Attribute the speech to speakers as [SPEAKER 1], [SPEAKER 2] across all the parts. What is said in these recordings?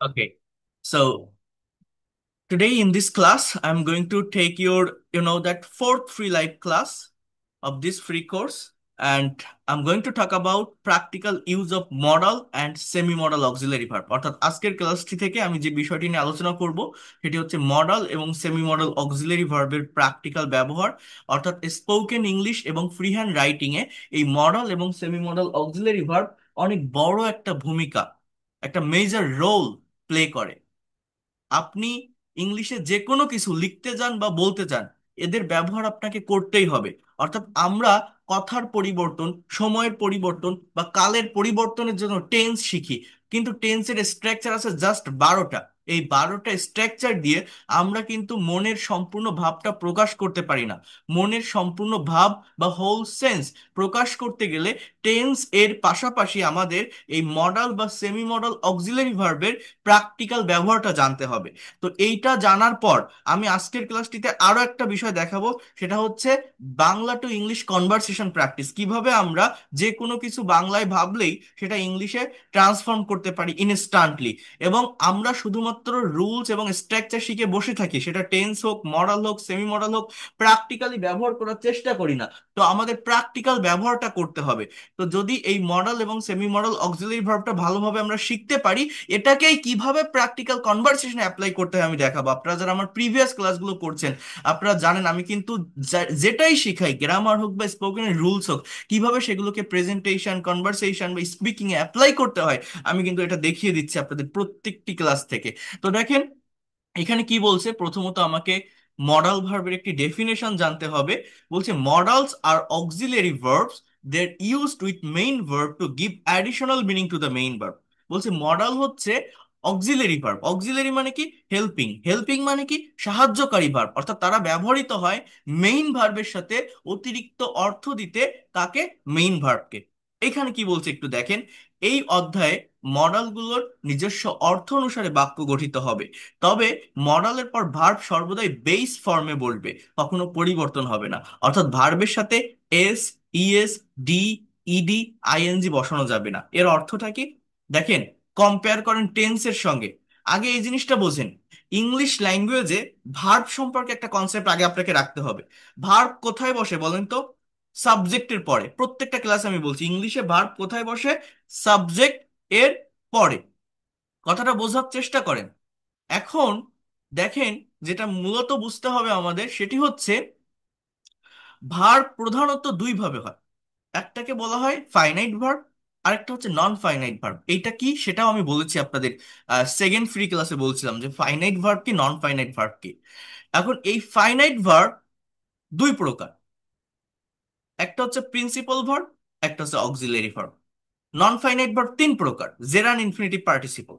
[SPEAKER 1] Okay. So today in this class, I'm going to take that fourth free live class of this free course. And I'm going to talk about practical use of modal and semi-modal auxiliary verb। অর্থাৎ আজকের ক্লাসটি থেকে আমি যে বিষয়টি নিয়ে আলোচনা করব সেটি হচ্ছে মডাল এবং সেমি মডাল অক্সিলারি ভার্বের প্র্যাকটিক্যাল ব্যবহার। অর্থাৎ স্পোকেন ইংলিশ এবং ফ্রি হ্যান্ড রাইটিং এ এই মডাল এবং সেমি মডাল অক্সিলারি ভার্ব অনেক বড় একটা ভূমিকা, একটা মেজর রোল প্লে করে। আপনি ইংলিশে যে কোনো কিছু লিখতে যান বা বলতে চান, এদের ব্যবহার আপনাকে করতেই হবে। অর্থাৎ আমরা কথার পরিবর্তন, সময়ের পরিবর্তন বা কালের পরিবর্তনের জন্য টেন্স শিখি, কিন্তু টেন্সের স্ট্রাকচার আছে জাস্ট 12টা। এই 12টা স্ট্রাকচার দিয়ে আমরা কিন্তু মনের সম্পূর্ণ ভাবটা প্রকাশ করতে পারি না। মনের সম্পূর্ণ ভাব বা হোল সেন্স প্রকাশ করতে গেলে টেন্স এর পাশাপাশি আমাদের এই মডাল বা সেমি মডাল অক্সিলারি ভার্বের প্র্যাকটিক্যাল ব্যবহারটা জানতে হবে। তো এইটা জানার পর আমি আজকের ক্লাসটিতে আরো একটা বিষয় দেখাবো, সেটা হচ্ছে Bangla to English conversation practice. কিভাবে আমরা যে কোনো কিছু বাংলায় ভাবলেই সেটা ইংলিশে ট্রান্সফর্ম করতে পারি ইনস্ট্যান্টলি। এবং আমরা শুধুমাত্র রুলস এবং স্ট্রাকচার শিখে বসে থাকি, সেটা টেন্স হোক, মডাল হোক, সেমি মডাল হোক, প্র্যাকটিক্যালি ব্যবহার করার চেষ্টা করি না। তো আমাদের প্র্যাকটিক্যাল ব্যবহারটা করতে হবে। তো যদি এই মডাল এবং সেমি মডাল অক্সিলারি ভার্বটা ভালোভাবে আমরা শিখতে পারি, এটাকেই কিভাবে প্র্যাকটিক্যাল কনভারসেশনে অ্যাপ্লাই করতে হয় আমি দেখাবো। আপনারা যারা আমার প্রিভিয়াস ক্লাসগুলো করছেন, আপনারা জানেন আমি কিন্তু যেটাই শিখাই, গ্রামার হোক বা স্পোকেন রুলস হোক, কিভাবে সেগুলোকে প্রেজেন্টেশন, কনভারসেশন বা স্পিকিং এ অ্যাপ্লাই করতে হয়, আমি কিন্তু এটা দেখিয়ে দিচ্ছি আপনাদের প্রত্যেকটি ক্লাস থেকে। তো দেখেন, এখানে কি বলছে, প্রথমত আমাকে মডাল ভার্বের একটি ডেফিনেশন জানতে হবে। বলছে মডালস আর auxiliary verbs, they are used with main verb to give additional meaning to the main verb. বলছে মডাল হচ্ছে অক্সিলারি ভার্ব। অক্সিলারি মানে কি? হেল্পিং। হেল্পিং মানে কি? সাহায্যকারী ভার্ব। অর্থাৎ তারা ব্যবহৃত হয় মেইন ভার্বের সাথে অতিরিক্ত অর্থ দিতে। কাকে? মেইন ভার্বকে। এখানে কি বলছে একটু দেখেন। এই অধ্যায়ে মডালগুলোর নিজস্ব অর্থ অনুসারে বাক্য গঠিত হবে, তবে মডালের পর ভার্ব সর্বদাই বেস ফর্মে বলবে, কখনো পরিবর্তন হবে না। অর্থাৎ ভার্বের সাথে S, ES, D, ED, ING বসানো যাবে না। এর অর্থটা কি দেখেন, কম্পেয়ার করেন টেন্সের সঙ্গে। আগে এই জিনিসটা বোঝেন, ইংলিশ ল্যাঙ্গুয়েজে ভার্ব সম্পর্কে একটা কনসেপ্ট আগে আপনাকে রাখতে হবে। ভার্ব কোথায় বসে বলেন তো? সাবজেক্টের পরে। প্রত্যেকটা ক্লাসে আমি বলছি, ইংলিশে ভার্ব কোথায় বসে? সাবজেক্ট এর পরে। কথাটা বোঝার চেষ্টা করেন। এখন দেখেন, যেটা মূলত বুঝতে হবে আমাদের সেটি হচ্ছে ভার্ব প্রধানত দুই ভাবে হয়। একটাকে বলা হয় ফাইনাইট ভার্ব, আরেকটা হচ্ছে নন ফাইনাইট ভার্ব। এইটা কি সেটাও আমি বলেছি আপনাদের সেকেন্ড ফ্রি ক্লাসে, বলছিলাম যে ফাইনাইট ভার্ব কি, নন ফাইনাইট ভার্ব কি। এখন এই ফাইনাইট ভার্ব দুই প্রকার, একটা হচ্ছে প্রিন্সিপাল ভার্ব, একটা হচ্ছে auxiliary verb. Non finite verb তিন প্রকার, জেরান ইনফিনিটিভ পার্টিসিপল।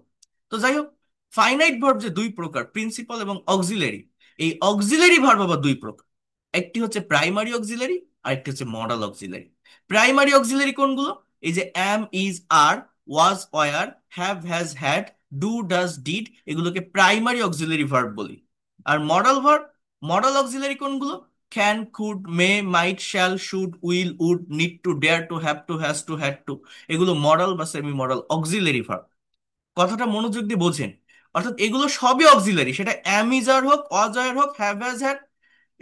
[SPEAKER 1] তো যাই হোক, ফাইনাইট ভার্ব যে দুই প্রকার, প্রিন্সিপাল এবং অক্সিলারি, এই অক্সিলারি ভার্ব আবার দুই প্রকার। একটি হচ্ছে প্রাইমারি অক্সিলারি, আর একটি হচ্ছে মডাল অক্সিলারি। প্রাইমারি অক্সিলারি কোনগুলো? এই যে am, is, are, was, were, have, has, had, do, does, did, এগুলোকে প্রাইমারি অক্সিলারি ভার্ব বলি। আর মডাল ভার্ব, মডাল অক্সিলারি কোনগুলো? Can, could, may, might, shall, should, will, would, need to, dare to, have to, has to, had to, এগুলো modal বা semi modal auxiliary verb. কথাটা মনোযোগ দিয়ে বোঝেন। অর্থাৎ এগুলো সবই অক্সিলারি, সেটা অ্যামিজার হোক, অজয়ের হোক, হ্যাভ হ্যাজ হ্যাড,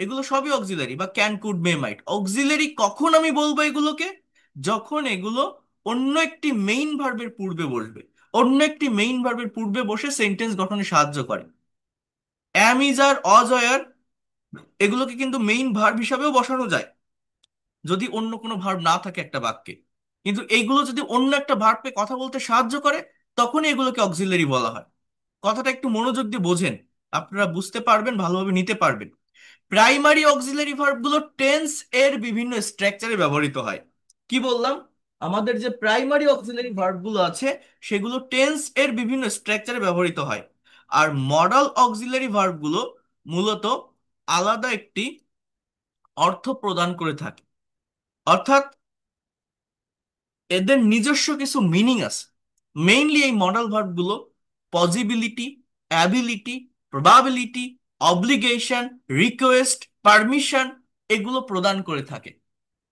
[SPEAKER 1] এগুলো সবই অক্সিলারি। বা can, could, may, might auxiliary. কখন আমি বলবো এগুলোকে? যখন এগুলো অন্য একটি মেইন ভার্বের পূর্বে বসবে, অন্য একটি মেইন ভার্বের পূর্বে বসে সেন্টেন্স গঠনে সাহায্য করে। অ্যামিজার, অজয়ার, এগুলোকে কিন্তু মেইন ভার্ব হিসাবেও বসানো যায় যদি অন্য কোনো ভার্ব না থাকে একটা বাক্যে। কিন্তু এইগুলো যদি অন্য একটা ভার্বকে কথা বলতে সাহায্য করে, তখনই এগুলোকে অক্সিলারি বলা হয়। কথাটা একটু মনোযোগ দিয়ে বোঝেন, আপনারা বুঝতে পারবেন, ভালোভাবে নিতে পারবেন। প্রাইমারি অক্সিলারি ভার্ব গুলো টেন্স এর বিভিন্ন স্ট্রাকচারে ব্যবহৃত হয়। কি বললাম? আমাদের যে প্রাইমারি অক্সিলারি ভার্ব গুলো আছে, সেগুলো টেন্স এর বিভিন্ন স্ট্রাকচারে ব্যবহৃত হয়। আর মডাল অক্সিলারি ভার্ব গুলো মূলত আলাদা একটি অর্থ প্রদান করে থাকে। অর্থাৎ এদের নিজস্ব কিছু মিনিং আছে। মেইনলি এই মডাল ভার্বগুলো possibility, ability, probability, obligation, request, permission, এগুলো প্রদান করে থাকে।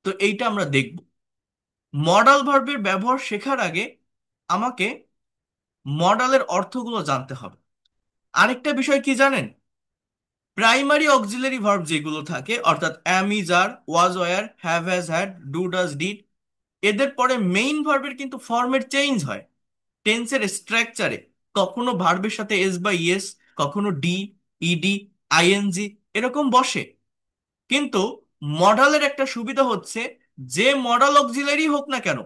[SPEAKER 1] তো এইটা আমরা দেখব। মডাল ভার্বের ব্যবহার শেখার আগে আমাকে মডালের অর্থগুলো জানতে হবে। আরেকটা বিষয় কি জানেন, প্রাইমারি অক্সিলারি ভার্ব যেগুলো থাকে অর্থাৎ am, is, are, was, were, have, has, had, do, does, did, এদের পরে মেইন ভার্বের কিন্তু ফর্মের চেঞ্জ হয় টেন্সের স্ট্রাকচারে। কখনো ভার্বের সাথে এস বা ইএস, কখনো ডি, ইডি, আইএনজি এরকম বসে। কিন্তু মডালের একটা সুবিধা হচ্ছে, যে মডাল অক্সিলারি হোক না কেন,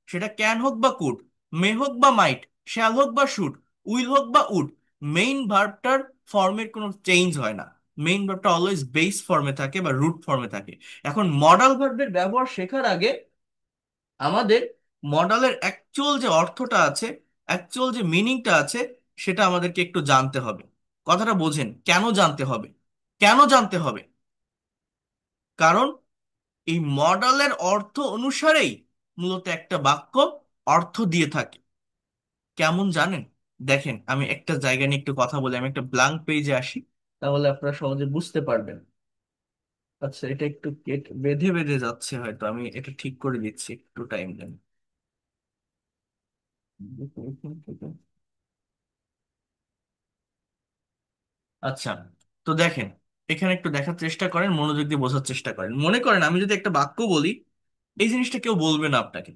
[SPEAKER 1] সেটা ক্যান হোক বা কুড, মে হোক বা মাইট, শ্যাল হোক বা শুড, উইল হোক বা উড, মেইন ভার্বটার ফর্মের কোনো চেঞ্জ হয় না। মেইন ভার্বটা অলওয়েজ বেস ফর্মে থাকে বা রুট ফর্মে থাকে। এখন মডাল ভার্বের ব্যবহার শেখার আগে আমাদের মডালের অ্যাকচুয়াল যে অর্থটা আছে, অ্যাকচুয়াল যে মিনিংটা আছে, সেটা আমাদেরকে একটু জানতে হবে। কথাটা বোঝেন, কেন জানতে হবে? কেন জানতে হবে? কারণ এই মডালের অর্থ অনুসারেই মূলত একটা বাক্য অর্থ দিয়ে থাকে। কেমন জানেন? দেখেন, আমি একটা জায়গা নিয়ে একটু কথা বলি, আমি একটা ব্ল্যাঙ্ক পেজে আসি, তাহলে আপনারা সহজে বুঝতে পারবেন। আচ্ছা, এটা একটু বেঁধে বেঁধে যাচ্ছে, হয়তো আমি এটা ঠিক করে দিচ্ছি, একটু টাইম দেন। আচ্ছা, তো দেখেন, এখানে একটু দেখার চেষ্টা করেন, মনোযোগ দিয়ে বোঝার চেষ্টা করেন। মনে করেন আমি যদি একটা বাক্য বলি, এই জিনিসটা কেউ বলবে না আপনাকে।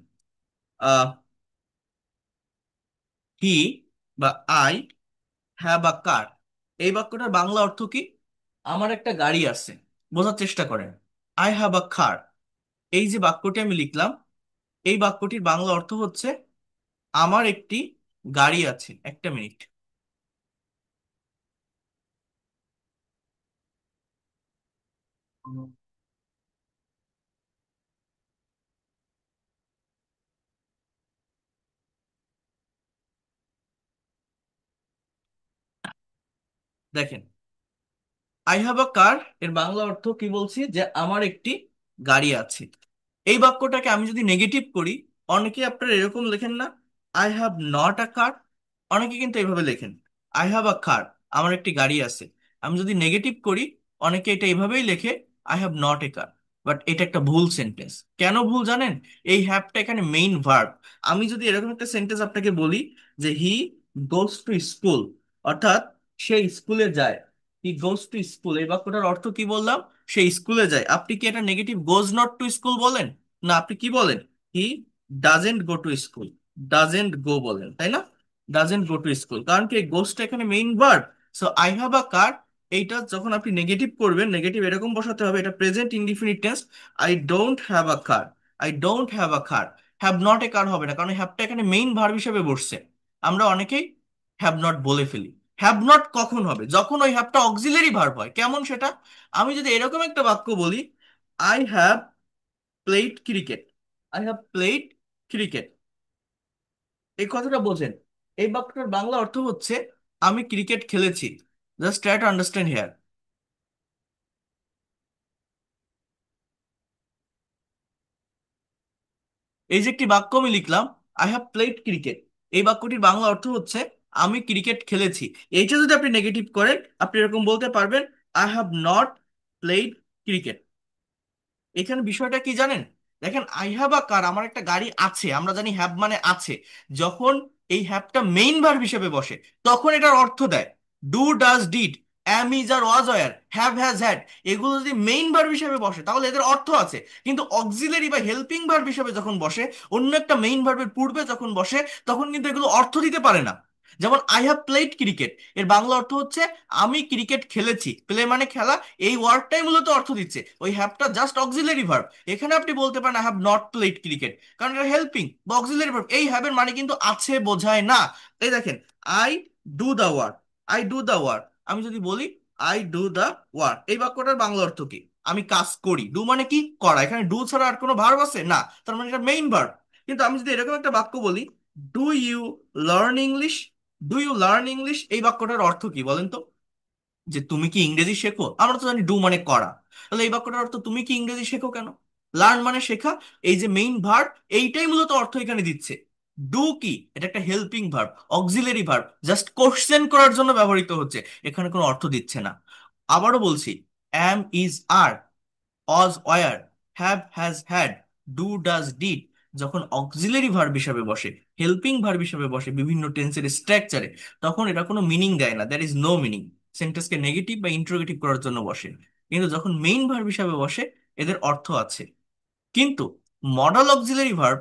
[SPEAKER 1] আহ হি বা আই হ্যাভ আ কার, এই বাক্যটার বাংলা অর্থ কি? আমার একটা গাড়ি আছে। বোঝার চেষ্টা করেন, আই হ্যাভ আ কার, এই যে বাক্যটি আমি লিখলাম, এই বাক্যটির বাংলা অর্থ হচ্ছে আমার একটি গাড়ি আছে। একটা মিনিট। দেখেন, আই হ্যাভ আ কার এর বাংলা অর্থ কি বলছি, যে আমার একটি গাড়ি আছে। এই বাক্যটাকে আমি যদি নেগেটিভ করি, অনেকে আপনারা এরকম লেখেন না, আই হ্যাভ নট আ কার। অনেকে কিন্তু এইভাবে লেখেন, আই হ্যাভ আ কার, আমার একটি গাড়ি আছে। আমি যদি নেগেটিভ করি, অনেকে এটা এইভাবেই লেখে, I have not a car. But এটা একটা ভুল সেন্টেন্স। কেন ভুল জানেন? এই হ্যাভটা এখানে মেইন ভার্ব। আমি যদি এরকম একটা সেন্টেন্স আপনাকে বলি যে হি গোস টু স্কুল, অর্থাৎ সে স্কুলে যায়, হি গোস টু স্কুল, এই বাক্যটার অর্থ কি বললাম? সে স্কুলে যায়। আপনি কি এটা negative goes not to school বলেন? না, আপনি কি বলেন? He doesn't go to school, doesn't গো বলেন, তাই না? ডাজেন্ট গো টু স্কুল, কারণ কি গোসটা এখানে main verb. So I have a car, এইটা যখন আপনি নেগেটিভ করবেন, নেগেটিভ এরকম বসাতে হবে, এটা present indefinite tense. I don't have a car, I don't have a car. Have not a car হবে না, কারণ হ্যাভটা এখানে মেইন ভার্ব হিসেবে বসছে। আমরা অনেকেই হ্যাভ নট বলে ফেলি। হ্যাভ নট কখন হবে? যখন ওই হ্যাভটা অক্সিলারি ভার্ব হয়। কেমন সেটা? আমি যদি এরকম একটা বাক্য বলি, I have played cricket, I have played cricket, এই কথাটা বোঝেন। এই বাক্যটার বাংলা অর্থ হচ্ছে আমি ক্রিকেট খেলেছি। Just try to understand here. এই যে একটি বাক্য আমি লিখলাম, আই হ্যাভ প্লেড ক্রিকেট, এই বাক্যটির বাংলা অর্থ হচ্ছে আমি ক্রিকেট খেলেছি। এইটা যদি আপনি নেগেটিভ করেন, আপনি এরকম বলতে পারবেন, I have not played cricket. এখানে বিষয়টা কি জানেন? দেখেন, আই হ্যাভ আ কার, আমার একটা গাড়ি আছে, আমরা জানি হ্যাভ মানে আছে। যখন এই হ্যাভটা মেইন ভার্ব হিসেবে বসে, তখন এটার অর্থ দেয় do, does, did, am, is, are, was, were, have, has, had. এগুলো যদি মেইন ভার্ব হিসেবে বসে, তাহলে এদের অর্থ আছে। কিন্তু অক্সিলারি বা হেল্পিং ভার্ব হিসেবে যখন বসে, অন্য একটা মেইন ভার্বের পূর্বে যখন বসে, তখন কিন্তু এগুলো অর্থ দিতে পারে না। যেমন আই হ্যাভ প্লেড ক্রিকেট, এর বাংলা অর্থ হচ্ছে আমি ক্রিকেট খেলেছি। প্লে মানে খেলা, এই ওয়ার্ডটাই মূলত অর্থ দিচ্ছে। ওই হ্যাভটা জাস্ট অক্সিলারি ভার্ব। এখানে আপনি বলতে পারেন I have not played cricket, কারণ এটা হেল্পিং বা অক্সিলারি ভার্ব। এই হ্যাভের মানে কিন্তু আছে বোঝায় না। এই দেখেন, I do the work, I do the work, আমি যদি বলি আই ডু দা ওয়ার্ক, এই বাক্যটার বাংলা অর্থ কি? আমি কাজ করি। ডু মানে কি? করা। এখানে ডু ছাড়া আর কোনো ভার্ব আছে না, তার মানে এটা মেইন ভার্ব। কিন্তু আমি যদি এরকম একটা বাক্য বলি, do you learn English, do you learn English, এই বাক্যটার অর্থ কি বলেন তো? যে তুমি কি ইংরেজি শেখো? আমরা তো জানি ডু মানে করা। তাহলে এই বাক্যটার অর্থ তুমি কি ইংরেজি শেখো কেন? লার্ন মানে শেখা। এই যে মেইন ভার্ব, এইটাই মূলত অর্থ এখানে দিচ্ছে। ডু কি? এটা একটা helping verb, auxiliary verb, just question করার জন্য ব্যবহৃত হচ্ছে, এখানে কোনো অর্থ দিচ্ছে না। আবারও বলছি, am, is, are, was, were, have, has, had, do, does, did, যখন অক্সিলারি ভার্ব হিসাবে বসে, হেল্পিং ভার্ব হিসাবে বসে বিভিন্ন টেন্সের স্ট্রাকচারে, তখন এটা কোনো মিনিং দেয় না, দ্যার ইজ নো মিনিং। সেন্টেন্সকে নেগেটিভ বা ইন্টারোগেটিভ করার জন্য বসে। কিন্তু যখন মেইন ভার্ব হিসাবে বসে, এদের অর্থ আছে। কিন্তু মডাল অক্সিলারি ভার্ব,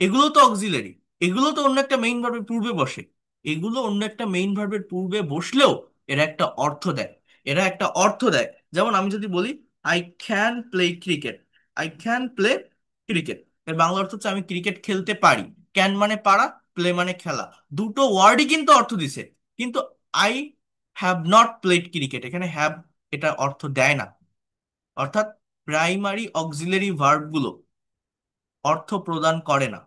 [SPEAKER 1] এগুলো তো অক্সিলারি, এগুলো তো অন্য একটা মেইন ভার্বের পূর্বে বসে। এগুলো অন্য একটা মেইন ভার্বের পূর্বে বসলেও এরা একটা অর্থ দেয়। এরা একটা অর্থ দেয়। যেমন আমি যদি বলি I can play cricket, I can play cricket, এর বাংলা অর্থ হচ্ছে আমি ক্রিকেট খেলতে পারি। ক্যান মানে পারা, প্লে মানে খেলা, দুটো ওয়ার্ডই কিন্তু অর্থ দিছে। কিন্তু I have not played cricket, এখানে হ্যাভ এটা অর্থ দেয় না। অর্থাৎ প্রাইমারি অক্সিলারি ভার্বগুলো অর্থ প্রদান করে না।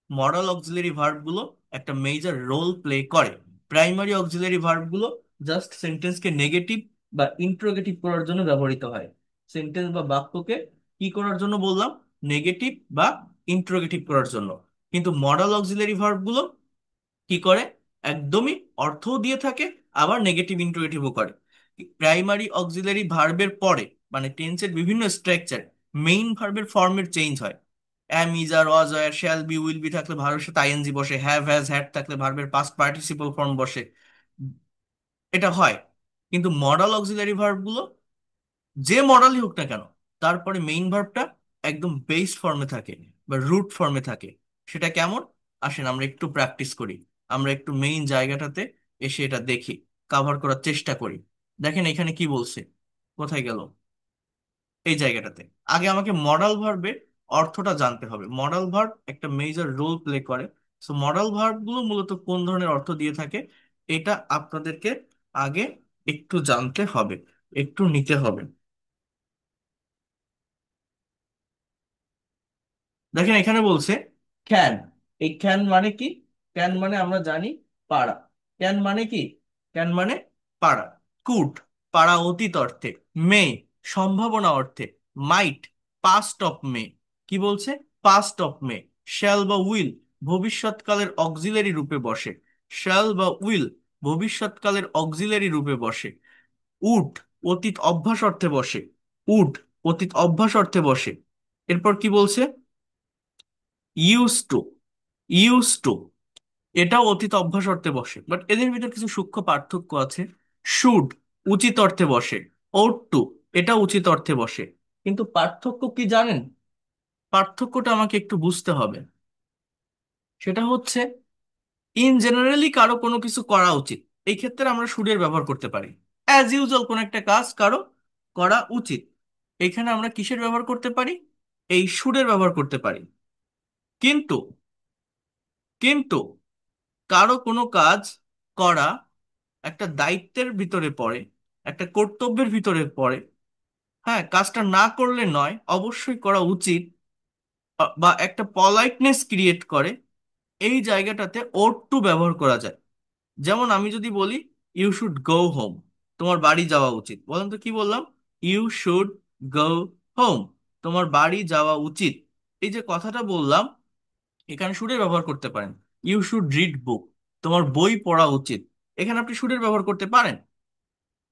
[SPEAKER 1] মডাল অক্সিলারি ভার্বগুলো একটা মেজর রোল প্লে করে। প্রাইমারি অক্সিলারি ভার্বগুলো জাস্ট সেন্টেন্সকে নেগেটিভ বা ইন্টারোগেটিভ করার জন্য ব্যবহৃত হয়। সেন্টেন্স বা বাক্যকে কি করার জন্য বললাম? নেগেটিভ বা ইন্টারোগেটিভ করার জন্য। কিন্তু মডাল অক্সিলারি ভার্বগুলো কি করে? একদমই অর্থও দিয়ে থাকে, আবার নেগেটিভ ইন্টারোগেটিভও করে। প্রাইমারি অক্সিলারি ভার্বের পরে, মানে টেন্সের বিভিন্ন স্ট্রাকচার, মেইন ভার্বের ফর্মের চেঞ্জ হয়। Am, is, are, was, are, shall be, will be থাকলে ভার্বের সাথে আইএনজি বসে, হ্যাভ, হ্যাজ, হ্যাড থাকলে ভার্বের পাস্ট পার্টিসিপল ফর্ম বসে। এটা হয়। কিন্তু মডাল অক্সিলারি ভার্বগুলো, যে মডালই হোক না কেন, তারপরে মেইন ভার্বটা একদম বেস ফর্মে থাকে বা রুট ফর্মে থাকে। সেটা কেমন? আসেন আমরা একটু প্র্যাকটিস করি। আমরা একটু মেইন জায়গাটাতে এসে এটা দেখি, কাভার করার চেষ্টা করি। দেখেন এখানে কি বলছে, কোথায় গেল এই জায়গাটাতে। আগে আমাকে মডাল ভার্বের অর্থটা জানতে হবে। মডাল ভার্ব একটা মেজর রোল প্লে করে। সো মডাল ভার্ব গুলো মূলত কোন ধরনের অর্থ দিয়ে থাকে, এটা আপনাদেরকে আগে একটু জানতে হবে, একটু নিতে হবে। দেখেন এখানে বলছে ক্যান। এই ক্যান মানে কি? ক্যান মানে আমরা জানি পারা। ক্যান মানে কি? ক্যান মানে পারা। কুড, পারা অতীত অর্থে। মে, সম্ভাবনা অর্থে। মাইট, পাস্ট অফ মে। কি বলছে? Past of May. শ্যাল বা উইল, ভবিষ্যৎকালের অক্সিলারি রূপে বসে। শ্যাল বা উইল ভবিষ্যৎকালের অক্সিলারি রূপে বসে। উড, অতীত অভ্যাস অর্থে বসে। উড, অতীত অভ্যাস অর্থে বসে। এরপর কি বলছে? ইউজ টু, ইউজ টু, এটাও অতীত অভ্যাস অর্থে বসে, বাট এদের ভিতর কিছু সূক্ষ্ম পার্থক্য আছে। শুড, উচিত অর্থে বসে। ought টু, এটা উচিত অর্থে বসে। কিন্তু পার্থক্য কি জানেন? পার্থক্যটা আমাকে একটু বুঝতে হবে। সেটা হচ্ছে, ইন জেনারেলি কারো কোনো কিছু করা উচিত, এই ক্ষেত্রে আমরা শুডের ব্যবহার করতে পারি। অ্যাজ ইউজুয়াল কোন একটা কাজ কারো করা উচিত, এখানে আমরা কিসের ব্যবহার করতে পারি? এই শুডের ব্যবহার করতে পারি। কিন্তু কিন্তু কারো কোনো কাজ করা একটা দায়িত্বের ভিতরে পড়ে, একটা কর্তব্যের ভিতরে পড়ে। হ্যাঁ, কাজটা না করলে নয়, অবশ্যই করা উচিত, বা একটা পলাইটনেস ক্রিয়েট করে। এই জায়গাটাতে ওট টু ব্যবহার করা যায়। যেমন আমি যদি বলি ইউ শুড গো হোম, তোমার বাড়ি যাওয়া উচিত, বলেন তো কি বললাম? ইউ শুড গো হোম, তোমার বাড়ি যাওয়া উচিত। এই যে কথাটা বললাম, এখানে শুডের ব্যবহার করতে পারেন। ইউ শুড রিড বুক, তোমার বই পড়া উচিত, এখানে আপনি শুডের ব্যবহার করতে পারেন।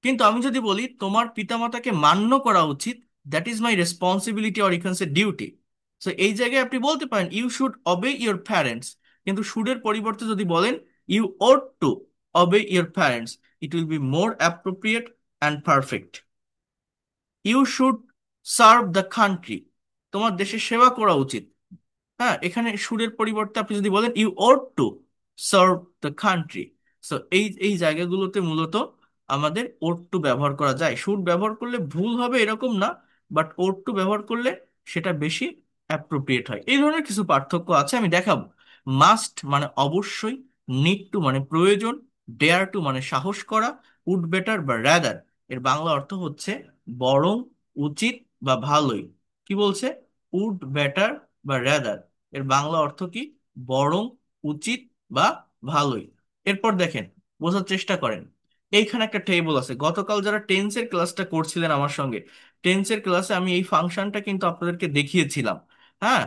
[SPEAKER 1] কিন্তু আমি যদি বলি তোমার পিতামাতাকে মান্য করা উচিত, that is my responsibility or you say duty. So এই জায়গায় আপনি বলতে পারেন you should obey your parents. কিন্তু শুডের পরিবর্তে যদি বলেন you ought to obey your parents, it will be more appropriate and perfect. You should serve the country, তোমার দেশের সেবা করা উচিত। হ্যাঁ, এখানে সুরের পরিবর্তে আপনি যদি বলেন you ought to serve the country. So এই এই জায়গাগুলোতে মূলত আমাদের ought টু ব্যবহার করা যায়। শুড ব্যবহার করলে ভুল হবে এরকম না, বাট ought টু ব্যবহার করলে সেটা বেশি অ্যাপ্রোপ্রিয়েট হয়। এই ধরনের কিছু পার্থক্য আছে, আমি দেখাবো। মাস্ট মানে অবশ্যই, নিড টু মানে প্রয়োজন, ডেয়ার টু মানে সাহস করা, উড বেটার বা র্যাদার এর বাংলা অর্থ হচ্ছে বরং, উচিত বা ভালোই। কি বলছে? উড বেটার বা র্যাদার এর বাংলা অর্থ কি? বরং, উচিত বা ভালোই। এরপর দেখেন, বোঝার চেষ্টা করেন। এইখানে একটা টেবিল আছে। গতকাল যারা টেন্সের ক্লাসটা করছিলেন আমার সঙ্গে, টেন্সের ক্লাসে আমি এই ফাংশনটা কিন্তু আপনাদেরকে দেখিয়েছিলাম। হ্যাঁ,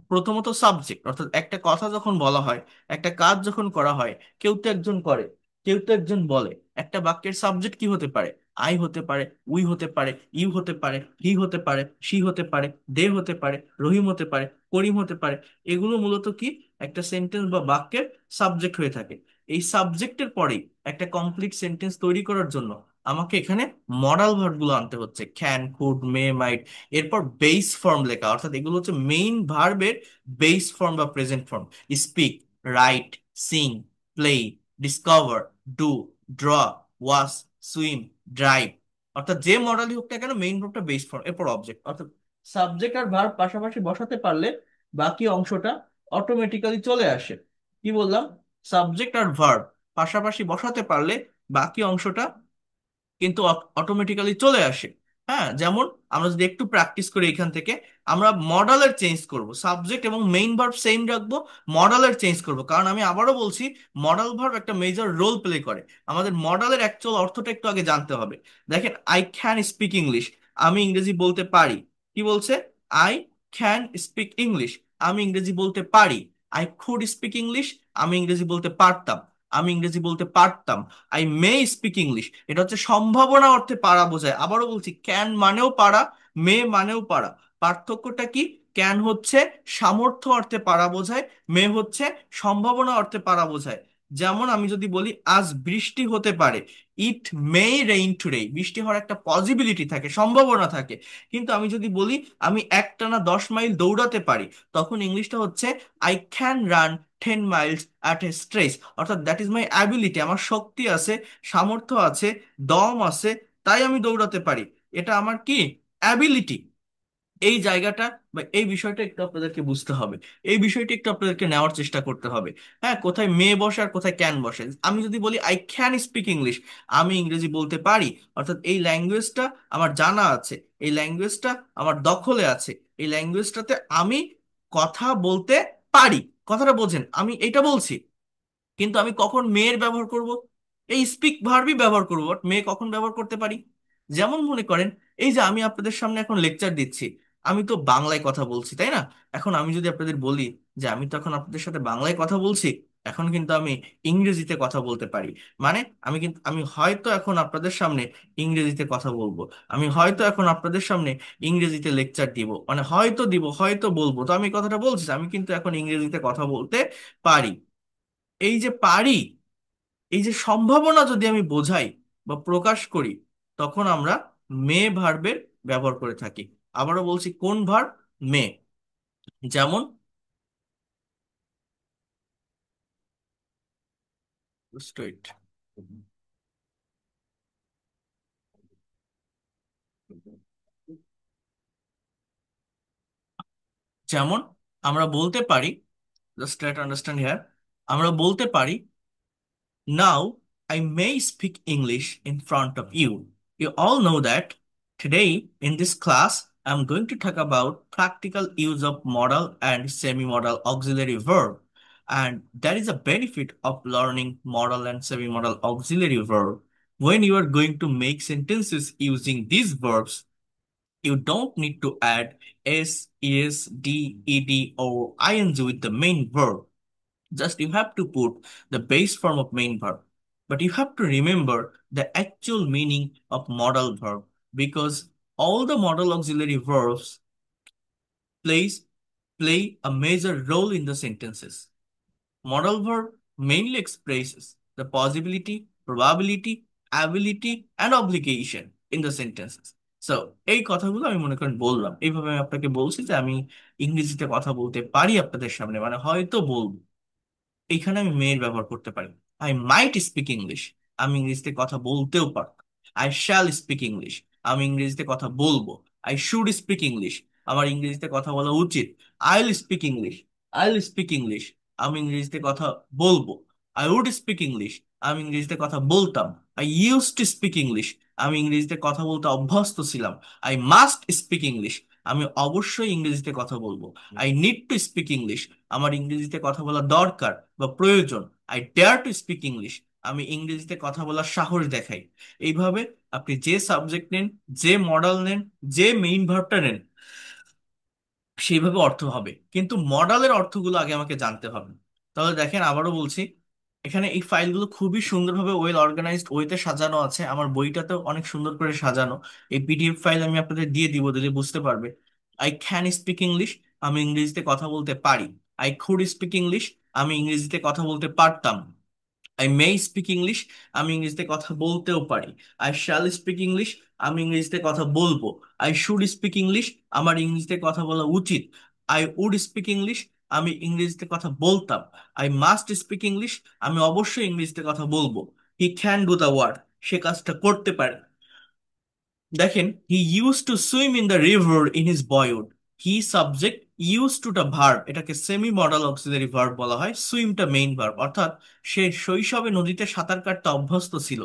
[SPEAKER 1] প্রথমত সাবজেক্ট, অর্থাৎ একটা কথা যখন বলা হয়, একটা কাজ যখন করা হয়, কেউ তো একজন করে, কেউ তো একজন বলে। একটা বাক্যের সাবজেক্ট কি হতে পারে? আই হতে পারে, উই হতে পারে, ইউ হতে পারে, হি হতে পারে, সি হতে পারে, দে হতে পারে, রহিম হতে পারে, করিম হতে পারে। এগুলো মূলত কি একটা সেন্টেন্স বা বাক্যের সাবজেক্ট হয়ে থাকে। এই সাবজেক্টের পরেই একটা কমপ্লিট সেন্টেন্স তৈরি করার জন্য আমাকে এখানে মডাল ভার্বগুলো আনতে হচ্ছে, ক্যান, কুড, মে, মাইট। এরপর বেস ফর্ম লেখা, অর্থাৎ এগুলো হচ্ছে মেইন ভার্বের বেস ফর্ম বা present form. Speak, right, Singh, play, discover, do, draw, wash, swim, drive. অর্থাৎ যে মডেলই হোক না কেন, মেইন ভার্বটা বেস ফর্ম, এরপর অবজেক্ট। অর্থাৎ সাবজেক্ট আর ভার্ব পাশাপাশি বসাতে পারলে বাকি অংশটা অটোমেটিক্যালি চলে আসে। কি বললাম? সাবজেক্ট আর ভার্ব পাশাপাশি বসাতে পারলে বাকি অংশটা কিন্তু অটোমেটিক্যালি চলে আসে। হ্যাঁ, যেমন আমরা যদি একটু প্র্যাকটিস করি এখান থেকে, আমরা মডালের চেঞ্জ করব, সাবজেক্ট এবং মেইন ভার্ব সেম রাখবো, মডালের চেঞ্জ করব। কারণ আমি আবারও বলছি, মডাল ভার্ব একটা মেজর রোল প্লে করে। আমাদের মডালের অ্যাকচুয়াল অর্থটা একটু আগে জানতে হবে। দেখেন, আই ক্যান স্পিক ইংলিশ, আমি ইংরেজি বলতে পারি। কি বলছে? আই ক্যান স্পিক ইংলিশ, আমি ইংরেজি বলতে পারি। আই কুড স্পিক ইংলিশ, আমি ইংরেজি বলতে পারতাম। আমি ইংরেজি বলতে পারতাম। আই মে স্পিক ইংলিশ, এটা হচ্ছে সম্ভাবনা অর্থে পারা বোঝায়। আবারও বলছি, ক্যান মানেও পারা, মে মানেও পারা। পার্থক্যটা কি? ক্যান হচ্ছে সামর্থ্য অর্থে পারা বোঝায়, মে হচ্ছে সম্ভাবনা অর্থে পারা বোঝায়। যেমন আমি যদি বলি আজ বৃষ্টি হতে পারে, ইট মে রেইন টুডে, বৃষ্টি হওয়ার একটা পসিবিলিটি থাকে, সম্ভাবনা থাকে। কিন্তু আমি যদি বলি আমি একটানা 10 মাইল দৌড়াতে পারি, তখন ইংলিশটা হচ্ছে I can run 10 Miles at a stretch. অর্থাৎ দ্যাট ইজ মাই অ্যাবিলিটি, আমার শক্তি আছে, সামর্থ্য আছে, দম আছে, তাই আমি দৌড়াতে পারি। এটা আমার কি? অ্যাবিলিটি। এই জায়গাটা বা এই বিষয়টা একটু আপনাদেরকে বুঝতে হবে, এই বিষয়টি একটু আপনাদেরকে নেওয়ার চেষ্টা করতে হবে। হ্যাঁ, কোথায় মে বসে আর কোথায় ক্যান বসে। আমি যদি বলি আই ক্যান স্পিক ইংলিশ, আমি ইংরেজি বলতে পারি, অর্থাৎ এই ল্যাঙ্গুয়েজটা আমার জানা আছে, এই ল্যাঙ্গুয়েজটা আমার দখলে আছে, এই ল্যাঙ্গুয়েজটাতে আমি কথা বলতে পারি। কথাটা বোঝেন, আমি এইটা বলছি। কিন্তু আমি কখন মেয়ের ব্যবহার করব? এই স্পিক ভার্বই ব্যবহার করব। বাট মেয়ে কখন ব্যবহার করতে পারি? যেমন মনে করেন, এই যে আমি আপনাদের সামনে এখন লেকচার দিচ্ছি, আমি তো বাংলায় কথা বলছি, তাই না? এখন আমি যদি আপনাদের বলি যে আমি তো এখন আপনাদের সাথে বাংলায় কথা বলছি, এখন কিন্তু আমি ইংরেজিতে কথা বলতে পারি। মানে আমি হয়তো এখন আপনাদের সামনে ইংরেজিতে কথা বলবো, আমি হয়তো এখন আপনাদের সামনে ইংরেজিতে লেকচার দিব, মানে হয়তো দিব, হয়তো বলবো। তো আমি কথাটা বলছি যে আমি কিন্তু এখন ইংরেজিতে কথা বলতে পারি। এই যে পারি, এই যে সম্ভাবনা যদি আমি বোঝাই বা প্রকাশ করি, তখন আমরা মে ভার্বের ব্যবহার করে থাকি। আবারও বলছি, কোন ভার্ব? মে। যেমন স্ট্রেট, যেমন আমরা বলতে পারি, just try to understand here, আমরা বলতে পারি, now I may speak English in front of you. You all know that today in this class I'm going to talk about practical use of modal and semi-modal auxiliary verb. And there is a benefit of learning modal and semi-modal auxiliary verb. When you are going to make sentences using these verbs, you don't need to add s, es, d, ed, or ing with the main verb. Just you have to put the base form of main verb. But you have to remember the actual meaning of modal verb, because all the modal auxiliary verbs plays play a major role in the sentences. Modal verb mainly expresses the possibility, probability, ability, and obligation in the sentences. So এই কথাগুলো আমি মনে করেন বললাম, এইভাবে আমি আপনাকে বলছি যে আমি ইংরেজিতে কথা বলতে পারি আপনাদের সামনে, মানে হয়তো বলবো। এইখানে আমি মেয়ের ব্যবহার করতে পারি। আই মাইট স্পিক ইংলিশ, আমি ইংরেজিতে কথা বলতেও পারতাম। আই শ্যাল স্পিক ইংলিশ, আমি ইংরেজিতে কথা বলবো। আই শুড স্পিক ইংলিশ, আমার ইংরেজিতে কথা বলা উচিত। আইল স্পিক ইংলিশ, আইল স্পিক ইংলিশ, আমি ইংরেজিতে কথা বলবো। আই উড স্পিক ইংলিশ, আমি ইংরেজিতে কথা বলতাম। I use two speak English, আমি ইংরেজিতে কথা বলতে অভ্যস্ত ছিলাম। আই মাস্ট স্পিক ইংলিশ, আমি অবশ্যই ইংরেজিতে কথা বলবো। I need to speak English, আমার ইংরেজিতে কথা বলা দরকার বা প্রয়োজন। I dare to speak English, আমি ইংরেজিতে কথা বলার সাহস দেখাই। এইভাবে আপনি যে সাবজেক্ট নেন, যে মডেল নেন, যে মেইন ভার্বটা নেন, সেইভাবে অর্থ হবে। কিন্তু মডেলের অর্থগুলো আগে আমাকে জানতে হবে। তাহলে দেখেন, আবারও বলছি, এখানে এই ফাইলগুলো খুবই সুন্দরভাবে ওয়েল অর্গানাইজড ওয়েতে সাজানো আছে, আমার বইটাতেও অনেক সুন্দর করে সাজানো। এই পিডিএফ ফাইল আমি আপনাদের দিয়ে দিব, দিলে বুঝতে পারবে। আই ক্যান স্পিক ইংলিশ, আমি ইংরেজিতে কথা বলতে পারি। আই কুড স্পিক ইংলিশ, আমি ইংরেজিতে কথা বলতে পারতাম। আই মে স্পিক ইংলিশ, আমি ইংরেজিতে কথা বলতেও পারি। আই শ্যাল স্পিক ইংলিশ, আমি ইংরেজিতে কথা বলবো। আই শুড স্পিক ইংলিশ, আমার ইংরেজিতে কথা বলা উচিত। আই উড স্পিক ইংলিশ, আমি ইংরেজিতে কথা বলতাম। আই মাস্ট স্পিক ইংলিশ, আমি অবশ্যই ইংরেজিতে কথা বলবো। He can do the work, সে কাজটা করতে পারে। দেখেন, he use to swim in the river in his boyhood. He subject, use টুটা ভার্ব, এটাকে সেমি মডাল অক্সিলারি ভার্ব বলা হয়, সুইমটা মেইন ভার্ব। অর্থাৎ সে শৈশবে নদীতে সাঁতার কাটতে অভ্যস্ত ছিল,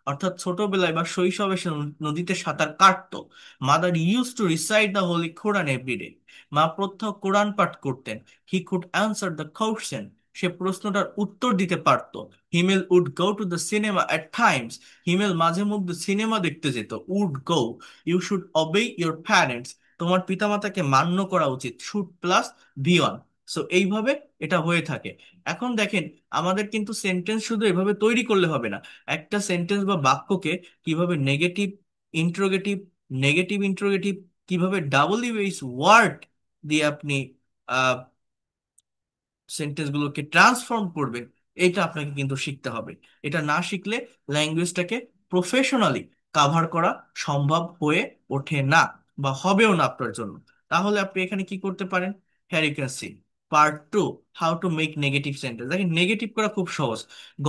[SPEAKER 1] অর্থাৎ ছোটবেলায় বা শৈশবে সে নদীতে সাঁতার কাটতো। Mother use to recite the holy Quran everyday, মা প্রত্যহ কোরআন পাঠ করতেন। He could answer the question, সে প্রশ্নটার উত্তর দিতে পারতো। Himel would go to the cinema at times, Himel মাঝে মধ্যে সিনেমা দেখতে যেত। Would go, you should obey your parents, তোমার পিতামাতাকে মান্য করা উচিত। Should plus be on. So এইভাবে এটা হয়ে থাকে। এখন দেখেন, আমাদের কিন্তু সেন্টেন্স শুধু এভাবে তৈরি করলে হবে না। একটা সেন্টেন্স বা বাক্যকে কিভাবে নেগেটিভ ইন্ট্রোগেটিভ, নেগেটিভ ইন্ট্রোগেটিভ, কিভাবে ডাবল ইউএস ওয়ার্ড দিয়ে আপনি সেন্টেন্সগুলোকে ট্রান্সফর্ম করবেন, এটা আপনাকে কিন্তু শিখতে হবে। এটা না শিখলে ল্যাঙ্গুয়েজটাকে প্রফেশনালি কাভার করা সম্ভব হয়ে ওঠে না, বা হবেও না আপনার জন্য। তাহলে আপনি এখানে কি করতে পারেন? Here you can see part 2, how to make negative sentence. দেখেন, নেগেটিভ করা খুব সহজ।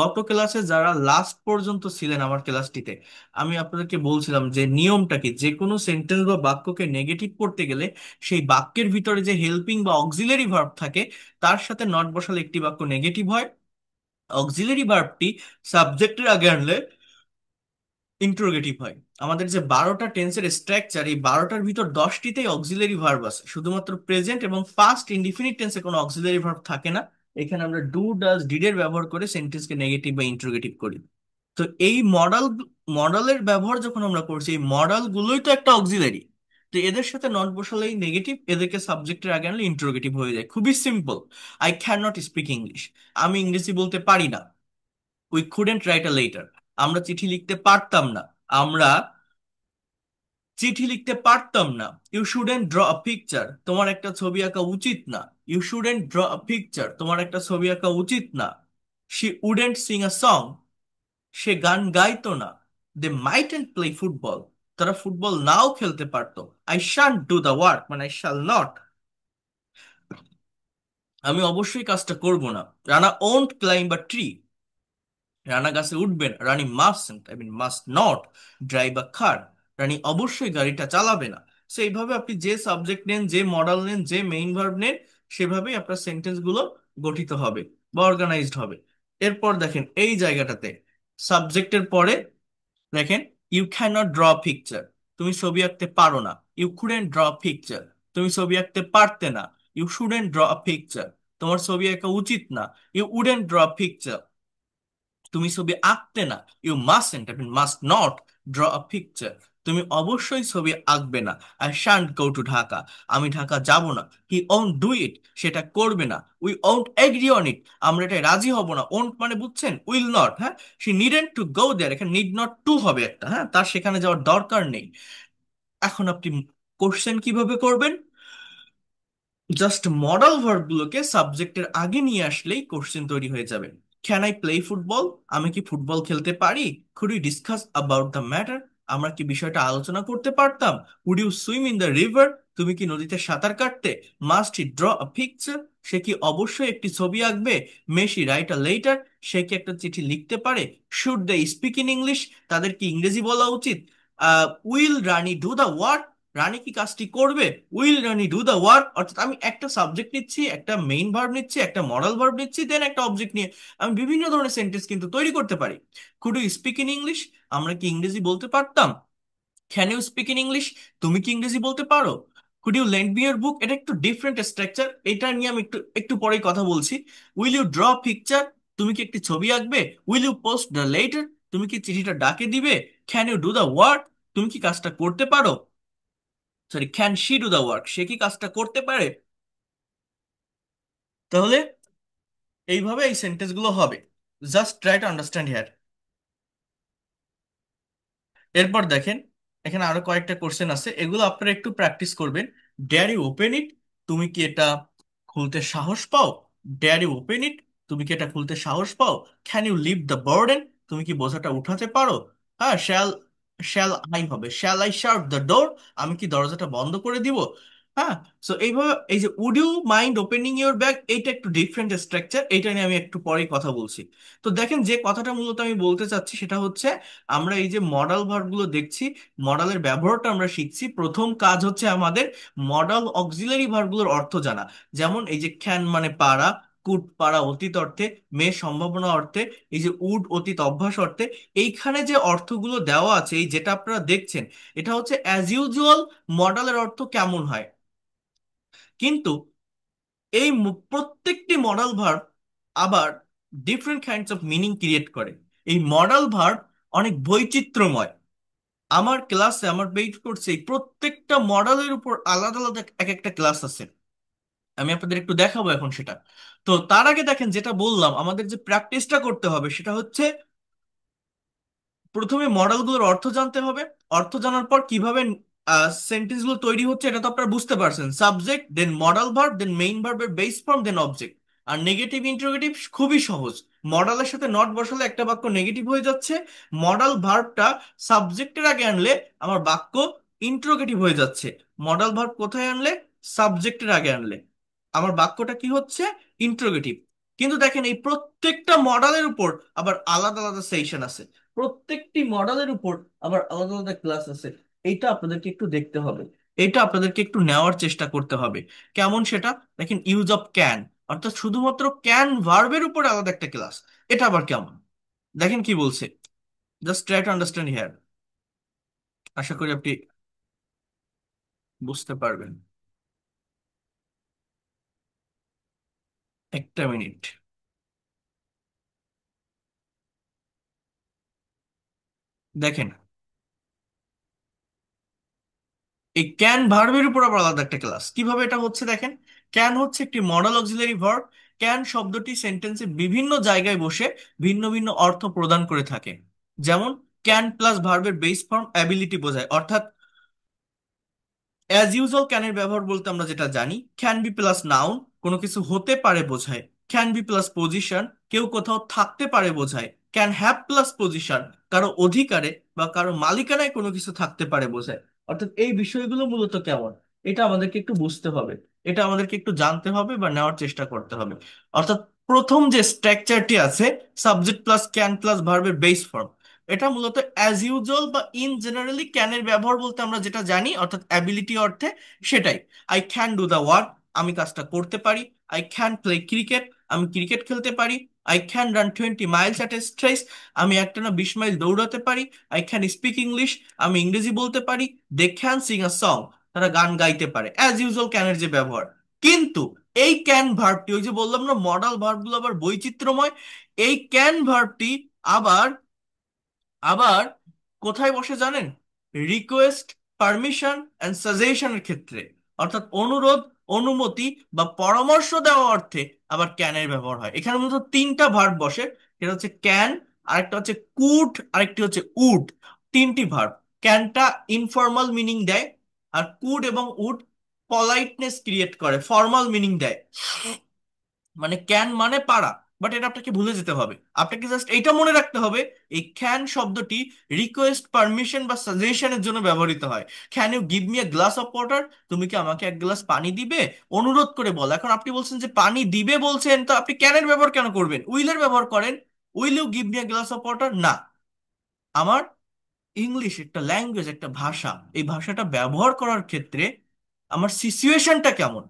[SPEAKER 1] গত ক্লাসে যারা লাস্ট পর্যন্ত ছিলেন আমার ক্লাসটিতে, আমি আপনাদেরকে বলছিলাম যে নিয়মটা কি, যে কোনো সেন্টেন্স বা বাক্যকে নেগেটিভ করতে গেলে সেই বাক্যের ভিতরে যে হেল্পিং বা অক্সিলারি ভার্ব থাকে, তার সাথে নট বসালে একটি বাক্য নেগেটিভ হয়। অক্সিলারি ভার্বটি সাবজেক্টের আগে আনলে ইন্টারোগেটিভ হয়। আমাদের যে 12টা টেন্সের স্ট্রাকচার, এই 12টার ভিতর 10টিতেই অক্সিলারি ভার্ব আছে, শুধুমাত্র প্রেজেন্ট এবং পাস্ট ইনডিফিনিট টেন্সে কোনো অক্সিলারি ভার্ব থাকে না। এখানে আমরা ডু ডাজ ডিড এর ব্যবহার করে সেন্টেন্সকে নেগেটিভ বা ইন্টারোগেটিভ করি। তো এই মডেলের ব্যবহার যখন আমরা করছি, এই মডেল গুলোই তো একটা অক্সিলারি। তো এদের সাথে নট বসালেই নেগেটিভ, এদেরকে সাবজেক্টের আগে আনলে ইন্টারোগেটিভ হয়ে যায়। খুবই simple. I can not speak English, আমি ইংরেজি বলতে পারি না। We couldn't right a letter, আমরা চিঠি লিখতে পারতাম না। আমরা চিঠি লিখতে পারতাম না। You shouldn't draw a picture, তোমার একটা ছবি আঁকা উচিত না। You shouldn't draw a picture, তোমার একটা ছবি আঁকা উচিত না। She wouldn't sing a song, সে গান গাইতো না। দে মাইটেন্ট প্লে ফুটবল, তারা ফুটবল নাও খেলতে পারতো। I shan't do the work, মানে আই শাল নট, আমি অবশ্যই কাজটা করব না। Rana won't climb a tree, Rana গাছে উঠবে না। Rani mustn't, I mean must not drive a car, Rani অবশ্যই গাড়িটা চালাবে না। সো এইভাবে আপনি যে সাবজেক্ট নেন, যে মডেল নেন, যে মেইন ভার্ব নেন, সেভাবেই আপনার সেন্টেন্স গুলো গঠিত হবে বা অর্গানাইজড হবে। এরপর দেখেন এই জায়গাটাতে সাবজেক্টের পরে দেখেন, you can not draw picture, তুমি ছবি আঁকতে পারো না। ইউ কুডেন্ট ড্র পিকচার, তুমি ছবি আঁকতে পারতে না। ইউ শুডেন্ট ড্র পিকচার, তোমার ছবি আঁকা উচিত না। ইউ উডেন্ট ড্র পিকচার, তুমি ছবি আঁকতে না। You mustn't, I mean must not draw a picture, তুমি অবশ্যই ছবি আঁকবে না। I shan't go to Dhaka, আমি ঢাকা যাব না। হি ওন্ট ডু ইট, সেটা করবে না। We won't agri on it, আমরা এটা রাজি হব না। ওন্ট মানে বুঝছেন, উইল নট। হ্যাঁ, সি নিডেন্ট টু গো দেয়ার, এখানে নিড নট টু হবে একটা, হ্যাঁ, তার সেখানে যাওয়ার দরকার নেই। এখন আপনি কোশ্চেন কিভাবে করবেন? জাস্ট মডাল ভার্ব গুলোকে সাবজেক্টের আগে নিয়ে আসলেই কোশ্চেন তৈরি হয়ে যাবে। ক্যান আই প্লে ফুটবল, আমি কি ফুটবল খেলতে পারি। Could you discuss about the matter, আমরা কি বিষয়টা আলোচনা করতে পারতাম। Would you swim in the river, তুমি কি নদীতে সাঁতার কাটতে। Must he draw a picture, সে কি অবশ্যই একটি ছবি আঁকবে। May she write a letter, সে কি একটা চিঠি লিখতে পারে। Should they speak in English, তাদের কি ইংরেজি বলা উচিত। Will Rani do the work, Rani কি কাজটি করবে। Will Rani do the work, অর্থাৎ আমি একটা সাবজেক্ট নিচ্ছি, একটা মেইন ভার্ব নিচ্ছি, একটা মডাল ভার্ব নিচ্ছি, দেন একটা অবজেক্ট নিয়ে আমি বিভিন্ন ধরনের সেন্টেন্স কিন্তু তৈরি করতে পারি। Could you speak in English, আমরা কি ইংরেজি বলতে পারতাম। Can you speak in English, তুমি কি ইংরেজি বলতে পারো। Could you lend me your book, এটা একটু ডিফারেন্ট স্ট্রাকচার, এটা নিয়ে আমি একটু একটু পরেই কথা বলছি। উইল ইউ ড্র পিকচার, তুমি কি একটি ছবি আঁকবে। Will you post the letter, তুমি কি চিঠিটা ডাকে দিবে। Can you do the work, তুমি কি কাজটা করতে পারো। Sorry, can she do the work, সে কি কাজটা করতে পারে। তাহলে এইভাবে এই সেন্টেন্স গুলো হবে। Just try to understand here. এরপর দেখেন, এখানে আরো কয়েকটা কোশ্চেন আছে, এগুলো আপনারা একটু প্র্যাকটিস করবেন। ডেয়ার ইউ ওপেন ইট, তুমি কি এটা খুলতে সাহস পাও? ডেয়ার ইউ ওপেন ইট, তুমি কি এটা খুলতে সাহস পাও? Can you leave the burden, তুমি কি বোঝাটা উঠাতে পারো? হ্যাঁ, শ্যাল, শ্যাল আই হবে, shall I shut the door, আমি কি দরজাটা বন্ধ করে দিব? হ্যাঁ। সো এইভাবে এই যে would you mind opening your bag, এইটা একটু ডিফারেন্ট স্ট্রাকচার, এইটা নিয়ে আমি একটু পরেই কথা বলছি। তো দেখেন, যে কথাটা মূলত আমি বলতে চাচ্ছি সেটা হচ্ছে, আমরা এই যে মডাল ভার্বগুলো দেখছি, মডালের ব্যবহারটা আমরা শিখছি। প্রথম কাজ হচ্ছে আমাদের মডাল অক্সিলারি ভার্বগুলোর অর্থ জানা। যেমন এই যে ক্যান মানে পারা, কুড পারা অতীত অর্থে, মে সম্ভাবনা অর্থে, এই যে উড অতীত অভ্যাস অর্থে। এইখানে যে অর্থগুলো দেওয়া আছে, এই যেটা আপনারা দেখছেন, এটা হচ্ছে অ্যাজ ইউজুয়াল মডালের অর্থ কেমন হয়। কিন্তু এই প্রত্যেকটি মডাল ভার্ব আবার different kinds of meaning create করে। এই মডাল ভার্ব অনেক বৈচিত্র্যময়। আমার ক্লাসে, আমার পেইড কোর্সে এই প্রত্যেকটা মডেলের উপর আলাদা আলাদা এক একটা ক্লাস আছে। আমি আপনাদের একটু দেখাবো এখন সেটা। তো তার আগে দেখেন, যেটা বললাম, আমাদের যে প্র্যাকটিসটা করতে হবে সেটা হচ্ছে প্রথমে মডেলগুলোর অর্থ জানতে হবে। অর্থ জানার পর কিভাবে সেন্টেন্সগুলো তৈরি হচ্ছে এটা তো আপনারা বুঝতে পারছেন। সাবজেক্ট, দেন মডাল ভার্ব, দেন মেইন ভার্বের বেস ফর্ম, দেন অবজেক্ট। আর নেগেটিভ ইন্টারোগেটিভ খুবই সহজ। মডালের সাথে নট বসালে একটা বাক্য নেগেটিভ হয়ে যাচ্ছে। মডাল ভার্বটা সাবজেক্টের আগে আনলে আমার বাক্য ইন্টারোগেটিভ হয়ে যাচ্ছে। মডাল ভার্ব কোথায় আনলে? সাবজেক্টের আগে আনলে আমার বাক্যটা কি হচ্ছে? ইন্টারোগেটিভ। কিন্তু দেখেন, এই প্রত্যেকটা মডেলের উপর আবার আলাদা আলাদা সেশন আছে। প্রত্যেকটি মডেলের উপর আবার আলাদা আলাদা ক্লাস আছে। এইটা আপনাদেরকে একটু দেখতে হবে, এটা আপনাদেরকে একটু নেওয়ার চেষ্টা করতে হবে। কেমন সেটা? দেখেন, ইউজ অফ ক্যান, অর্থাৎ শুধুমাত্র ক্যান ভার্বের উপর আলাদা একটা ক্লাস। এটা আবার কেমন? দেখেন কি বলছে, just try to understand here. আশা করি আপনি বুঝতে পারবেন। একটা মিনিট। দেখেন, এই ক্যান ভার্বের উপর আবার আলাদা একটা ক্লাস। কিভাবে এটা হচ্ছে দেখেন। ক্যান হচ্ছে একটি মডাল অক্সিলারি ভার্ব। ক্যান শব্দটি সেন্টেন্সে বিভিন্ন জায়গায় বসে ভিন্ন ভিন্ন অর্থ প্রদান করে থাকে। যেমন ক্যান প্লাস ভার্বের বেস ফর্ম অ্যাবিলিটি বোঝায়, অর্থাৎ অ্যাজ ইউজুয়াল ক্যানের ব্যবহার বলতে আমরা যেটা জানি, ক্যান বি প্লাস নাউন, কোনো কিছু হতে পারে বোঝায়। ক্যান বি প্লাস পজিশন, কেউ কোথাও থাকতে পারে বোঝায়। ক্যান হ্যাভ প্লাস পজিশন, কারো অধিকারে বা কারো মালিকানায় কোনো কিছু থাকতে পারে বোঝায়। অর্থাৎ এই বিষয়গুলো মূলত কেমন, এটা আমাদেরকে একটু বুঝতে হবে, এটা আমাদেরকে একটু জানতে হবে বা নেওয়ার চেষ্টা করতে হবে। অর্থাৎ প্রথম যে স্ট্রাকচারটি আছে, সাবজেক্ট প্লাস ক্যান প্লাস ভার্বের বেস ফর্ম, এটা মূলত অ্যাজ ইউজুয়াল বা ইন জেনারেলি ক্যানের ব্যবহার বলতে আমরা যেটা জানি, অর্থাৎ অ্যাবিলিটি অর্থে, সেটাই। I can do the work, আমি কাজটা করতে পারি। আই ক্যান প্লে ক্রিকেট, আমি ক্রিকেট খেলতে পারি। I can run 20 Miles at a stretch, আমি একটানা 20 মাইল দৌড়াতে পারি। আই ক্যান স্পিক ইংলিশ, আমি ইংরেজি বলতে পারি। They can sing a song, তারা গান গাইতে পারে। অ্যাজ ইউজুয়াল ক্যানের যে ব্যবহার। কিন্তু এই ক্যান ভার্বটি, ওই যে বললাম না মডাল ভার্বগুলো আবার বৈচিত্র্যময়, এই ক্যান ভার্বটি আবার আবার কোথায় বসে জানেন? রিকোয়েস্ট, পারমিশন অ্যান্ড সাজেশনের ক্ষেত্রে। অর্থাৎ অনুরোধ, অনুমতি বা পরামর্শ দেওয়া অর্থে আবার ক্যানের ব্যবহার হয়। এখানে মূলত তিনটা ভার্ব বসে, সেটা হচ্ছে ক্যান, আরেকটা হচ্ছে কুড, আরেকটি হচ্ছে উড। তিনটি ভার্ব। ক্যানটা ইনফর্মাল মিনিং দেয়, আর কুড এবং উড পলাইটনেস ক্রিয়েট করে, ফর্মাল মিনিং দেয়। মানে ক্যান মানে পারা, বাট এটা আপনাকে ভুলে যেতে হবে। আপনাকে জাস্ট এইটা মনে রাখতে হবে, এই ক্যান শব্দটি রিকোয়েস্ট, পারমিশন বা সাজেশনের জন্য ব্যবহৃত হয়। Can you give me a glass of water, তুমি কি আমাকে এক গ্লাস পানি দিবে? অনুরোধ করে বল। এখন আপনি বলছেন যে পানি দিবে বলছেন, তো আপনি ক্যানের ব্যবহার কেন করবেন? উইলের ব্যবহার করেন। Will you give me a glass of water, না। আমার ইংলিশ একটা ল্যাঙ্গুয়েজ, একটা ভাষা, এই ভাষাটা ব্যবহার করার ক্ষেত্রে আমার সিচুয়েশনটা কেমন,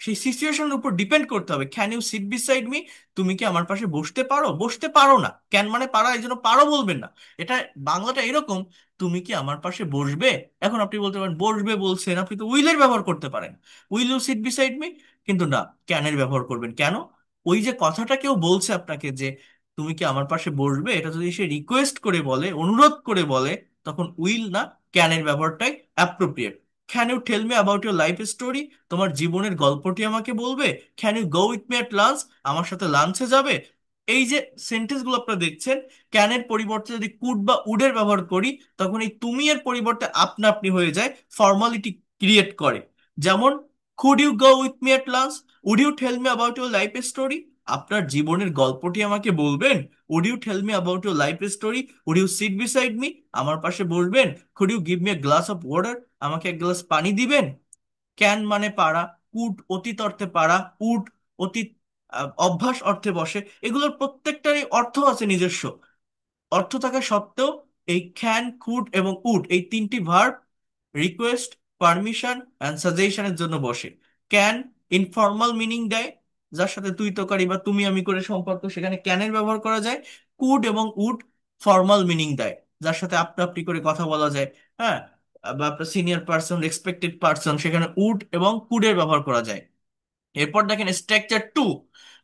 [SPEAKER 1] সেই সিচুয়েশনের উপর ডিপেন্ড করতে হবে। Can you sit beside me, তুমি কি আমার পাশে বসতে পারো? বসতে পারো না, ক্যান মানে পারা, এই জন্য পারো বলবেন না। এটা বাংলাটা এরকম, তুমি কি আমার পাশে বসবে। এখন আপনি বলতে পারেন বসবে বলছেন, আপনি তো উইলের ব্যবহার করতে পারেন, will you sit beside me. কিন্তু না, ক্যানের ব্যবহার করবেন কেন? ওই যে কথাটা কেউ বলছে আপনাকে যে তুমি কি আমার পাশে বসবে, এটা যদি সে রিকোয়েস্ট করে বলে, অনুরোধ করে বলে, তখন উইল না, ক্যানের ব্যবহারটাই appropriate. Can you tell me about your life story, তোমার জীবনের গল্পটি আমাকে বলবে। Can you go with me at lunch, আমার সাথে লাঞ্চে যাবে। এই যে সেন্টেন্স গুলো আপনারা দেখছেন, ক্যানের পরিবর্তে যদি কুড বা উডের ব্যবহার করি, তখন এই তুমি এর পরিবর্তে আপনা আপনি হয়ে যায়, ফর্মালিটি ক্রিয়েট করে। যেমন, could you go with me at lunch, would you tell me about your life story, আপনার জীবনের গল্পটি আমাকে বলবেন। Would you tell me about your life story, would you sit beside me, আমার পাশে বসবেন। Could you give me a glass of water, আমাকে এক গ্লাস পানি দিবেন। ক্যান মানে পারা, কুড অতীত অর্থে পারা, উড অতীত অভ্যাস অর্থে বসে। এগুলোর প্রত্যেকটারই অর্থ আছে নিজস্ব। অর্থ থাকা সত্ত্বেও এই ক্যান, কুড এবং উড এই তিনটি ভার্ব রিকোয়েস্ট, পারমিশন অ্যান্ড সাজেশনের জন্য বসে। ক্যান ইনফর্মাল মিনিং দেয়, যার সাথে তুই তোকারি বা তুমি আমি করে সম্পর্ক, সেখানে ক্যানের ব্যবহার করা যায়। কুড এবং উড ফর্মাল মিনিং দেয়, যার সাথে আপনা আপনি করে কথা বলা যায়। হ্যাঁ, বা আপনার সিনিয়র পার্সন, রেসপেক্টেড পার্সন, সেখানে উড এবং কুডের ব্যবহার করা যায়। এরপর দেখেন structure two,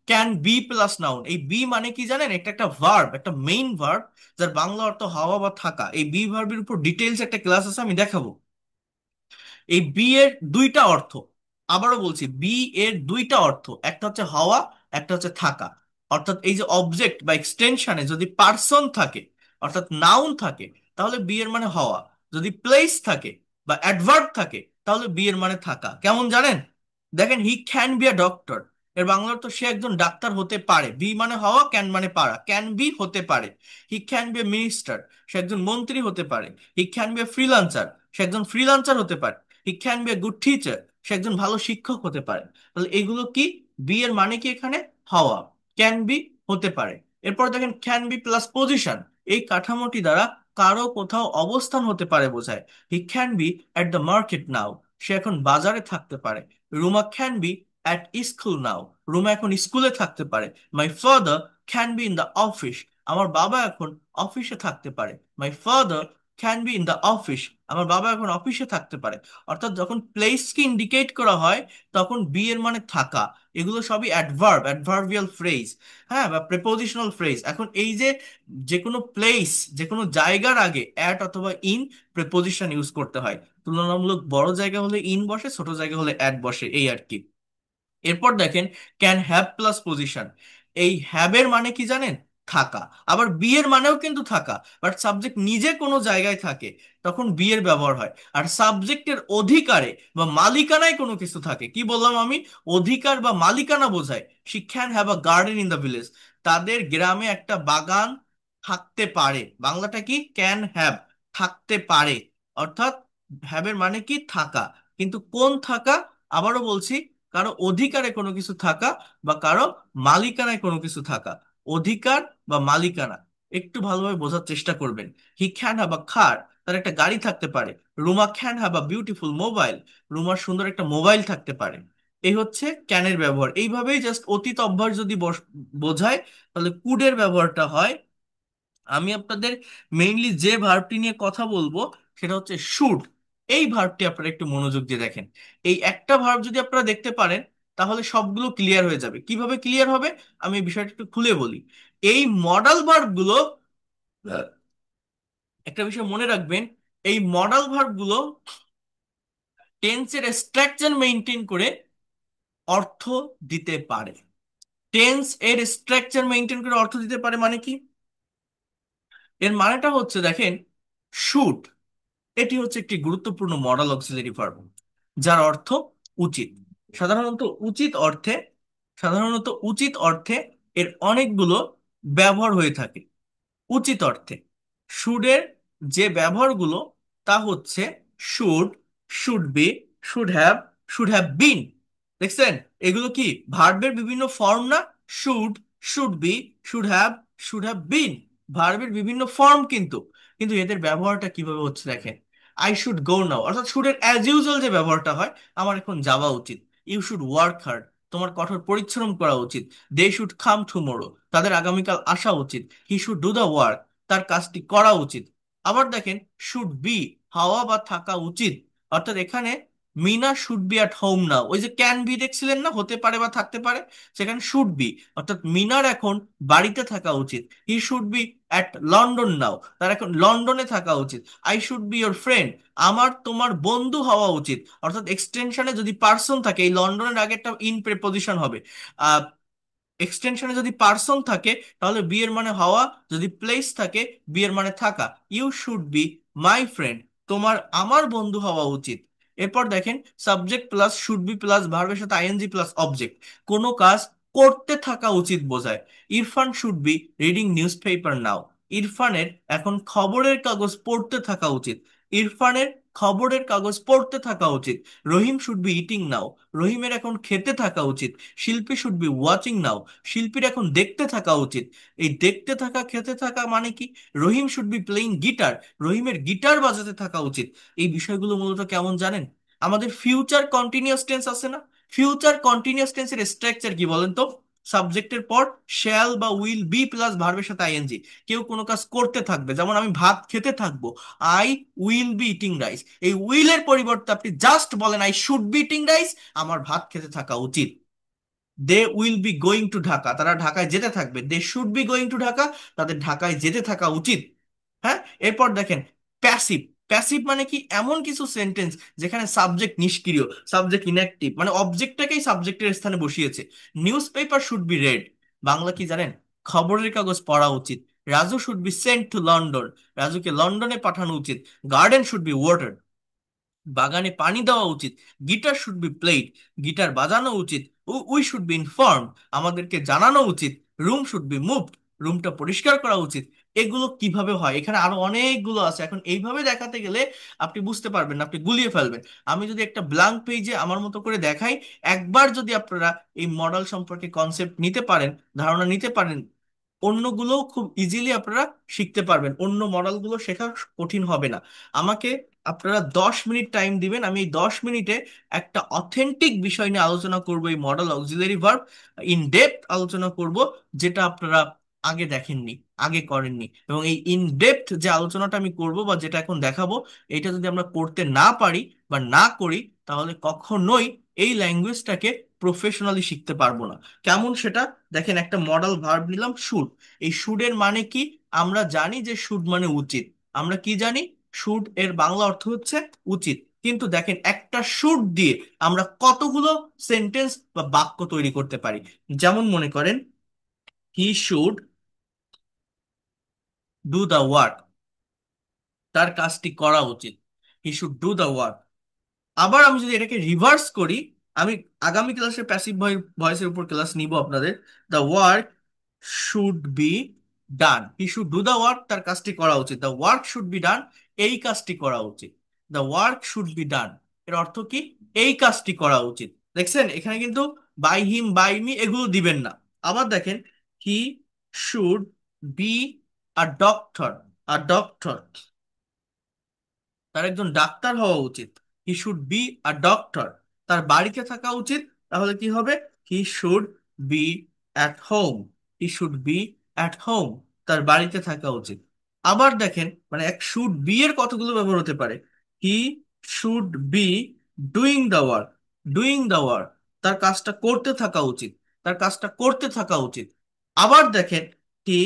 [SPEAKER 1] can be plus noun. এই বি মানে কি জানেন? এটা একটা ভার্ব, একটা মেইন ভার্ব, যার বাংলা অর্থ হওয়া বা থাকা। এই বি ভার্বের উপর ডিটেইলস একটা ক্লাস আছে, আমি দেখাবো। এই বি এর দুইটা অর্থ, আবারও বলছি, বি এর দুইটা অর্থ, একটা হচ্ছে হওয়া, একটা হচ্ছে থাকা। অর্থাৎ এই যে অবজেক্ট বা এক্সটেনশনে যদি পার্সন থাকে, অর্থাৎ নাউন থাকে, তাহলে বি এর মানে হওয়া। যদি প্লেস থাকে বা অ্যাডভার্ব থাকে, তাহলে বি এর মানে থাকা। কেমন জানেন? দেখেন, হি ক্যান বি আ ডক্টর, এর বাংলা অর্থ সে একজন ডাক্তার হতে পারে। বি মানে হওয়া, ক্যান মানে পারা, ক্যান বি হতে পারে। He can be a minister, সে একজন মন্ত্রী হতে পারে। He can be a freelancer, সে একজন ফ্রিল্যান্সার হতে পারে। He can be a good teacher, সে একজন ভালো শিক্ষক হতে পারে। তাহলে এগুলো কি? বি এর মানে কি এখানে? হওয়া। ক্যান বি হতে পারে। এরপর দেখেন, ক্যান বি প্লাস পজিশন, এই কাঠামোটি দ্বারা কারো কোথাও অবস্থান হতে পারে বোঝায়। He can be at the market now, সে এখন বাজারে থাকতে পারে। Ruma can be at school now, Ruma এখন স্কুলে থাকতে পারে। My father can be in the office, আমার বাবা এখন অফিসে থাকতে পারে। My father can be in the office, আমার বাবা এখন অফিসে থাকতে পারে। অর্থাৎ যখন প্লেসকে ইন্ডিকেট করা হয়, তখন বি এর মানে থাকা। এগুলো সবই অ্যাডভার্ব, অ্যাডভার্বিয়াল ফ্রেজ, হ্যাঁ, বা প্রেপোজিশনাল ফ্রেজ। এখন এই যে যে কোনো প্লেস, যে কোনো জায়গার আগে অ্যাট অথবা ইন প্রেপোজিশন ইউজ করতে হয়। তুলনামূলক বড় জায়গা হলে ইন বসে, ছোট জায়গা হলে অ্যাট বসে, এই আর কি। এরপর দেখেন, ক্যান হ্যাভ প্লাস পজিশন, এই হ্যাভ এর মানে কি জানেন? থাকা। আবার বি এর মানেও কিন্তু থাকা, বাট সাবজেক্ট নিজে কোনো জায়গায় থাকে, তখন বি এর ব্যবহার হয়। আর সাবজেক্টের অধিকারে বা মালিকানায় কোনো কিছু থাকে, কি বললাম আমি? অধিকার বা মালিকানা বোঝায়। She can have a garden in the village, তাদের গ্রামে একটা বাগান থাকতে পারে। বাংলাটা কি? ক্যান হ্যাভ, থাকতে পারে। অর্থাৎ হ্যাভ এর মানে কি? থাকা। কিন্তু কোন থাকা? আবারও বলছি, কারো অধিকারে কোনো কিছু থাকা বা কারো মালিকানায় কোনো কিছু থাকা। অধিকার বা মালিকানা একটু ভালোভাবে বোঝার চেষ্টা করবেন। He can have a car, তার একটা গাড়ি থাকতে পারে। Ruma can have a beautiful mobile, রুমার সুন্দর একটা মোবাইল থাকতে পারে। এই হচ্ছে ক্যানের ব্যবহার। এইভাবেই জাস্ট অতীত অভ্যাস যদি বোঝায়, তাহলে কুডের ব্যবহারটা হয়। আমি আপনাদের মেইনলি যে ভার্বটি নিয়ে কথা বলবো, সেটা হচ্ছে শুড। এই ভার্বটি আপনারা একটু মনোযোগ দিয়ে দেখেন। এই একটা ভার্ব যদি আপনারা দেখতে পারেন, তাহলে সবগুলো ক্লিয়ার হয়ে যাবে। কিভাবে ক্লিয়ার হবে? আমি এই বিষয়টা একটু খুলে বলি। এই মডাল ভার্বগুলো, একটা বিষয় মনে রাখবেন, এই মডাল ভার্বগুলো টেন্সের স্ট্রাকচার মেনটেন করে অর্থ দিতে পারে। টেন্স এর স্ট্রাকচার মেনটেন করে অর্থ দিতে পারে মানে কি? এর মানেটা হচ্ছে, দেখেন, শুড, এটি হচ্ছে একটি গুরুত্বপূর্ণ মডাল অক্সিলারি ভার্ব, যার অর্থ উচিত। সাধারণত উচিত অর্থে, সাধারণত উচিত অর্থে এর অনেকগুলো ব্যবহার হয়ে থাকে। উচিত অর্থে শুডের যে ব্যবহারগুলো, তা হচ্ছে should, should be, should have, should have বিন। দেখছেন? এগুলো কি ভার্বের বিভিন্ন ফর্ম না? Should, should be, should have, should have বিন, ভার্বের বিভিন্ন ফর্ম। কিন্তু কিন্তু এদের ব্যবহারটা কিভাবে হচ্ছে দেখেন। আই শুড গো নাও, অর্থাৎ শুডের অ্যাজ ইউজুয়াল যে ব্যবহারটা হয়, আমার এখন যাওয়া উচিত। ইউ শুড ওয়ার্ক হার্ড, তোমার কঠোর পরিশ্রম করা উচিত। দে শুড কাম টুমোরো, তাদের আগামীকাল আসা উচিত। He should do the work, তার কাজটি করা উচিত। আবার দেখেন, শুড বি, হওয়া বা থাকা উচিত। অর্থাৎ এখানে Meena should be at home now, ওই যে ক্যান বি দেখছিলেন না, হতে পারে বা থাকতে পারে, সেখানে শুড বি, অর্থাৎ মিনার এখন বাড়িতে থাকা উচিত। He should be at London now, তার এখন লন্ডনে থাকা উচিত। I should be your friend, আমার তোমার বন্ধু হওয়া উচিত। অর্থাৎ এক্সটেনশনে যদি পার্সন থাকে, এই লন্ডনের আগে একটা ইন প্রেপোজিশন হবে। এক্সটেনশনে যদি পার্সন থাকে তাহলে বি এর মানে হওয়া, যদি প্লেস থাকে বি এর মানে থাকা। You should be my friend, তোমার আমার বন্ধু হওয়া উচিত। এরপর দেখেন subject plus should be plus ভার্বের সাথে আইএনজি প্লাস অবজেক্ট, কোনো কাজ করতে থাকা উচিত বোঝায়। Irfan should be reading newspaper now, ইরফানের এখন খবরের কাগজ পড়তে থাকা উচিত। ইরফানের খবরের কাগজ পড়তে থাকা উচিত। রহিম শুড বি ইটিং নাও, রহিমের এখন খেতে থাকা উচিত। শিল্পী শুড বি ওয়াচিং নাও, শিল্পীর এখন দেখতে থাকা উচিত। এই দেখতে থাকা খেতে থাকা মানে কি? রহিম শুড বি প্লেইং গিটার, রহিমের গিটার বাজাতে থাকা উচিত। এই বিষয়গুলো মূলত কেমন জানেন? আমাদের ফিউচার কন্টিনিউয়াস টেন্স আছে না, ফিউচার কন্টিনিউয়াস টেন্সের স্ট্রাকচার কি বলেন তো? সাবজেক্টের পর শ্যাল বা উইল বি প্লাস ভার্বের সাথে আইএনজি। কেউ কোনো কাজ করতে থাকবে, যেমন আমি ভাত খেতে থাকবো, I will be eating rice. এই উইলের পরিবর্তে আপনি জাস্ট বলেন I should be eating rice, আমার ভাত খেতে থাকা উচিত। They will be going to Dhaka, তারা ঢাকায় যেতে থাকবে। They should be going to Dhaka, তাদের ঢাকায় যেতে থাকা উচিত। হ্যাঁ, এরপর দেখেন প্যাসিভ। প্যাসিভ মানে কি? এমন কিছু সেন্টেন্স যেখানে সাবজেক্ট নিষ্ক্রিয়, সাবজেক্ট ইনঅ্যাক্টিভ, মানে অবজেক্টটাকেই সাবজেক্টের স্থানে বসিয়েছে। Newspaper should be read, Bangla কি জানেন? খবরের কাগজ পড়া উচিত। Raju should be sent to London, রাজুকে লন্ডনে পাঠানো উচিত। গার্ডেন শুড বি ওয়াটার্ড, বাগানে পানি দেওয়া উচিত। Guitar should be played, guitar বাজানো উচিত। উই শুড বি ইনফর্মড, আমাদেরকে জানানো উচিত। রুম শুড বি মুভড, রুমটা পরিষ্কার করা উচিত। এগুলো কিভাবে হয়? এখানে আরো অনেকগুলো আছে, এখন এইভাবে দেখাতে গেলে আপনি বুঝতে পারবেন না, আপনি গুলিয়ে ফেলবেন। আমি যদি একটা ব্ল্যাঙ্ক পেজে আমার মতো করে দেখাই, একবার যদি আপনারা এই মডেল সম্পর্কে কনসেপ্ট নিতে পারেন, ধারণা নিতে পারেন, অন্যগুলোও খুব ইজিলি আপনারা শিখতে পারবেন, অন্য মডেলগুলো শেখা কঠিন হবে না। আমাকে আপনারা 10 মিনিট টাইম দিবেন, আমি এই 10 মিনিটে একটা অথেন্টিক বিষয় নিয়ে আলোচনা করব, এই modal auxiliary verb in depth আলোচনা করব, যেটা আপনারা আগে দেখেননি, আগে করেননি। এবং এই ইন ডেপথ যে আলোচনাটা আমি করব বা যেটা এখন দেখাবো, এটা যদি আমরা করতে না পারি বা না করি, তাহলে কখনোই এই ল্যাঙ্গুয়েজটাকে প্রফেশনালি শিখতে পারবো না। কেমন সেটা দেখেন, একটা মডেল ভার্ব নিলাম শুড। এই শুডের মানে কি? আমরা জানি যে শুড মানে উচিত। আমরা কি জানি? শুড এর বাংলা অর্থ হচ্ছে উচিত। কিন্তু দেখেন একটা শুড দিয়ে আমরা কতগুলো সেন্টেন্স বা বাক্য তৈরি করতে পারি। যেমন মনে করেন হি শুড ডু দ্য ওয়ার্ক, তার কাজটি করা উচিত। He should do the work. আবার আমি যদি এটাকে রিভার্স করি, আমি আগামী ক্লাসে প্যাসিভ ভয়েসের উপর ক্লাস নিব আপনাদের। The work should be done, he should do the work, তার কাজটি করা উচিত। The work should be done, এই কাজটি করা উচিত। দ্য ওয়ার্ক শুড বি ডান এর অর্থ কি? এই কাজটি করা উচিত। দেখছেন এখানে কিন্তু বাই হিম বাই মি এগুলো দিবেন না। আবার দেখেন he should be a doctor, a doctor, তার একজন ডাক্তার হওয়া উচিত। He should be a doctor, তার বাড়িতে থাকা উচিত। তাহলে কি হবে? হি should be at home, he should be at home, তার বাড়িতে থাকা উচিত। আবার দেখেন মানে এক শুড বি এর কতগুলো ব্যবহার হতে পারে। হি should B doing the work, doing the work, তার কাজটা করতে থাকা উচিত, তার কাজটা করতে থাকা উচিত। আবার দেখেন he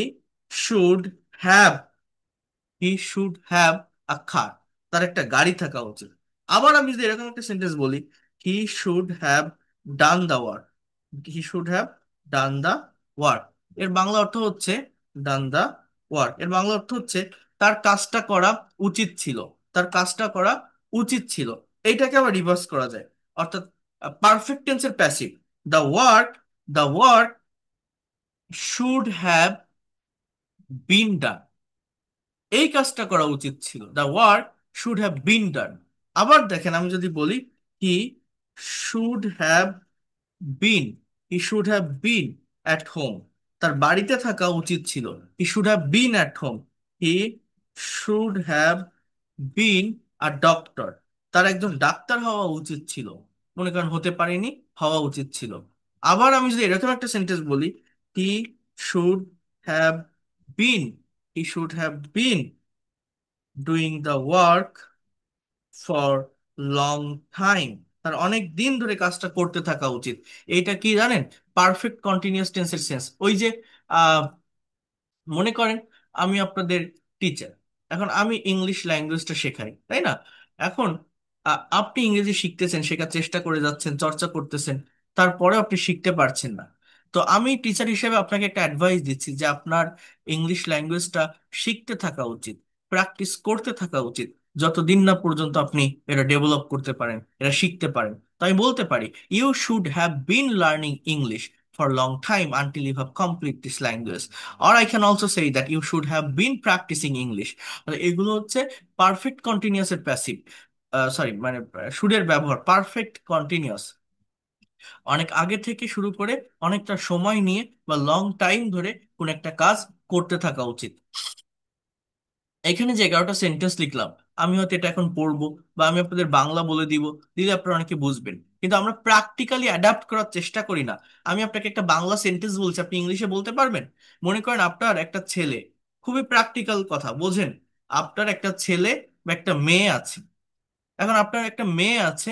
[SPEAKER 1] should have, he should have a car, তার একটা গাড়ি থাকা উচিত। আবার আমি যদি এরকম একটা সেন্টেন্স বলি, he should have done the work, he should have done the work, এর বাংলা অর্থ হচ্ছে ডান দা ওয়ার্ক, এর বাংলা অর্থ হচ্ছে তার কাজটা করা উচিত ছিল, তার কাজটা করা উচিত ছিল। এইটাকে আবার রিভার্স করা যায়, অর্থাৎ পারফেক্ট টেন্সের passive. The work, the work should have been done, এই কাজটা করা উচিত ছিল। The work should have been done. আবার দেখেন আমি যদি বলি he should have been, he should have been at home, তার বাড়িতে থাকা উচিত ছিল। He should have been at home, he should have been a doctor, তার একজন ডাক্তার হওয়া উচিত ছিল। মনে করেন হতে পারেনি, হওয়া উচিত ছিল। আবার আমি যদি এরকম একটা সেন্টেন্স বলি, he should have been, he should have been doing the work for long time, তার অনেক দিন ধরে কাজটা করতে থাকা উচিত। এইটা কি জানেন? পারফেক্ট কন্টিনিউয়াস টেন্সের সেন্স। ওই যে আহ, মনে করেন আমি আপনাদের টিচার, এখন আমি ইংলিশ ল্যাঙ্গুয়েজটা শেখাই, তাই না? এখন আপনি ইংরেজি শিখতেছেন, শেখার চেষ্টা করে যাচ্ছেন, চর্চা করতেছেন, তারপরে আপনি শিখতে পারছেন না। তো আমি টিচার হিসেবে আপনাকে একটা অ্যাডভাইস দিচ্ছি যে আপনার ইংলিশ ল্যাঙ্গুয়েজটা শিখতে থাকা উচিত, প্র্যাকটিস করতে থাকা উচিত, যতদিন না পর্যন্ত আপনি এটা ডেভেলপ করতে পারেন, এটা শিখতে পারেন। তো আমি বলতে পারি, you should have been learning English for long time until you have complete this language, or I can also say that you should have been practicing English। মানে এগুলো হচ্ছে পারফেক্ট কন্টিনিউয়াস এর প্যাসিভ, সরি মানে শুডের ব্যবহার perfect continuous, অনেক আগে থেকে শুরু করে অনেকটা সময় নিয়ে বা লং টাইম ধরে কোন একটা কাজ করতে থাকা উচিত। এখানে যে 11টা সেন্টেন্স লিখলাম, আমি হয়তো এটা এখন পড়বো বা আমি আপনাদের বাংলা বলে দিব, দিলে আপনারা অনেকে বুঝবেন, কিন্তু আমরা প্র্যাকটিক্যালি অ্যাডাপ্ট করার চেষ্টা করি না। আমি আপনাকে একটা বাংলা সেন্টেন্স বলছি, আপনি ইংলিশে বলতে পারবেন। মনে করেন আপনার একটা ছেলে, খুবই প্র্যাকটিক্যাল কথা বোঝেন, আপনার একটা ছেলে বা একটা মেয়ে আছে। এখন আপনার একটা মেয়ে আছে,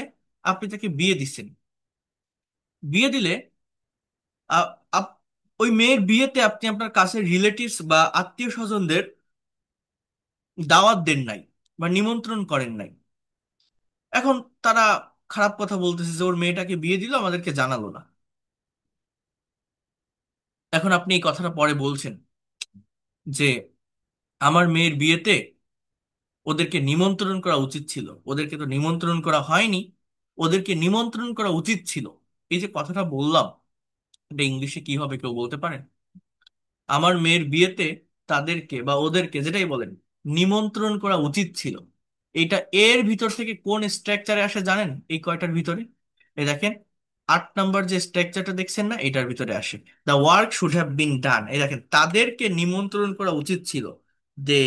[SPEAKER 1] আপনি তাকে বিয়ে দিচ্ছেন। বিয়ে দিলে আ- আপ- ওই মেয়ের বিয়েতে আপনি আপনার কাছের রিলেটিভস বা আত্মীয় স্বজনদের দাওয়াত দেন নাই বা নিমন্ত্রণ করেন নাই। এখন তারা খারাপ কথা বলতেছে যে ওর মেয়েটাকে বিয়ে দিল, আমাদেরকে জানালো না। এখন আপনি এই কথাটা পরে বলছেন যে আমার মেয়ের বিয়েতে ওদেরকে নিমন্ত্রণ করা উচিত ছিল, ওদেরকে তো নিমন্ত্রণ করা হয়নি, ওদেরকে নিমন্ত্রণ করা উচিত ছিল। এই যে কথাটা বললাম, এটা ইংলিশে কি হবে কেউ বলতে পারেন? আমার মেয়ের বিয়েতে তাদেরকে বা ওদেরকে, যেটাই বলেন, নিমন্ত্রণ করা উচিত ছিল। এটা এর ভিতর থেকে কোন স্ট্রাকচারে আসে জানেন? এই কয়টার ভিতরে, এই দেখেন, 8 নাম্বার যে স্ট্রাকচারটা দেখছেন না, এটার ভিতরে আসে। The work should have been done, এই দেখেন, তাদেরকে নিমন্ত্রণ করা উচিত ছিল। They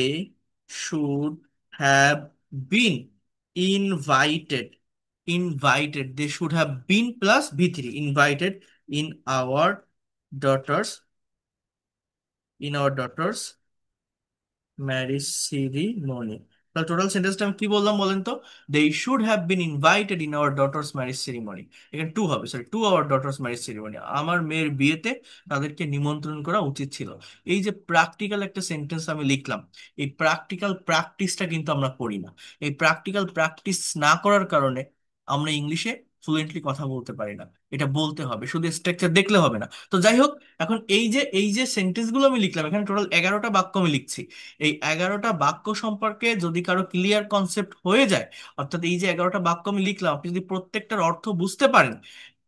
[SPEAKER 1] should have been invited, invited, they should have been plus ভি3, invited in our daughter's, in our daughter's marriage ceremony. তাহলে টোটাল সেন্টেন্সটা আমি কি বললাম বলেন তো? They should have been invited in our daughter's marriage ceremony. এখানে to হবে, sorry, to our daughter's marriage ceremony, আমার মেয়ের বিয়েতে তাদেরকে নিমন্ত্রণ করা উচিত ছিল। এই যে প্র্যাকটিক্যাল একটা সেন্টেন্স আমি লিখলাম, এই প্র্যাকটিক্যাল প্র্যাকটিসটা কিন্তু আমরা করি না। এই প্র্যাকটিক্যাল প্র্যাকটিস না করার কারণে আমরা ইংলিশে ফ্লুয়েন্টলি কথা বলতে পারি না। এটা বলতে হবে, শুধু স্ট্রাকচার দেখলে হবে না। তো যাই হোক, এখন এই যে সেন্টেন্স গুলো আমি লিখলাম, এখানে টোটাল 11টা বাক্য আমি লিখছি। এই 11টা বাক্য সম্পর্কে যদি কারো ক্লিয়ার কনসেপ্ট হয়ে যায়, অর্থাৎ এই যে 11টা বাক্য আমি লিখলাম, আপনি যদি প্রত্যেকটার অর্থ বুঝতে পারেন,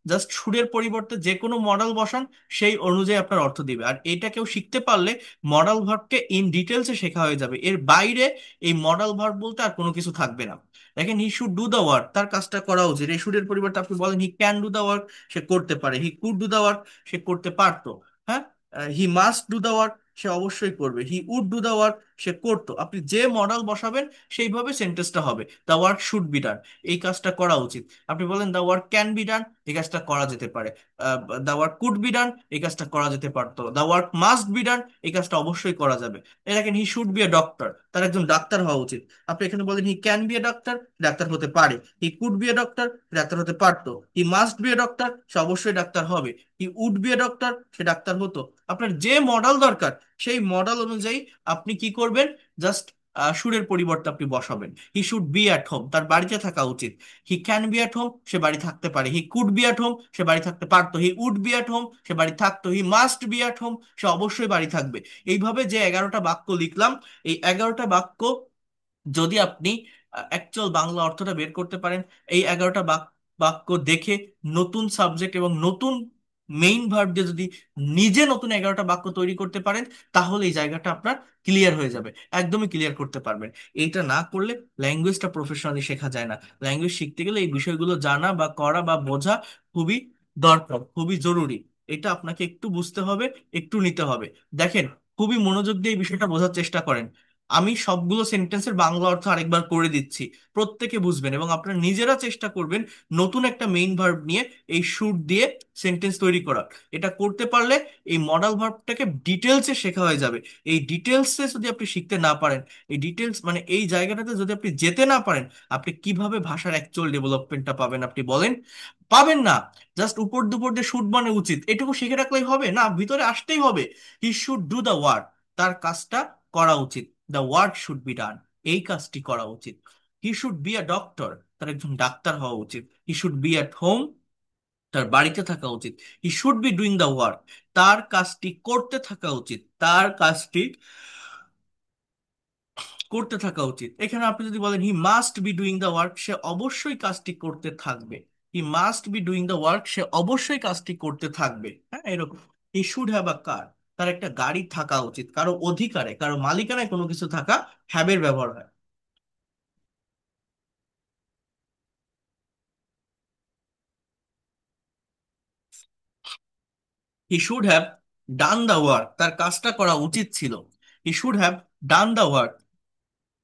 [SPEAKER 1] জাস্ট সুরের পরিবর্তে যে কোনো মডেল বসান, সেই অনুযায়ী আপনার অর্থ দিবে। আর এটা কেউ শিখতে পারলে মডেল ভার্বকে ইন ডিটেলসে শেখা হয়ে যাবে, এর বাইরে এই মডেল ভার্ব বলতে আর কোনো কিছু থাকবে না। দেখেন, he should do the work, তার কাজটা করা উচিত, এই শুডের পরিবর্তে আপনি বলেন he can do the work, সে করতে পারে। He could do the work, সে করতে পারতো। হ্যাঁ। He must do the work, সে অবশ্যই করবে। He would do the work, সে করতো। আপনি যে মডেল বসাবেন সেইভাবে সেন্টেন্সটা হবে। The work should be done, এই কাজটা করা উচিত। আপনি বলেন the work can be done, এই কাজটা করা যেতে পারে। The work could be done, এই কাজটা করা যেতে পারতো। The work must be done, এই কাজটা অবশ্যই করা যাবে। এই দেখেন, he should be a doctor, তার একজন ডাক্তার হওয়া উচিত। আপনি এখানে বলেন he can be a doctor, ডাক্তার হতে পারে। He could be a doctor, ডাক্তার হতে পারতো। He must be a doctor, সে অবশ্যই ডাক্তার হবে। He would B a doctor, সে ডাক্তার হতো। আপনার যে মডেল দরকার, সেই মডেল অনুযায়ী আপনি কি করবেন? জাস্ট সুরের পরিবর্তে আপনি বসাবেন। He should be at home, তার বাড়িতে থাকা উচিত। He can be at home, সে বাড়ি থাকতে পারে। He could be at home, সে বাড়ি থাকতে পারতো। He would be at home, সে বাড়ি থাকতো। He must be at home, সে অবশ্যই বাড়ি থাকবে। এইভাবে যে 11টা বাক্য লিখলাম, এই 11টা বাক্য যদি আপনি অ্যাকচুয়াল বাংলা অর্থটা বের করতে পারেন, এই 11টা বাক্য দেখে নতুন সাবজেক্ট এবং নতুন মেইন ভার্ব দিয়ে যদি নিজে নতুন 11টা বাক্য তৈরি করতে পারেন, তাহলে এই জায়গাটা আপনার ক্লিয়ার হয়ে যাবে, একদমই ক্লিয়ার করতে পারবেন। এইটা না করলে ল্যাঙ্গুয়েজটা প্রফেশনালি শেখা যায় না। ল্যাঙ্গুয়েজ শিখতে গেলে এই বিষয়গুলো জানা বা করা বা বোঝা খুবই দরকার, খুবই জরুরি। এটা আপনাকে একটু বুঝতে হবে, একটু নিতে হবে। দেখেন, খুবই মনোযোগ দিয়ে এই বিষয়টা বোঝার চেষ্টা করেন। আমি সবগুলো সেন্টেন্সের বাংলা অর্থ আরেকবার করে দিচ্ছি, প্রত্যেকে বুঝবেন এবং আপনারা নিজেরা চেষ্টা করবেন নতুন একটা মেইন ভার্ব নিয়ে এই শুড দিয়ে সেন্টেন্স তৈরি করার। এটা করতে পারলে এই মডাল ভার্বটাকে ডিটেলসে শেখা হয়ে যাবে। এই ডিটেলসে যদি আপনি শিখতে না পারেন, এই ডিটেলস মানে এই জায়গাটাতে যদি আপনি যেতে না পারেন, আপনি কিভাবে ভাষার অ্যাকচুয়াল ডেভেলপমেন্টটা পাবেন? আপনি বলেন, পাবেন না। জাস্ট উপর দুপুর দিয়ে শুড মানে উচিত এটুকু শিখে রাখলেই হবে না, ভিতরে আসতেই হবে। হি শুড ডু দ্য ওয়ার্ক, তার কাজটা করা উচিত। The work should be done, এই কাজটি করা উচিত। He should be a doctor, তার একজন ডাক্তার হওয়া উচিত। He should be at home, তার বাড়িতে থাকা উচিত। He should B doing the work, তার কাজটি করতে থাকা উচিত, তার কাজটি করতে থাকা উচিত। এখানে আপনি যদি বলেন he must be doing the work, সে অবশ্যই কাজটি করতে থাকবে। He must be doing the work, সে অবশ্যই কাজটি করতে থাকবে। হ্যাঁ, এরকম। হি শুড হ্যাভ আ কার, তার একটা গাড়ি থাকা উচিত। কারো অধিকারে, কারো মালিকানায় কোনো কিছু থাকা হ্যাবের ব্যবহার হয়। He should have done the work, তার কাজটা করা উচিত ছিল। He should have done the work,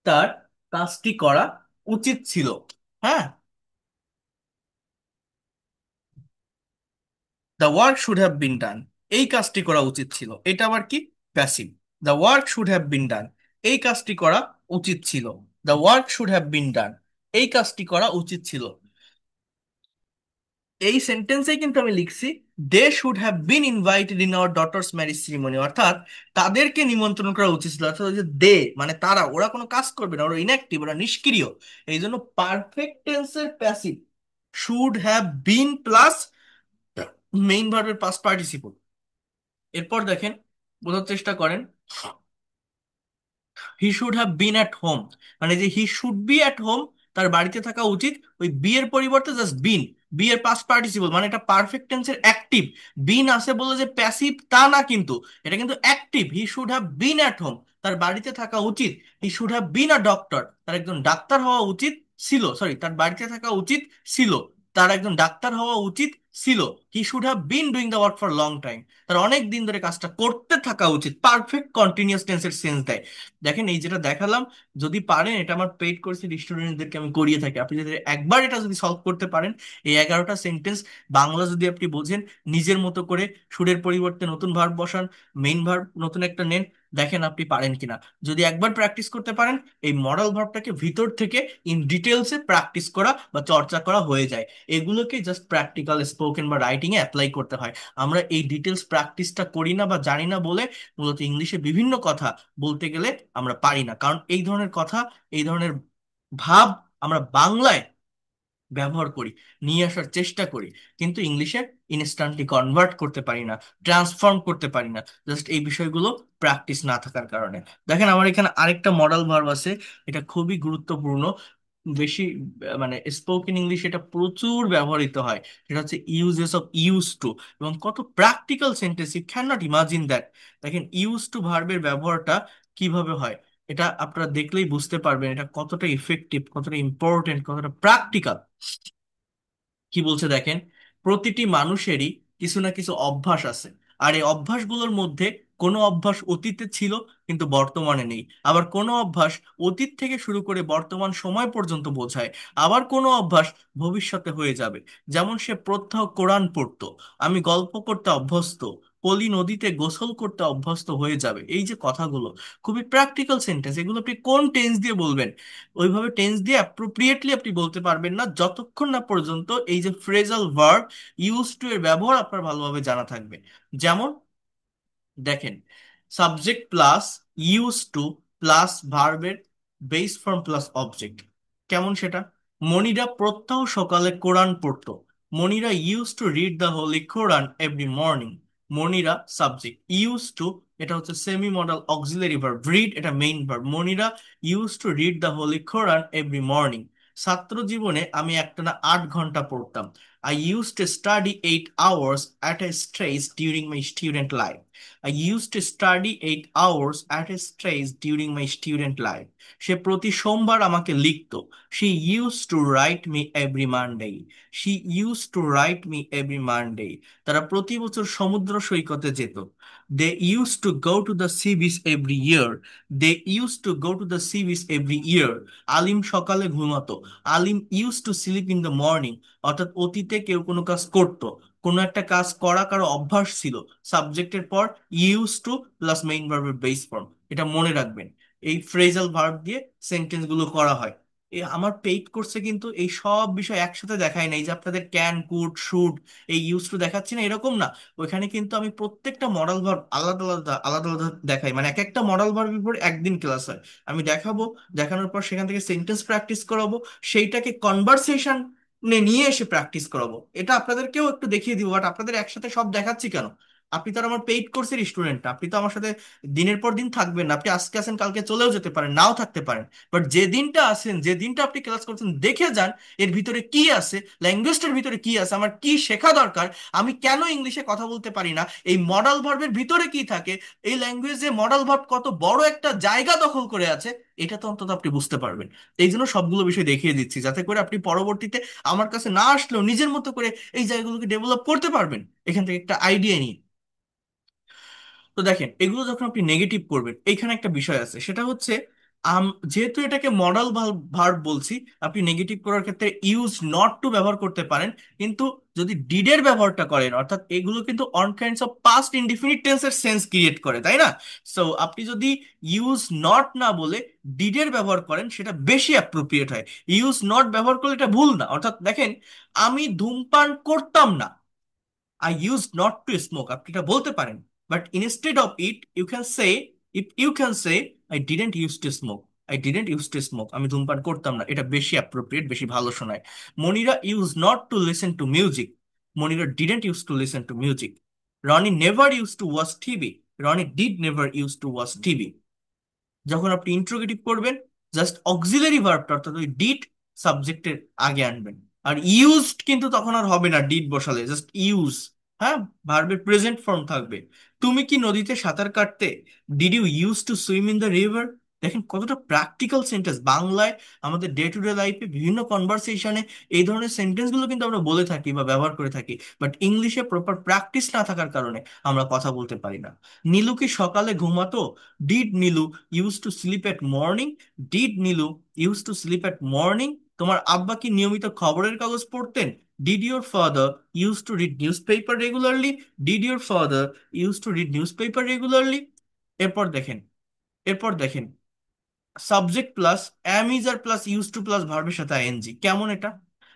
[SPEAKER 1] তার কাজটি করা উচিত ছিল। হ্যাঁ, the work should have been done, এই কাজটি করা উচিত ছিল। এটা আবার কি? Passive. The work should have been done, এই কাজটি করা উচিত ছিল। The work should have been done, এই কাজটি করা উচিত ছিল। এই সেন্টেন্সেই কিন্তু আমি লিখছি they should have been invited in our daughter's marriage ceremony, অর্থাৎ তাদেরকে নিমন্ত্রণ করা উচিত ছিল। অর্থাৎ ওই যে দে মানে তারা, ওরা কোনো কাজ করবে না, ওরা ইনঅ্যাক্টিভ, ওরা নিষ্ক্রিয়। এই জন্য পারফেক্ট টেন্সের passive should have been plus main ভার্বের পাস্ট পার্টিসিপল। এরপর দেখেন, বোঝার চেষ্টা করেন, হি should have been at home, মানে যে হি শুড বি অ্যাট হোম, তার বাড়িতে থাকা উচিত, ওই বি এর পরিবর্তে জাস্ট বিন, বি এর পাস্ট পার্টিসিপল, মানে এটা পারফেক্ট টেন্সের অ্যাক্টিভ। বিন আছে বলে যে প্যাসিভ তা না, কিন্তু এটা কিন্তু active. He should have been at home, তার বাড়িতে থাকা উচিত। He should have been a doctor, তার একজন ডাক্তার হওয়া উচিত ছিল। সরি, তার বাড়িতে থাকা উচিত ছিল, তার একজন ডাক্তার হওয়া উচিত ছিল। He should have been doing the work for long time, তার অনেক দিন ধরে কাজটা করতে থাকা উচিত। পারফেক্ট কন্টিনিউয়াস টেন্সের সেন্স দেয়। দেখেন এই যেটা দেখালাম, যদি পারেন, এটা আমার পেইড কোর্সের স্টুডেন্টদেরকে আমি করিয়ে থাকি, আপনি যদি একবার এটা যদি সলভ করতে পারেন, এই 11টা সেন্টেন্স বাংলা যদি আপনি বোঝেন, নিজের মতো করে সুরের পরিবর্তে নতুন ভার্ব বসান, মেইন ভার্ব নতুন একটা নেন, দেখেন আপনি পারেন কিনা। যদি একবার প্র্যাকটিস করতে পারেন, এই মডেল ভার্বটাকে ভিতর থেকে ইন ডিটেলসে প্র্যাকটিস করা বা চর্চা করা হয়ে যায়। এগুলোকে জাস্ট প্র্যাকটিক্যাল স্পোকেন বা রাইটিং এ অ্যাপ্লাই করতে হয়। আমরা এই ডিটেলস প্র্যাকটিসটা করি না বা জানি না বলে মূলত ইংলিশে বিভিন্ন কথা বলতে গেলে আমরা পারি না। কারণ এই ধরনের কথা, এই ধরনের ভাব আমরা বাংলায় ব্যবহার করি, নিয়ে আসার চেষ্টা করি, কিন্তু ইংলিশে ইনস্ট্যান্টলি কনভার্ট করতে পারি না, ট্রান্সফর্ম করতে পারি না, জাস্ট এই বিষয়গুলো প্র্যাকটিস না থাকার কারণে। দেখেন আমার এখানে আরেকটা মডেল ভার্ব আছে, এটা খুবই গুরুত্বপূর্ণ, বেশি মানে স্পোকেন ইংলিশ এটা প্রচুর ব্যবহৃত হয়। সেটা হচ্ছে ইউজেস অফ ইউজ টু, এবং কত practical sentence, you can not imagine that. দেখেন ইউজ টু ভার্বের ব্যবহারটা কিভাবে হয়, এটা আপনারা দেখলেই বুঝতে পারবেন এটা কতটা ইফেক্টিভ, কতটা ইম্পর্টেন্ট, কতটা প্র্যাকটিক্যাল। কি বলছে দেখেন, প্রতিটি মানুষেরই কিছু না কিছু অভ্যাস আছে, আর এই অভ্যাসগুলোর মধ্যে কোনো অভ্যাস অতীতে ছিল কিন্তু বর্তমানে নেই, আবার কোনো অভ্যাস অতীত থেকে শুরু করে বর্তমান সময় পর্যন্ত বোঝায়, আবার কোনো অভ্যাস ভবিষ্যতে হয়ে যাবে। যেমন সে প্রত্যহ কোরআন পড়তো, আমি গল্প করতে অভ্যস্ত, পলি নদীতে গোসল করতে অভ্যস্ত হয়ে যাবে। এই যে কথাগুলো, খুবই প্র্যাকটিক্যাল সেন্টেন্স, এগুলো আপনি কোন টেন্স দিয়ে বলবেন? ওইভাবে টেন্স দিয়ে অ্যাপ্রোপ্রিয়েটলি আপনি বলতে পারবেন না যতক্ষণ না পর্যন্ত এই যে ফ্রেজাল ভার্ব ইউজ টু এর ব্যবহার আপনার ভালোভাবে জানা থাকবে। যেমন দেখেন, subject plus use to plus ভার্বের বেস ফর্ম প্লাস অবজেক্ট। কেমন সেটা? মনিরা প্রত্যহ সকালে কোরআন পড়তো, Monira use to read the holy Quran every morning. Monira subject, use to এটা হচ্ছে semi modal auxiliary verb, read এটা main verb. Monira use to read the holy Quran every morning. ছাত্র জীবনে আমি একটানা 8 ঘন্টা পড়তাম। I used to study 8 hours at a stretch during my student life. I used to study 8 hours at a stretch during my student life. সে প্রতি সোমবার আমাকে লিখতো। She used to write me every Monday. She used to write me every Monday. তারা প্রতি বছর সমুদ্র সৈকতে যেত। They used to go to the sea beach every year. They used to go to the sea beach every year. আলিম সকালে ঘুমাতো। আলিম used to sleep in the morning. অর্থাৎ অতীতে কেউ কোনো কাজ করতো, কোনো একটা কাজ করা কারো অভ্যাস ছিল, সাবজেক্টের পর ইউজ টু প্লাস মেইন ভার্বের বেস ফর্ম। এটা মনে রাখবেন, এই ফ্রেজাল ভার্ব দিয়ে সেন্টেন্স গুলো করা হয়। আমার পেইড কোর্সে কিন্তু এই সব বিষয় একসাথে দেখাই নাই, যে আপনাদের ক্যান, কুড, শুড, এই ইউজ টু দেখাচ্ছি না এরকম না। ওইখানে কিন্তু আমি প্রত্যেকটা মডেল ভার্ব আলাদা আলাদা আলাদা আলাদা দেখাই, মানে এক একটা মডেল ভার্বের উপর একদিন ক্লাস হয়। আমি দেখাবো, দেখানোর পর সেখান থেকে সেন্টেন্স প্র্যাকটিস করাবো, সেইটাকে কনভারসেশন নিয়ে এসে প্র্যাকটিস করাবো। এটা আপনাদেরকেও একটু দেখিয়ে দিব, বাট আপনাদের একসাথে সব দেখাচ্ছি কেন? আপনি তো আর আমার পেইড কোর্সের স্টুডেন্ট, আপনি তো আমার সাথে দিনের পর দিন থাকবেন না। আপনি আজকে আসেন, কালকে চলেও যেতে পারেন, নাও থাকতে পারেন। বাট যে দিনটা আসেন, যে দিনটা আপনি ক্লাস করছেন, দেখে যান এর ভিতরে কি আছে, ল্যাঙ্গুয়েজটার ভিতরে কি আছে, আমার কি শেখা দরকার, আমি কেন ইংলিশে কথা বলতে পারি না, এই মডাল ভার্বের ভিতরে কি থাকে, এই ল্যাঙ্গুয়েজে মডাল ভার্ব কত বড় একটা জায়গা দখল করে আছে, এটা তো অন্তত আপনি বুঝতে পারবেন। এই জন্য সবগুলো বিষয় দেখিয়ে দিচ্ছি, যাতে করে আপনি পরবর্তীতে আমার কাছে না আসলেও নিজের মতো করে এই জায়গাগুলোকে ডেভেলপ করতে পারবেন, এখান থেকে একটা আইডিয়া নিয়ে। তো দেখেন, এগুলো যখন আপনি নেগেটিভ করবেন, এইখানে একটা বিষয় আছে, সেটা হচ্ছে আম যেহেতু এটাকে মডাল ভার্ব বলছি, আপনি নেগেটিভ করার ক্ষেত্রে ইউজ নট টু ব্যবহার করতে পারেন। কিন্তু যদি ডিডের ব্যবহারটা করেন, অর্থাৎ এগুলো কিন্তু on kinds of past indefinite টেন্সের সেন্স ক্রিয়েট করে, তাই না? সো আপনি যদি ইউজ নট না বলে ডিডের ব্যবহার করেন, সেটা বেশি অ্যাপ্রোপ্রিয়েট হয়। ইউজ নট ব্যবহার করলে এটা ভুল না। অর্থাৎ দেখেন, আমি ধূমপান করতাম না, I used not to smoke, আপনি এটা বলতে পারেন। But instead of it you can say, if you can say I didn't use to smoke, I didn't use to smoke, আমি ধূমপান করতাম না, এটা বেশি অ্যাপ্রোপ্রিয়েট, বেশি ভালো শোনায়। Monira use not to listen to music, Monira didn't use to listen to music. Roni never use to watch TV, Roni did never use to watch TV. যখন আপনি ইন্ট্রোগেটিভ করবেন, জাস্ট অক্সিলারি ভার্বটা অর্থাৎ ওই ডিড সাবজেক্টের আগে আনবেন। আর ইউজড কিন্তু তখন আর হবে না ডিড বসালে, জাস্ট ইউজ। হ্যাঁ, ভার্বের প্রেজেন্ট ফর্ম থাকবে। তুমি কি নদীতে সাঁতার কাটতে? Did you use to swim in the river? দেখেন কতটা প্র্যাকটিক্যাল সেন্টেন্স বাংলায়। আমাদের ডে টু ডে লাইফে বিভিন্ন কনভারসেশনে এই ধরনের সেন্টেন্সগুলো কিন্তু আমরা বলে থাকি বা ব্যবহার করে থাকি, বাট ইংলিশে প্রপার প্র্যাকটিস না থাকার কারণে আমরা কথা বলতে পারি না। নীলু কি সকালে ঘুমাতো? Did Nilu use to sleep at morning? Did Nilu use to sleep at morning? তোমার আব্বা কি নিয়মিত খবরের কাগজ পড়তেন? Did your father use to read newspaper regularly? Did your father use to read newspaper regularly? এরপর দেখেন, এরপর দেখেন, subject plus am is are plus use to plus ভার্বের সাথে আইএনজি। কেমন এটা?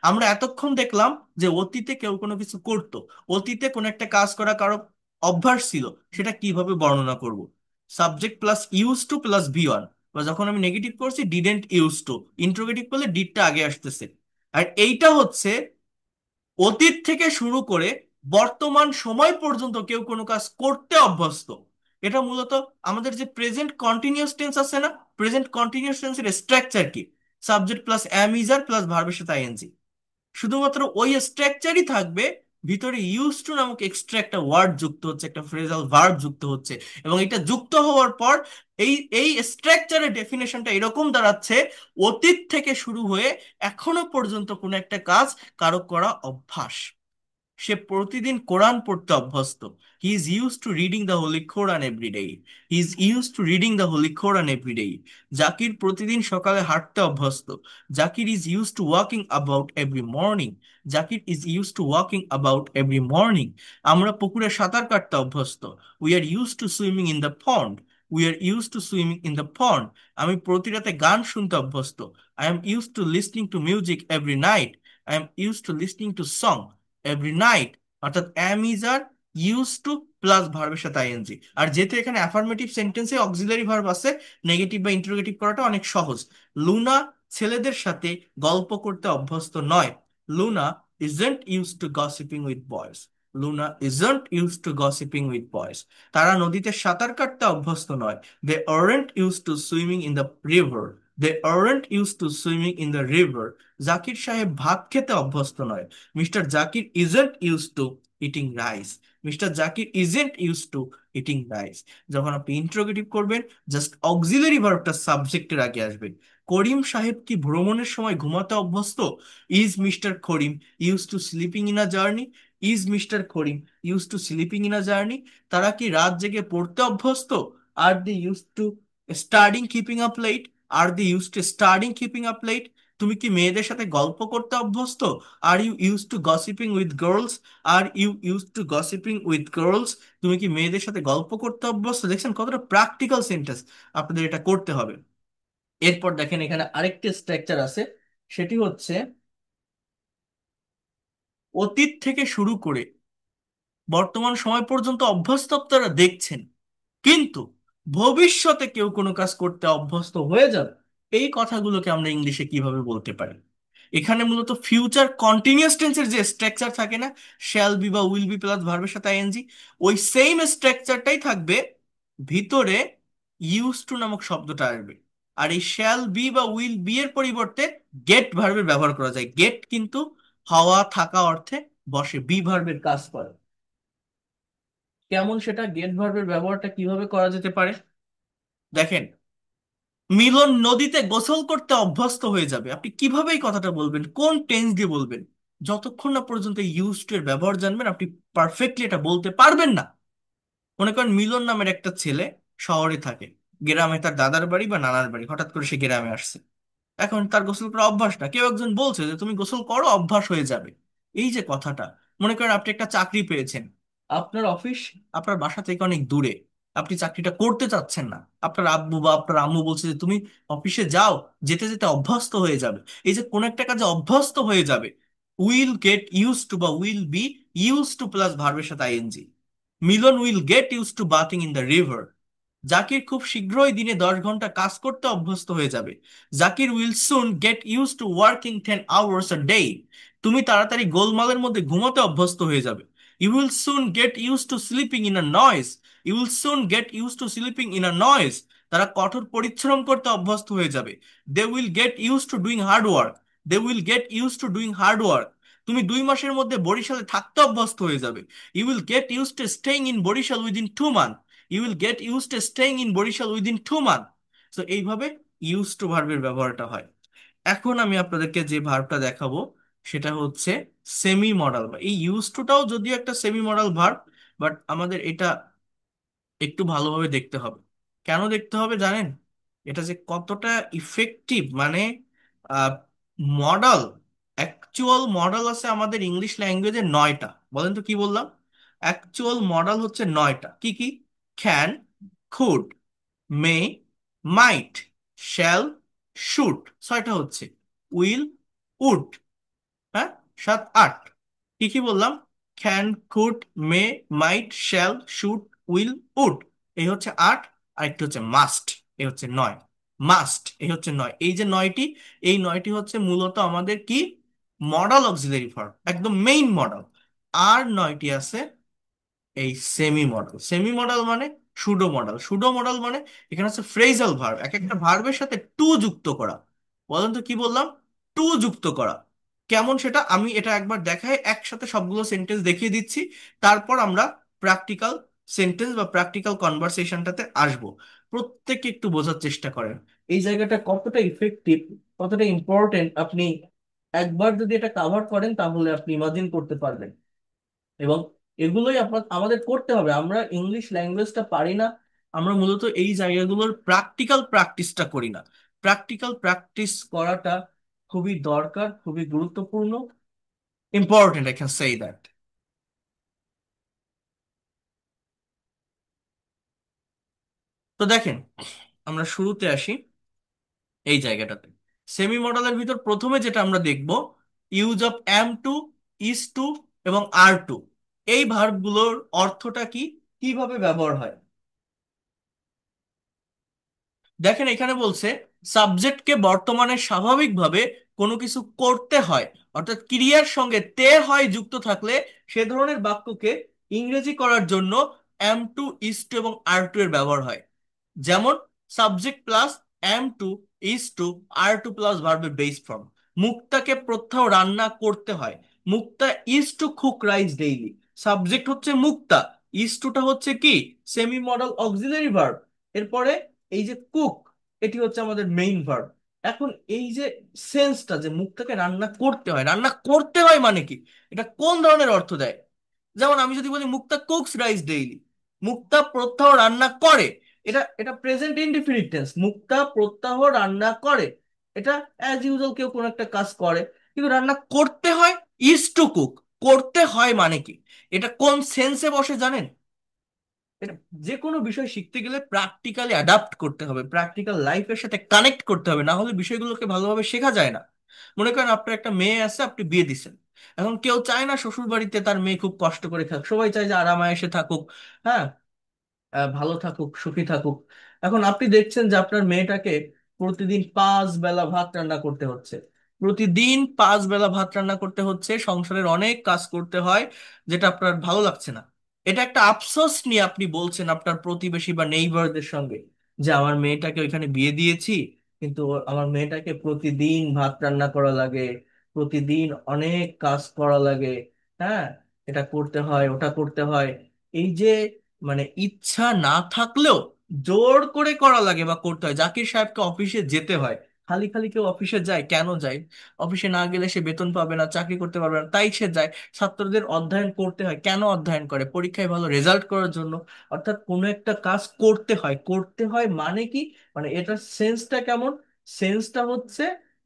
[SPEAKER 1] আমরা এতক্ষণ দেখলাম যে অতীতে কেউ কোনো কিছু করতো, অতীতে কোনো একটা কাজ করা কারো অভ্যাস ছিল, সেটা কিভাবে বর্ণনা করব? Subject plus use to plus V one. বা যখন আমি নেগেটিভ করছি, ডিডেন্ট ইউজ টু, ইন্ট্রোগেটিভ করলে ডিডটা আগে আসতেছে। আর এইটা হচ্ছে অতীত থেকে শুরু করে বর্তমান সময় পর্যন্ত কেউ কোনো কাজ করতে অভ্যস্ত। এটা মূলত আমাদের যে প্রেজেন্ট কন্টিনিউয়াস টেন্স আছে না, প্রেজেন্ট কন্টিনিউয়াস টেন্সের স্ট্রাকচার কি? Subject plus am is are plus ভার্বের সাথে আইএনজি। শুধুমাত্র ওই স্ট্রাকচারই থাকবে, ভিতরে ইউজ টু নামক এক্সট্রা একটা ওয়ার্ড যুক্ত হচ্ছে, একটা ফ্রেজাল ভার্ব যুক্ত হচ্ছে। এবং এটা যুক্ত হওয়ার পর এই এই স্ট্রাকচারের ডেফিনেশনটা এরকম দাঁড়াচ্ছে: অতীত থেকে শুরু হয়ে এখনো পর্যন্ত কোনো একটা কাজ কারো করা অভ্যাস। সে প্রতিদিন কোরআন পড়তে অভ্যস্ত। He is use to reading the holy Quran every day. He is use to reading the holy Quran every day. Zakir প্রতিদিন সকালে হাঁটতে অভ্যস্ত। Zakir is use to walking about every morning. Zakir is use to walking about every morning. আমরা পুকুরে সাঁতার কাটতে অভ্যস্ত। We are use to swimming in the pond. We are use to swimming in the pond. আমি প্রতি রাতে গান শুনতে অভ্যস্ত। I am use to listening to music every night. I am use to listening to song every night. অর্থাৎ am is are use to plus ভার্বের সাথে ING. আর যেহেতু এখানে অ্যাফার্মেটিভ সেন্টেন্সে অক্সিলারি ভার্ব আছে, নেগেটিভ বা ইন্টারোগেটিভ করাটা অনেক সহজ। লুনা ছেলেদের সাথে গল্প করতে অভ্যস্ত নয়। Luna isn't use to gossiping with boys. Luna isn't use to gossiping with boys. তারা নদীতে সাঁতার কাটতে অভ্যস্ত নয়। They aren't use to swimming in the river. They aren't use to swimming in the river. Zakir Saheb ভাত খেতে অভ্যস্ত নয়। Mister Zakir isn't use to eating rice. Mister Zakir isn't use to eating rice. যখন আপনি ইন্ট্রোগেটিভ করবেন, জাস্ট অক্সিলারি ভার্বটা সাবজেক্টের আগে আসবে। করিম সাহেব কি ভ্রমণের সময় ঘুমাতে অভ্যস্ত? Is Mister Karim use to sleeping in a journey? Is Mister Karim use to sleeping in a journey. তারা কি রাত জেগে পড়তে অভ্যস্ত? Are they use to studying keeping up late? Are they use to studying keeping up late. তুমি কি মেয়েদের সাথে গল্প করতে অভ্যস্ত? Are you use to gossiping with girls? Are you use to gossiping with girls. তুমি কি মেয়েদের সাথে গল্প করতে অভ্যস্ত? দেখছেন কতটা প্র্যাকটিক্যাল সেন্টেন্স, আপনাদের এটা করতে হবে। এরপর দেখেন, এখানে আরেকটি স্ট্রাকচার আছে, সেটি হচ্ছে অতীত থেকে শুরু করে বর্তমান সময় পর্যন্ত অভ্যস্ত আপনারা দেখছেন, কিন্তু ভবিষ্যতে কেউ কোনো কাজ করতে অভ্যস্ত হয়ে যাবে, এই কথাগুলোকে আমরা ইংলিশে কিভাবে বলতে পারি? এখানে মূলত ফিউচার কন্টিনিউয়াস টেন্সের যে স্ট্রাকচার থাকে না, শ্যাল বি বা উইল বি প্লাস ভার্বের সাথে আইএনজি, ওই সেম স্ট্রাকচারটাই থাকবে, ভিতরে ইউজ টু নামক শব্দটা আসবে। আর এই শ্যাল বি বা উইল বি এর পরিবর্তে গেট ভার্বের ব্যবহার করা যায়। গেট কিন্তু হওয়া থাকা অর্থে বসে, বি ভার্বের কাজ করে। কেমন সেটা, গেট ভার্বের ব্যবহারটা কিভাবে করা যেতে পারে? দেখেন, মিলন নদীতে গোসল করতে অভ্যস্ত হয়ে যাবে, আপনি কিভাবে এই কথাটা বলবেন, কোন টেন্স দিয়ে বলবেন? যতক্ষণ না পর্যন্ত ইউজ টু এর ব্যবহার জানবেন, আপনি পারফেক্টলি এটা বলতে পারবেন না। মনে করেন মিলন নামের একটা ছেলে শহরে থাকে, গ্রামে তার দাদার বাড়ি বা নানার বাড়ি, হঠাৎ করে সে গ্রামে আসছে। এখন তার গোসল করা অভ্যাস না, কেউ একজন বলছে যে তুমি গোসল করো, অভ্যাস হয়ে যাবে। এই যে কথাটা, মনে করেন আপনি একটা চাকরি পেয়েছেন, আপনার অফিস আপনার বাসা থেকে অনেক দূরে, আপনি চাকরিটা করতে চাচ্ছেন না, আপনার আব্বু বা আপনার আম্মু বলছে যে তুমি অফিসে যাও, যেতে যেতে অভ্যস্ত হয়ে যাবে। এই যে কোন একটা কাজে অভ্যস্ত হয়ে যাবে, উইল গেট ইউজ টু বা will be use to plus ভার্বের সাথে ING. Milon will get use to bathing in the river. Zakir খুব শীঘ্রই দিনে 10 ঘন্টা কাজ করতে অভ্যস্ত হয়ে যাবে। Zakir will soon get use to working 10 hours a day. তুমি তাড়াতাড়ি গোলমালের মধ্যে ঘুমাতে অভ্যস্ত হয়ে যাবে। You will soon get use to sleeping in a noise. You will soon get use to sleeping in a noise. তারা কঠোর পরিশ্রম করতে অভ্যস্ত হয়ে যাবে। They will get use to doing hard work. They will get use to doing hard work. তুমি 2 মাসের মধ্যে বরিশালে থাকতে অভ্যস্ত হয়ে যাবে। You will get use to staying in Barishal within 2 month. You will get use to staying in Barishal within 2 month. তো এইভাবে ইউজ টু ভার্বের ব্যবহারটা হয়। এখন আমি আপনাদেরকে যে ভার্বটা দেখাবো সেটা হচ্ছে সেমি মডাল। বা এই ইউজ টুটাও যদিও একটা সেমি মডাল ভার্ব, বাট আমাদের এটা একটু ভালোভাবে দেখতে হবে। কেন দেখতে হবে জানেন? এটা যে কতটা ইফেক্টিভ, মানে মডাল, অ্যাকচুয়াল মডাল আছে আমাদের ইংলিশ ল্যাঙ্গুয়েজে 9টা। বলেন তো কি বললাম? অ্যাকচুয়াল মডাল হচ্ছে 9টা। কি কি? Can, could, may, might, shall, should, 6টা হচ্ছে। উইল, উড, হ্যাঁ, 7 8। কি কি বললাম? Can, could, may, might, shall, should, will, would, এই হচ্ছে 8। আর একটি হচ্ছে মাস্ট, এই হচ্ছে 9। মাস্ট, এই হচ্ছে 9। এই যে 9টি, এই 9টি হচ্ছে মূলত আমাদের কি, মডাল অক্সিলারি ভার্ব, একদম মেইন মডাল। আর 9টি আছে এই সেমি মডেল। সেমি মডেল মানে সুডো মডেল। সুডো মডেল মানে এখানে হচ্ছে ফ্রেজাল ভার্ব, এক একটা ভার্বের সাথে টু যুক্ত করা। বলেন তো কি বললাম? টু যুক্ত করা। কেমন সেটা আমি এটা একবার দেখাই, একসাথে সবগুলো সেন্টেন্স দেখিয়ে দিচ্ছি, তারপর আমরা প্র্যাকটিক্যাল সেন্টেন্স বা প্র্যাকটিক্যাল কনভারসেশনটাতে আসবো। প্রত্যেকে একটু বোঝার চেষ্টা করেন এই জায়গাটা কতটা ইফেক্টিভ, কতটা ইম্পর্টেন্ট। আপনি একবার যদি এটা কাভার করেন তাহলে আপনি ইমাজিন করতে পারবেন। এবং এগুলোই আমাদের করতে হবে। আমরা ইংলিশ ল্যাঙ্গুয়েজটা পারি না, আমরা মূলত এই জায়গাগুলোর প্র্যাকটিক্যাল প্র্যাকটিসটা করি না। প্র্যাকটিক্যাল প্র্যাকটিস করাটা খুবই দরকার, খুবই গুরুত্বপূর্ণ, important, I can say that. তো দেখেন, আমরা শুরুতে আসি এই জায়গাটাতে। সেমি মডেলের ভিতর প্রথমে যেটা আমরা দেখব, use of am to, is to এবং আর টু। এই ভার্বগুলোর অর্থটা কি, কিভাবে ব্যবহার হয়। দেখেন এখানে বলছে সাবজেক্টকে বর্তমানে স্বাভাবিকভাবে কোনো কিছু করতে হয়, অর্থাৎ ক্রিয়ার সঙ্গে তে হয় যুক্ত থাকলে সে ধরনের বাক্যকে ইংরেজি করার জন্য এম টু, ইজ টু এবং আর টু এর ব্যবহার হয়। যেমন subject plus am to, is to, are to plus ভার্বের বেস ফর্ম। মুক্তাকে প্রত্যহ রান্না করতে হয়। Mukta is to cook rice daily. Subject হচ্ছে মুক্তা, ইজ টুটা হচ্ছে কি, সেমি মডাল অক্সিলারি ভার্ব। এরপরে এই যে কুক, এটি হচ্ছে আমাদের মেইন ভার্ব। এখন এই যে সেন্সটা, যে মুক্তাকে রান্না করতে হয়, রান্না করতে হয় মানে কি, এটা কোন ধরনের অর্থ দেয়? যেমন আমি যদি বলি মুক্তা কুকস রাইস ডেইলি, মুক্তা প্রত্যহ রান্না করে, এটা এটা প্রেজেন্ট ইনডিফিনিট টেন্স। মুক্তা প্রত্যহ রান্না করে, এটা অ্যাজ ইউজুয়াল কেউ কোনো একটা কাজ করে, কিন্তু রান্না করতে হয়, ইজ টু কুক, করতে হয় মানে কি, এটা কোন সেন্সে বসে জানেন? এটা যে কোনো বিষয় শিখতে গেলে প্র্যাকটিক্যালি অ্যাডাপ্ট করতে হবে, প্র্যাকটিক্যাল লাইফের সাথে কানেক্ট করতে হবে, না হলে বিষয়গুলোকে ভালোভাবে শেখা যায় না। মনে করেন আপনার একটা মেয়ে আছে, আপনি বিয়ে দিচ্ছেন। এখন কেউ চায় না শ্বশুর বাড়িতে তার মেয়ে খুব কষ্ট করে থাকুক, সবাই চায় যে আরামায়েশে থাকুক, হ্যাঁ, ভালো থাকুক, সুখী থাকুক। এখন আপনি দেখছেন যে আপনার মেয়েটাকে প্রতিদিন 5 বেলা ভাত রান্না করতে হচ্ছে। প্রতিদিন 5 বেলা ভাত রান্না করতে হচ্ছে, সংসারের অনেক কাজ করতে হয়, যেটা আপনার ভালো লাগছে না। এটা একটা আফসোস নিয়ে আপনি বলছেন আপনার প্রতিবেশী বা নেইবারদের সঙ্গে যে আমার মেয়েটাকে ওইখানে বিয়ে দিয়েছি, কিন্তু আমার মেয়েটাকে প্রতিদিন ভাত রান্না করা লাগে, প্রতিদিন অনেক কাজ করা লাগে। হ্যাঁ, এটা করতে হয়, ওটা করতে হয়। এই যে ইচ্ছা না থাকলেও জোর করে করা লাগে বা করতে হয়। জাকির সাহেবকে অফিসে যেতে হয়, খালি খালি কেউ অফিসে যায়? কেন যায়? অফিসে না গেলে সে বেতন পাবে না, চাকরি করতে পারবে না, তাই সে যায়। ছাত্রদের অধ্যয়ন করতে হয়, কেন অধ্যয়ন করে? পরীক্ষায় ভালো রেজাল্ট করার জন্য। অর্থাৎ কোনো একটা কাজ করতে হয়, করতে হয় মানে কি, এটার সেন্সটা কেমন? সেন্সটা হচ্ছে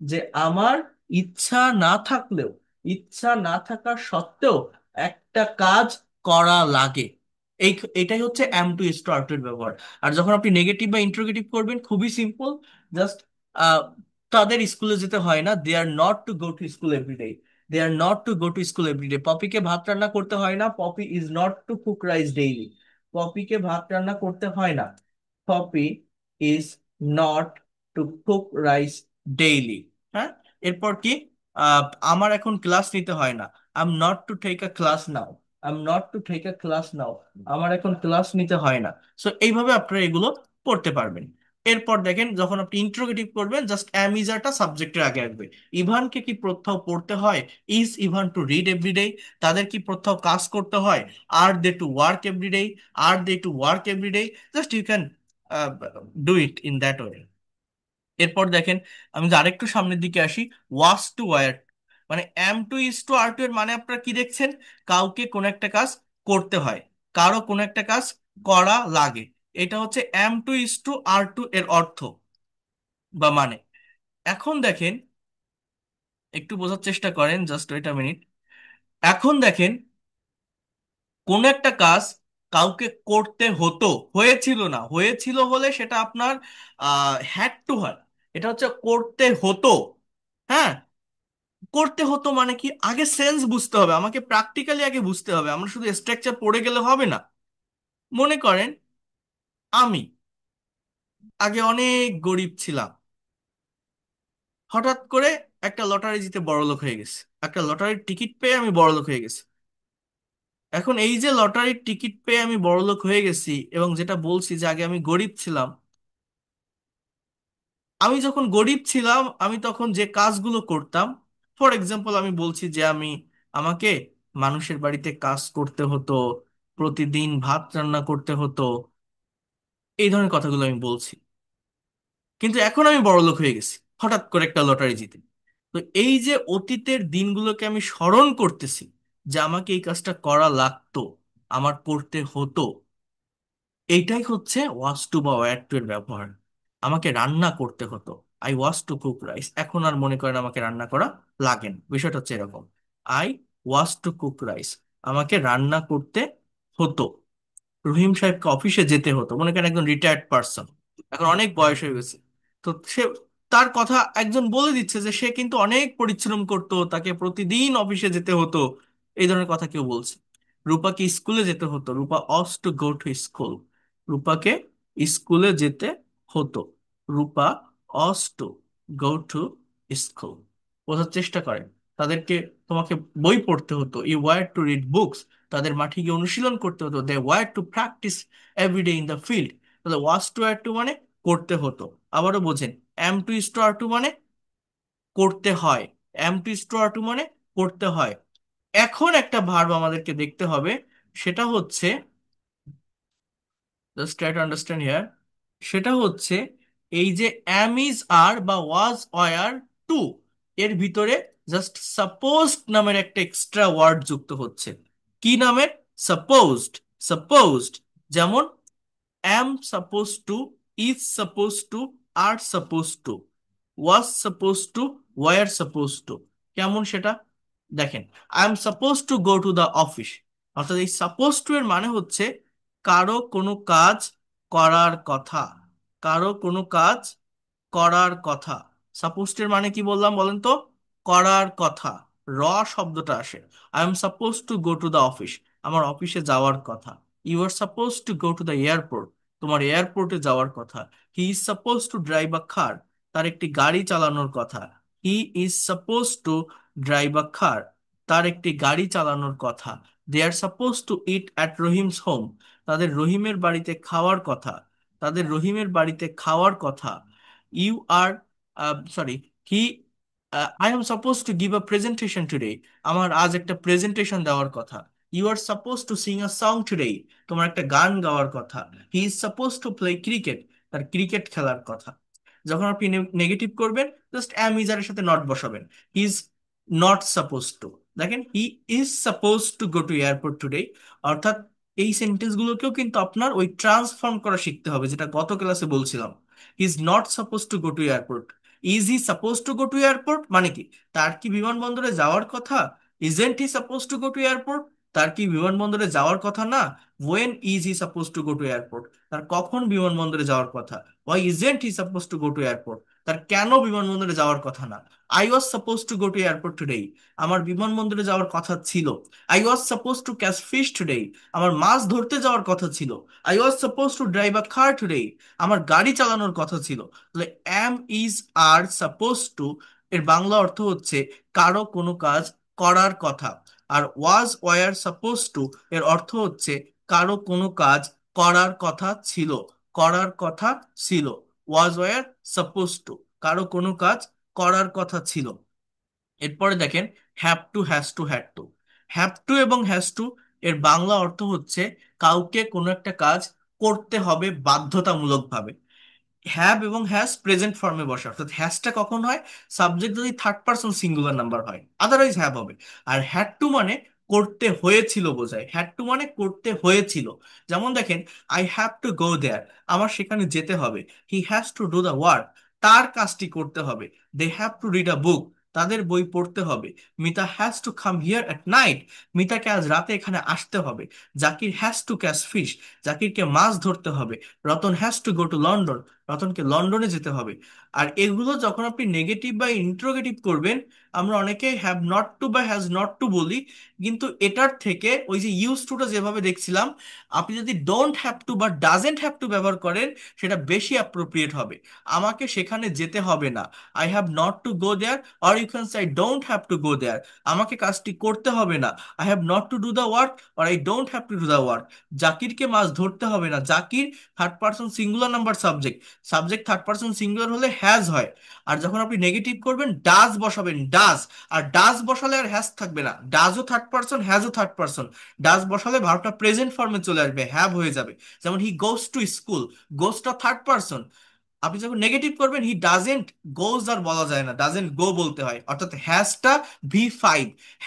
[SPEAKER 1] যে আমার ইচ্ছা না থাকলেও, ইচ্ছা না থাকা সত্ত্বেও একটা কাজ করা লাগে। এই এটাই হচ্ছে এম টু স্টার টু এর ব্যবহার। আর যখন আপনি নেগেটিভ বা ইন্টারোগেটিভ করবেন, খুবই সিম্পল। জাস্ট তাদের স্কুলে যেতে হয় না, they are not to go to school everyday. They are not to go to school everyday. পপিকে ভাত রান্না করতে হয় না, Popy is not to cook rice daily. পপিকে ভাত রান্না করতে হয় না, Popy is not to cook rice daily. হ্যাঁ, এরপর কি? আহ, আমার এখন ক্লাস নিতে হয় না, I am not to take a class now. I am not to take a class now, আমার এখন ক্লাস নিতে হয় না। সো এইভাবে আপনারা এগুলো পড়তে পারবেন। এরপর দেখেন, যখন আপনি ইন্ট্রোগেটিভ করবেন, জাস্ট অ্যামিজাটা সাবজেক্টের আগে আসবে। ইভানকে কি প্রত্যহ পড়তে হয়? Is Ivan to read everyday? তাদের কি প্রত্যহ কাজ করতে হয়? Are they to work everyday? Are they to work everyday? Just you can do it in that way. এরপর দেখেন, আমি যদি আরেকটু সামনের দিকে আসি, was to were, am to is to are to এর মানে আপনারা কি দেখছেন? কাউকে কোনো একটা কাজ করতে হয়, কারো কোনো একটা কাজ করা লাগে। এটা হচ্ছে am to is to are to এর অর্থ বা মানে। এখন দেখেন, একটু বোঝার চেষ্টা করেন, জাস্ট ওয়েট আ মিনিট। এখন দেখেন, কোন একটা কাজ কাউকে করতে হতো, হয়েছিল না, হয়েছিল হলে সেটা আপনার হ্যাড টু হয়। এটা হচ্ছে করতে হতো। হ্যাঁ, করতে হতো মানে কি, আগে সেন্স বুঝতে হবে, আমাকে প্র্যাকটিক্যালি আগে বুঝতে হবে, আমরা শুধু স্ট্রাকচার পড়ে গেলে হবে না। মনে করেন, আমি আগে অনেক গরিব ছিলাম, হঠাৎ করে একটা লটারি জিতে বড়লোক হয়ে গেছি, একটা লটারির টিকিট পেয়ে আমি বড়লোক হয়ে গেছি। এখন এই যে লটারির টিকিট পেয়ে আমি বড়লোক হয়ে গেছি, এবং যেটা বলছি যে আগে আমি গরিব ছিলাম, আমি যখন গরিব ছিলাম আমি তখন যে কাজগুলো করতাম, ফর এক্সাম্পল আমি বলছি যে আমাকে মানুষের বাড়িতে কাজ করতে হতো, প্রতিদিন ভাত রান্না করতে হতো, এই ধরনের কথাগুলো আমি বলছি। কিন্তু এখন আমি বড়লোক হয়ে গেছি হঠাৎ করে একটা লটারি জিতে। তো এই যে অতীতের দিনগুলোকে আমি স্মরণ করতেছি, যে আমাকে এই কাজটা করা লাগতো, আমার করতে হতো, এইটাই হচ্ছে ওয়াজ টু বা ওয়্যার টু এর ব্যবহার। আমাকে রান্না করতে হতো, I was two cook rice, এখন আর মনে করেন আমাকে রান্না করা লাগে না। বিষয়টা হচ্ছে এরকম, I was two cook rice, আমাকে রান্না করতে হতো। রহিম সাহেবকে অফিসে যেতে হতো, মনে করেন একজন রিটায়ার্ড পার্সন, এখন অনেক বয়স হয়ে গেছে, তো সে, তার কথা একজন বলে দিচ্ছে যে সে কিন্তু অনেক পরিশ্রম করতো, তাকে প্রতিদিন অফিসে যেতে হতো, এই ধরনের কথা কেউ বলছে। রূপাকে স্কুলে যেতে হতো, রূপা অস টু গো টু স্কুল, রূপাকে স্কুলে যেতে হতো, রূপা অস টু গো টু স্কুল। বোঝার চেষ্টা করেন, তাদেরকে, তোমাকে বই পড়তে হতো, you were to read books, তাদের মাঠে গিয়ে অনুশীলন করতে হতো, they were to practise everyday in the field. তাহলে ওয়াজ টু ওয়্যার টু মানে করতে হতো। আবারও বোঝেন, am to is to are to মানে করতে হয়, am to is to are to মানে করতে হয়। এখন একটা ভার্ব আমাদেরকে দেখতে হবে, সেটা হচ্ছে, just try to understand here, সেটা হচ্ছে এই যে অ্যাম ইজ আর বা ওয়াজ ওয়্যার টু, এর ভিতরে জাস্ট সাপোজড নামের একটা এক্সট্রা ওয়ার্ড যুক্ত হচ্ছে। কি নামের? সাপোজড। সাপোজড, যেমন am supposed to, is supposed to, are supposed to, was supposed to, were supposed to। কেমন সেটা? দেখেন, I am supposed to go to the office, অর্থাৎ এই supposed to এর মানে হচ্ছে কারো কোনো কাজ করার কথা, কারো কোনো কাজ করার কথা। সাপোজড এর মানে কি বললাম বলেন তো? করার কথা। র শব্দটা আসে। I am suppose to go to the office, আমার অফিসে যাওয়ার কথা। You are suppose to go to the airport, তোমার এয়ারপোর্টে যাওয়ার কথা। He is suppose to drive a car, তার একটি গাড়ি চালানোর কথা। He is suppose to drive a car, তার একটি গাড়ি চালানোর কথা। They are suppose to eat at Rahim's home, তাদের রহিমের বাড়িতে খাওয়ার কথা, তাদের রহিমের বাড়িতে খাওয়ার কথা। You are, sorry, he, I am suppose to give a presentation today, আমার আজ একটা প্রেজেন্টেশন দেওয়ার কথা। You are suppose to sing a song today, তোমার একটা গান গাওয়ার কথা। He is suppose to play cricket, তার ক্রিকেট খেলার কথা। যখন আপনি নেগেটিভ করবেন, জাস্ট অ্যাম ইজ এর সাথে নট বসাবেন। He is not suppose to, দেখেন he is suppose to go to airport today. অর্থাৎ এই সেন্টেন্স গুলোকেও কিন্তু আপনার ওই ট্রান্সফর্ম করা শিখতে হবে, যেটা গত ক্লাসে বলছিলাম। He is not suppose to go to airport, is he suppose to go to airport মানে কি, তার কি বিমানবন্দরে যাওয়ার কথা? Isn't he suppose to go to airport, তার কি বিমানবন্দরে যাওয়ার কথা না? When is he suppose to go to airport, তার কখন বিমানবন্দরে যাওয়ার কথা? Why isn't he suppose to go to airport, তার কেন বিমানবন্দরে যাওয়ার কথা না? I was suppose to go to airport today, আমার বিমানবন্দরে যাওয়ার কথা ছিল। I was suppose two catch fish today, আমার মাছ ধরতে যাওয়ার কথা ছিল। I was suppose to drive a car today, আমার গাড়ি চালানোর কথা ছিল। তাহলে অ্যাম, ইজ, আর, সাপোজ টু এর বাংলা অর্থ হচ্ছে কারো কোনো কাজ করার কথা। আর ওয়াজ, ওয়ার, সাপোজ টু এর অর্থ হচ্ছে কারো কোনো কাজ করার কথা ছিল, করার কথা ছিল। ওয়াজ, ওয়ার, সাপোজ টু, কারো কোনো কাজ করার কথা ছিল। এরপরে দেখেন have to, has to, had two. Have two এবং হ্যাজ টু এর বাংলা অর্থ হচ্ছে কাউকে কোনো একটা কাজ করতে হবে বাধ্যতামূলকভাবে। হ্যাভ এবং হ্যাজ প্রেজেন্ট ফর্মে বসে, অর্থাৎ হ্যাজটা কখন হয়? সাবজেক্ট যদি থার্ড পারসন সিঙ্গুলার নাম্বার হয়, আদারওয়াইজ হ্যাভ হবে। আর হ্যাড টু মানে করতে হয়েছিল বোঝায়, হ্যাড টু মানে করতে হয়েছিল। যেমন দেখেন, I have to go there, আমার সেখানে যেতে হবে। He has to do the work, তার কাজটি করতে হবে। They have to read a book, তাদের বই পড়তে হবে। Mita has to come here at night, মিতাকে আজ রাতে এখানে আসতে হবে। Zakir has to catch fish, জাকিরকে মাছ ধরতে হবে। Ratan has to go to London, রতনকে লন্ডনে যেতে হবে। আর এগুলো যখন আপনি নেগেটিভ বা ইন্টারোগেটিভ করবেন, আমরা অনেকে হ্যাভ নট টু বা হ্যাজ নট টু বলি, কিন্তু এটার থেকে ওই যে ইউজ টুটা যেভাবে দেখছিলাম, আপনি যদি ডোন্ট হ্যাভ টু বা ডাজেন্ট হ্যাভ টু ব্যবহার করেন, সেটা বেশি অ্যাপ্রোপ্রিয়েট হবে। আমাকে সেখানে যেতে হবে না, I have not to go there, or you can say I don't have to go there. আমাকে কাজটি করতে হবে না, I have not to do the work, or I don't have to do the work. জাকিরকে মাছ ধরতে হবে না, Zakir third person singular number subject, subject third person singular হলে হ্যাজ হয়। আর যখন আপনি নেগেটিভ করবেন, ডাজ বসাবেন, ডাজ। আর ডাজ বসালে আর হ্যাজ থাকবে না, ডাজও থার্ড পারসন, হ্যাজও থার্ড পারসন। ডাজ বসালে ভার্বটা প্রেজেন্ট ফর্মে চলে আসবে, হ্যাভ হয়ে যাবে। যেমন হি গোস টু স্কুল, গোসটা থার্ড পারসন। আপনি যখন নেগেটিভ করবেন, হি ডাজেন্ট গোজ আর বলা যায় না, ডাজেন্ট গো বলতে হয়। অর্থাৎ হ্যাজটা V5,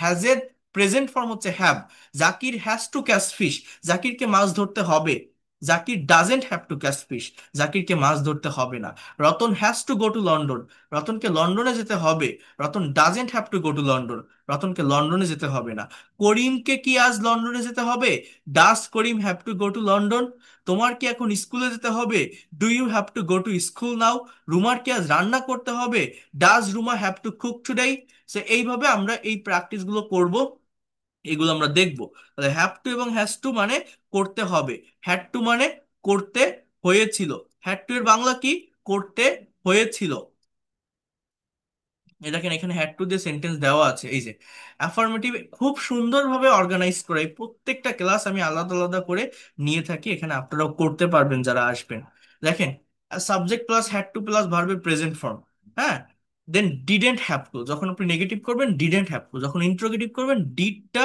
[SPEAKER 1] হ্যাজের প্রেজেন্ট ফর্ম হচ্ছে have. Zakir has to catch fish, জাকিরকে মাছ ধরতে হবে। Zakir doesn't have to catch fish, জাকিরকে মাছ ধরতে হবে না। Ratan has to go to London, রতনকে লন্ডনে যেতে হবে। Ratan doesn't have to go to London, রতনকে লন্ডনে যেতে হবে না। করিমকে কি আজ লন্ডনে যেতে হবে? Does Karim have to go to London? তোমার কি এখন স্কুলে যেতে হবে? Do you have to go to school now? রুমার কি আজ রান্না করতে হবে? Does Ruma have to cook today? So এইভাবে আমরা এই প্র্যাকটিস গুলো করব, এগুলো আমরা দেখব। তাহলে হ্যাভ টু এবং হ্যাজ টু মানে করতে হবে, হ্যাড টু মানে করতে হয়েছিল। হ্যাড টু এর বাংলা কি? করতে হয়েছিল। এই দেখেন এখানে হ্যাড টু দিয়ে সেন্টেন্স দেওয়া আছে, এই যে অ্যাফার্মেটিভ খুব সুন্দরভাবে অর্গানাইজ করে। এই প্রত্যেকটা ক্লাস আমি আলাদা আলাদা করে নিয়ে থাকি, এখানে আপনারাও করতে পারবেন যারা আসবেন। দেখেন, subject plus had to plus ভার্বের প্রেজেন্ট ফর্ম, হ্যাঁ। দেন ডিডেন্ট হ্যাভ টু, যখন আপনি নেগেটিভ করবেন ডিডেন্ট হ্যাভ টু, যখন ইন্ট্রোগেটিভ করবেন ডিডটা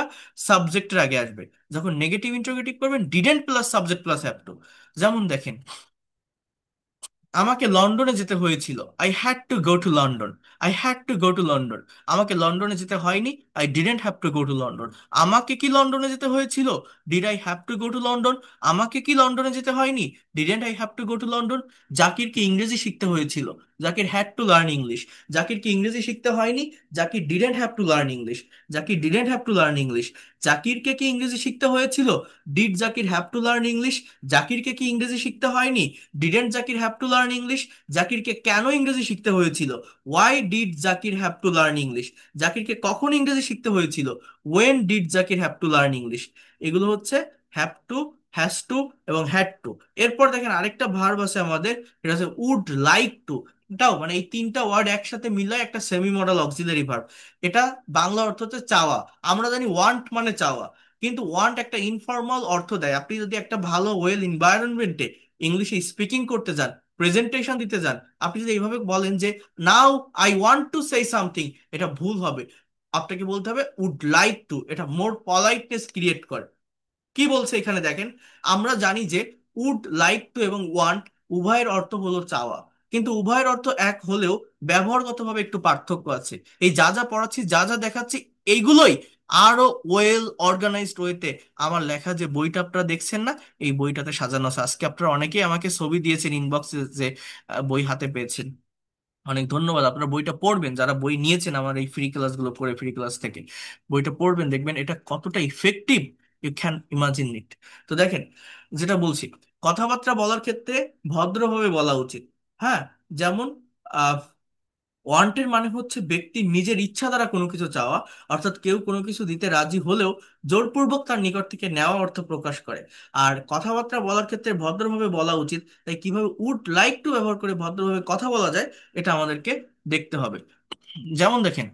[SPEAKER 1] সাবজেক্টের আগে আসবে, যখন নেগেটিভ ইন্ট্রোগেটিভ করবেন didn't plus subject plus have to. যেমন দেখেন, আমাকে লন্ডনে যেতে হয়েছিল, I had to go to London, I had to go to London. আমাকে লন্ডনে যেতে হয়নি, I didn't have to go to London. আমাকে কি লন্ডনে যেতে হয়েছিল? Did I have to go to London? আমাকে কি লন্ডনে যেতে হয়নি? Didn't I have to go to London. জাকির কি ইংরেজি শিখতে হয়েছিল? Zakir had to learn English. জাকির কি ইংরেজি শিখতে হয়নি? Zakir didn't have to learn English. Zakir didn't have to learn English. জাকিরকে কি ইংরেজি শিখতে হয়েছিল? Did Zakir have to learn English? জাকিরকে কি ইংরেজি শিখতে হয়নি? Didn't Zakir have to learn English. জাকিরকে কেন ইংরেজি শিখতে হয়েছিল? Why did Zakir have to learn English. জাকিরকে কখন ইংরেজি শিখতে হয়েছিল? When did Zakir have to learn English. এগুলো হচ্ছে হ্যাভ টু, হ্যাজ টু এবং হ্যাড টু। এরপর দেখেন আরেকটা ভার্ব আছে আমাদের, এটা হচ্ছে উড লাইক টু। টাও মানে এই তিনটা ওয়ার্ড একসাথে মিলে একটা সেমি মডাল অক্সিলারি ভার্ব। এটা বাংলা অর্থ হচ্ছে চাওয়া। আমরা জানি ওয়ান্ট মানে চাওয়া, কিন্তু ওয়ান্ট একটা ইনফর্মাল অর্থ দেয়। আপনি যদি একটা ভালো ওয়েল এনভায়রনমেন্টে ইংলিশে স্পিকিং করতে যান, প্রেজেন্টেশন দিতে যান, আপনি যদি এইভাবে বলেন যে now I want to say something, এটা ভুল হবে। আপনাকে বলতে হবে উড লাইক টু, এটা মোর পলাইটনেস ক্রিয়েট করে। কি বলছে এখানে দেখেন, আমরা জানি যে উড লাইক টু এবং ওয়ান্ট উভয়ের অর্থ হলো চাওয়া, কিন্তু উভয়ের অর্থ এক হলেও ব্যবহারগতভাবে একটু পার্থক্য আছে। এই যা যা পড়াচ্ছি, যা যা দেখাচ্ছি, এইগুলোই আরো ওয়েল অর্গানাইজড ওয়েতে আমার লেখা যে বইটা আপনারা দেখছেন না, এই বইটাতে সাজানো আছে। আজকে আপনারা অনেকেই আমাকে ছবি দিয়েছেন ইনবক্সে যে বই হাতে পেয়েছেন। অনেক ধন্যবাদ। আপনারা বইটা পড়বেন, যারা বই নিয়েছেন আমার এই ফ্রি ক্লাসগুলো পড়ে, ফ্রি ক্লাস থেকে বইটা পড়বেন, দেখবেন এটা কতটা effective. You can imagine it. তো দেখেন, যেটা বলছি, কথাবার্তা বলার ক্ষেত্রে ভদ্রভাবে বলা উচিত। হ্যাঁ, যেমন ওয়ান্টের মানে হচ্ছে ব্যক্তির নিজের ইচ্ছা দ্বারা কোনো কিছু চাওয়া, অর্থাৎ কেউ কোনো কিছু দিতে রাজি হলেও জোরপূর্বক তার নিকট থেকে নেওয়া অর্থ প্রকাশ করে। আর কথাবার্তা বলার ক্ষেত্রে ভদ্রভাবে বলা উচিত, তাই কিভাবে উড লাইক টু ব্যবহার করে ভদ্রভাবে কথা বলা যায় এটা আমাদেরকে দেখতে হবে। যেমন দেখেন,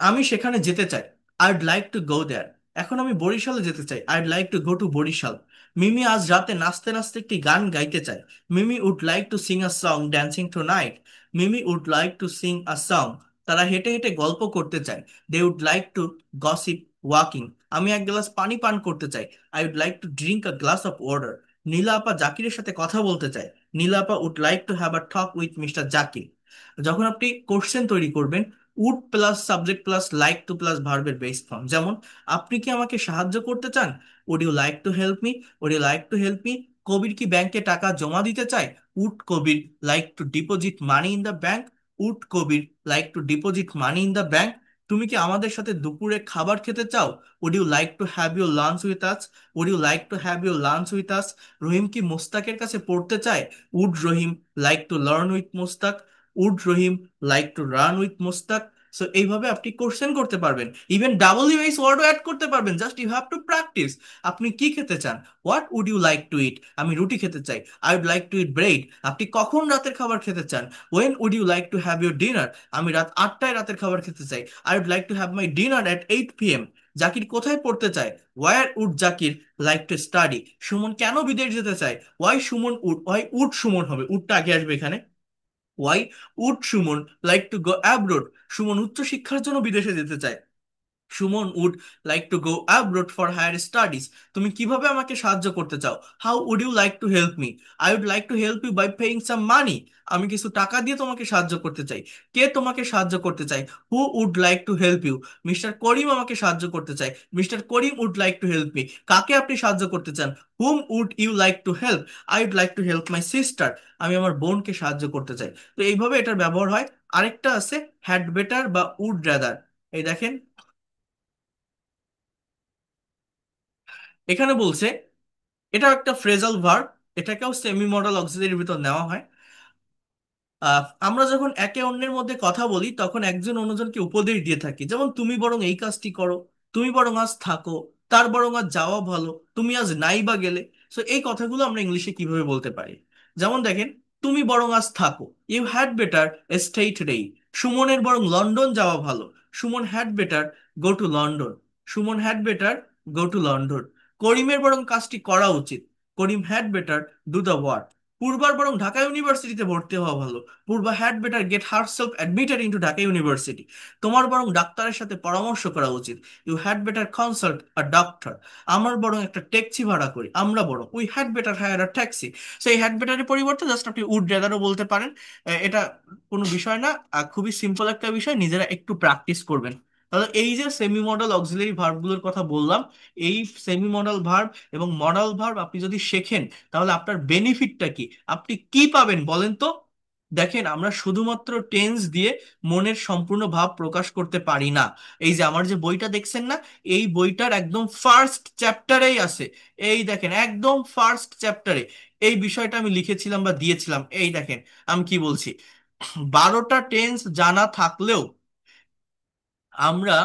[SPEAKER 1] আমি সেখানে যেতে চাই, I'd like to go there. এখন আমি বরিশালে যেতে চাই, I'd like to go to Barishal. Mimi আজ রাতে নাচতে নাচতে একটি গান গাইতে চায়। Mimi would like to sing a song dancing tonight. Mimi would like to sing a song. তারা হেঁটে হেঁটে গল্প করতে চায়। They would like to gossip walking. আমি এক গ্লাস পানি পান করতে চাই, I would like to drink a glass of water. Nila আপা জাকিরের সাথে কথা বলতে চায়। নীলা আপা would like to have a talk with Mister Zakir. যখন আপনি কোশ্চেন তৈরি করবেন, would plus subject plus like to plus ভার্বের বেস ফর্ম। যেমন, আপনি কি আমাকে সাহায্য করতে চান? Would you like to help me? Would you like to help me? Kabir কি ব্যাংকে টাকা জমা দিতে চায়? Would Kabir like to deposit money in the bank? Would Kabir like to deposit money in the bank? তুমি কি আমাদের সাথে দুপুরে খাবার খেতে চাও? Would you like to have your lunch with us? Would you like to have your lunch with us? Rahim কি মোস্তাকের কাছে পড়তে চায়? Would Rahim like to learn with Mostak? Would Rahim like to run with Mostak? So এইভাবে আপনি কোশ্চেন করতে পারবেন, ইভেন ডাবল ইউএস ওয়ার্ডও অ্যাড করতে পারবেন। Just you have to practise. আপনি কি খেতে চান? What would you like to eat? আমি রুটি খেতে চাই, I would like to eat bread. আপনি কখন রাতের খাবার খেতে চান? When would you like to have your dinner? আমি রাত 8টায় রাতের খাবার খেতে চাই, I would like to have my dinner at 8 p.m. জাকির কোথায় পড়তে চায়? Where would Zakir like to study? Suman কেন বিদেশ যেতে চায়? ওয়াই উড সুমন হবে, উডটা আগে আসবে এখানে। Why would Suman like to go abroad? Suman উচ্চশিক্ষার জন্য বিদেশে যেতে চায়। Suman would like to go abroad for higher studies. তুমি কিভাবে আমাকে সাহায্য করতে চাও? How would you like to help me? I would like to help you by paying some money. আমি কিছু টাকা দিয়ে তোমাকে সাহায্য করতে চাই। কে তোমাকে সাহায্য করতে চাই? Who would like to help you? Mister Karim আমাকে সাহায্য করতে চাই, Mister Karim would like to help me. কাকে আপনি সাহায্য করতে চান? Whom would you like to help? I would like to help my sister. আমি আমার বোনকে সাহায্য করতে চাই। তো এইভাবে এটার ব্যবহার হয়। আরেকটা আছে হ্যাড বেটার বা উড রাদার। এই দেখেন, এখানে বলছে, এটা একটা ফ্রেজাল ভার্ব, এটাকেও সেমি মডাল অক্সিলারির ভিতর নেওয়া হয়। আমরা যখন একে অন্যের মধ্যে কথা বলি তখন একজন অন্যজনকে উপদেশ দিয়ে থাকি, যেমন তুমি বরং এই কাজটি করো, তুমি বরং আজ থাকো, তার বরং আজ যাওয়া ভালো, তুমি আজ নাই বা গেলে। সো এই কথাগুলো আমরা ইংলিশে কিভাবে বলতে পারি? যেমন দেখেন, তুমি বরং আজ থাকো, you had better stay today. সুমনের বরং লন্ডন যাওয়া ভালো, Suman had better go to London. Suman had better go to London. করিমের বরং কাজটি করা উচিত, Karim had better do the work. পূর্বার বরং ঢাকা ইউনিভার্সিটিতে ভর্তি হওয়া ভালো, Purba had better get herself admitted into Dhaka University. তোমার বরং ডাক্তারের সাথে পরামর্শ করা উচিত, you had better consult a doctor. আমার বরং একটা ট্যাক্সি ভাড়া করি, আমরা বরং we had better hire a taxi. সেই হ্যাড বেটারের পরিবর্তে জাস্ট আপনি উড রেদারও বলতে পারেন। এটা কোনো বিষয় না, খুবই সিম্পল একটা বিষয়, নিজেরা একটু প্র্যাকটিস করবেন। তাহলে এই যে সেমি মডাল অক্সিলারি ভার্বগুলোর কথা বললাম, এই সেমি মডাল ভার্ব এবং মডাল ভার্ব আপনি যদি শেখেন, তাহলে আপনার বেনিফিটটা কি, আপনি কি পাবেন বলেন তো? দেখেন, আমরা শুধুমাত্র টেন্স দিয়ে মনের সম্পূর্ণ ভাব প্রকাশ করতে পারি না। এই যে আমার যে বইটা দেখছেন না, এই বইটার একদম ফার্স্ট চ্যাপ্টারেই আছে। এই দেখেন, একদম ফার্স্ট চ্যাপ্টারে এই বিষয়টা আমি লিখেছিলাম বা দিয়েছিলাম। এই দেখেন, আমি কি বলছি, 12টা টেন্স জানা থাকলেও আমরা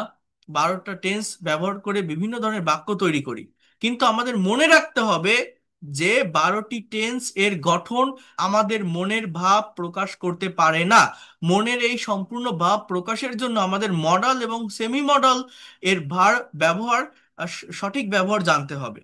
[SPEAKER 1] 12টা টেন্স ব্যবহার করে বিভিন্ন ধরনের বাক্য তৈরি করি। কিন্তু আমাদের মনে রাখতে হবে যে 12টি টেন্স এর গঠন আমাদের মনের ভাব প্রকাশ করতে পারে না। মনের এই সম্পূর্ণ ভাব প্রকাশের জন্য আমাদের মডাল এবং সেমি মডাল এর ব্যবহার সঠিক ব্যবহার জানতে হবে।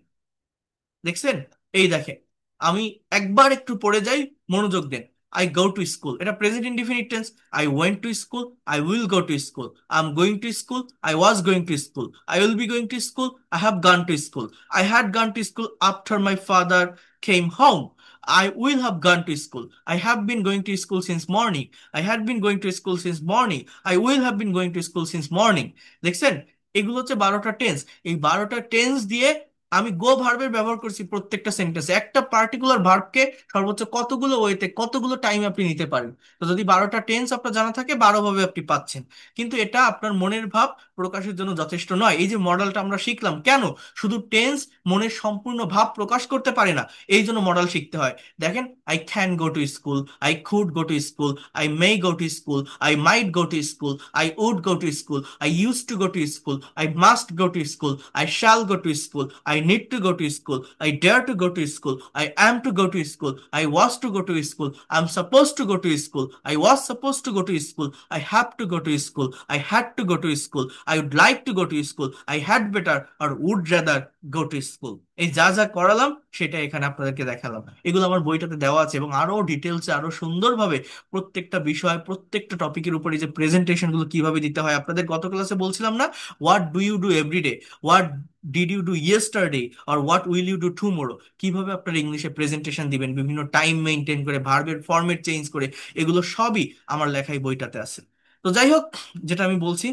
[SPEAKER 1] দেখছেন? এই দেখেন, আমি একবার একটু পড়ে যাই, মনোযোগ দেন। আই গো টু স্কুল, এটা present indefinite tense. I went to school, I will go to school. I am going two school, I was going to school, I will be going two school, I have গান two school, I had গান to school after my father came home. I will have gone to school. I have been going to school since morning. I had been going to school since morning. I will have been going to school since morning. দেখছেন? এগুলো হচ্ছে 12টা tense. এই 12টা tense দিয়ে আমি গো ভার্বের ব্যবহার করছি প্রত্যেকটা সেন্টেন্সে। একটা পার্টিকুলার ভার্বকে সর্বোচ্চ কতগুলো ওয়েতে কতগুলো টাইম আপনি নিতে পারেন। তো যদি 12টা টেন্স আপনার জানা থাকে, 12 ভাবে আপনি পাচ্ছেন। কিন্তু এটা আপনার মনের ভাব প্রকাশের জন্য যথেষ্ট নয়। এই যে মডেলটা আমরা শিখলাম, কেন? শুধু টেন্স মনের সম্পূর্ণ ভাব প্রকাশ করতে পারে না, এই জন্য মডেল শিখতে হয়। দেখেন, I can go to school, I could go to school, I may go to school, I might go to school, I would go to school, I use to go to school, I must go to school, I shall go to school. I need to go to school. I dare to go to school. I am to go to school. I was to go to school. I'm supposed to go to school. I was supposed to go to school. I have to go to school. I had to go to school. I would like to go to school. I had better or would rather go to school. এই যা যা করালাম সেটা এখানে আপনাদেরকে দেখালাম। এগুলো আমার বইটাতে দেওয়া আছে, এবং আরো ডিটেলসে আরো সুন্দরভাবে প্রত্যেকটা বিষয়, প্রত্যেকটা টপিকের উপরে যে প্রেজেন্টেশন গুলো কিভাবে দিতে হয়, আপনাদের গত ক্লাসে বলছিলাম না, what do you do every day, what did you do yesterday, আর what will you do tomorrow, কিভাবে আপনারা ইংলিশে প্রেজেন্টেশন দিবেন বিভিন্ন টাইম মেনটেন করে, ভার্বের ফরম্যাট চেঞ্জ করে, এগুলো সবই আমার লেখাই বইটাতে আছে। তো যাই হোক, যেটা আমি বলছি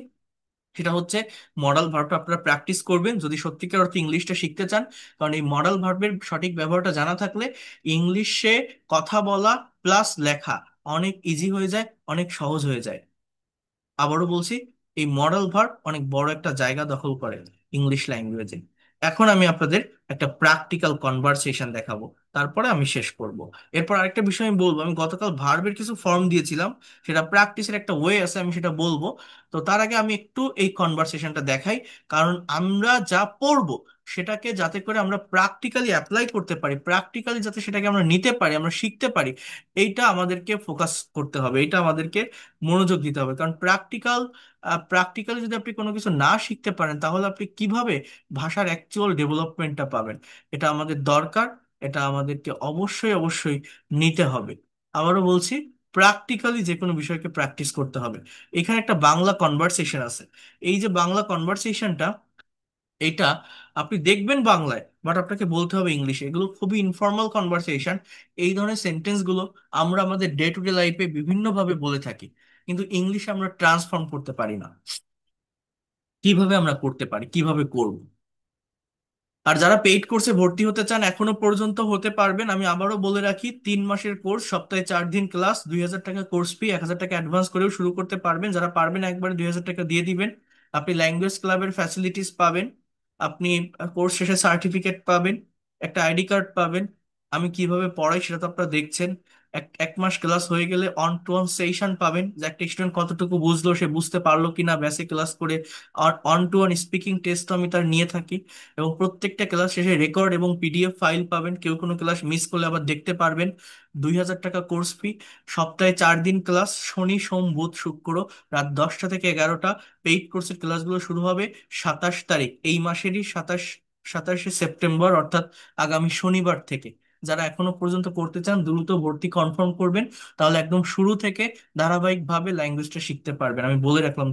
[SPEAKER 1] সেটা হচ্ছে, মডাল ভার্বটা আপনারা প্র্যাকটিস করবেন যদি সত্যিকার অর্থে ইংলিশটা শিখতে চান। কারণ এই মডাল ভার্বের সঠিক ব্যবহারটা জানা থাকলে ইংলিশে কথা বলা প্লাস লেখা অনেক ইজি হয়ে যায়, অনেক সহজ হয়ে যায়। আবারও বলছি, এই মডাল ভার্ব অনেক বড় একটা জায়গা দখল করে ইংলিশ ল্যাঙ্গুয়েজে। এখন আমি আপনাদের একটা প্র্যাকটিক্যাল কনভারসেশন দেখাবো, তারপরে আমি শেষ করব। এরপর আরেকটা বিষয় আমি বলবো, আমি গতকাল ভার্বের কিছু ফর্ম দিয়েছিলাম, সেটা প্র্যাকটিসের একটা ওয়ে আছে, আমি সেটা বলবো। তো তার আগে আমি একটু এই কনভারসেশনটা দেখাই, কারণ আমরা যা পড়বো সেটাকে যাতে করে আমরা প্র্যাকটিক্যালি অ্যাপ্লাই করতে পারি, প্র্যাকটিক্যালি যাতে সেটাকে আমরা নিতে পারি, আমরা শিখতে পারি, এইটা আমাদেরকে ফোকাস করতে হবে, এইটা আমাদেরকে মনোযোগ দিতে হবে। কারণ প্র্যাকটিক্যালি যদি আপনি কোনো কিছু না শিখতে পারেন, তাহলে আপনি কিভাবে ভাষার অ্যাকচুয়াল ডেভেলপমেন্টটা পাবেন? এটা আমাদের দরকার, এটা আমাদেরকে অবশ্যই অবশ্যই নিতে হবে। আবারও বলছি, প্র্যাকটিক্যালি যে কোনো বিষয়কে প্র্যাকটিস করতে হবে। এখানে একটা বাংলা কনভারসেশন আছে। এই যে বাংলা কনভারসেশনটা, এটা আপনি দেখবেন বাংলায়, বাট আপনাকে বলতে হবে ইংলিশে। এগুলো খুবই ইনফর্মাল কনভারসেশন। এই ধরনের সেন্টেন্স গুলো আমরা আমাদের ডে টু ডে লাইফে বিভিন্নভাবে বলে থাকি, কিন্তু ইংলিশে আমরা ট্রান্সফর্ম করতে পারি না। কিভাবে আমরা করতে পারি, কিভাবে করব? আর যারা পেইড কোর্সে ভর্তি হতে চান, এখনো পর্যন্ত হতে পারবেন। আমি আবারও বলে রাখি, 3 মাসের কোর্স, সপ্তাহে 4 দিন ক্লাস, 2,000 টাকা কোর্স ফি, 1,000 টাকা অ্যাডভান্স করেও শুরু করতে পারবেন। যারা পারবেন একবারে 2,000 টাকা দিয়ে দিবেন। আপনি ল্যাঙ্গুয়েজ ক্লাবের ফ্যাসিলিটিস পাবেন, আপনি কোর্স শেষে সার্টিফিকেট পাবেন, একটা আইডি কার্ড পাবেন। আমি কিভাবে পড়াই সেটা তো আপনারা দেখছেন। এক মাস ক্লাস হয়ে গেলে অন টু অন সেশন পাবেন, যে একটা স্টুডেন্ট কতটুকু বুঝলো, সে বুঝতে পারলো কিনা বেসিক ক্লাস করে। আর one to one speaking test আমি তার নিয়ে থাকি, এবং প্রত্যেকটা ক্লাস শেষে রেকর্ড এবং পিডিএফ ফাইল পাবেন। কেউ কোনো ক্লাস মিস করলে আবার দেখতে পারবেন। 2,000 টাকা কোর্স ফি, সপ্তাহে 4 দিন ক্লাস, শনি সোম বুধ শুক্র, রাত 10টা থেকে 11টা। পেইড কোর্সের ক্লাসগুলো শুরু হবে 27 তারিখ, এই মাসেরই 27শে সেপ্টেম্বর, অর্থাৎ আগামী শনিবার থেকে। যারা এখনো পর্যন্ত করতে চান, দ্রুত ভর্তি কনফার্ম করবেন, তাহলে একদম শুরু থেকে ধারাবাহিকভাবে ল্যাঙ্গুয়েজটা শিখতে পারবেন। আমি বলে রাখলাম,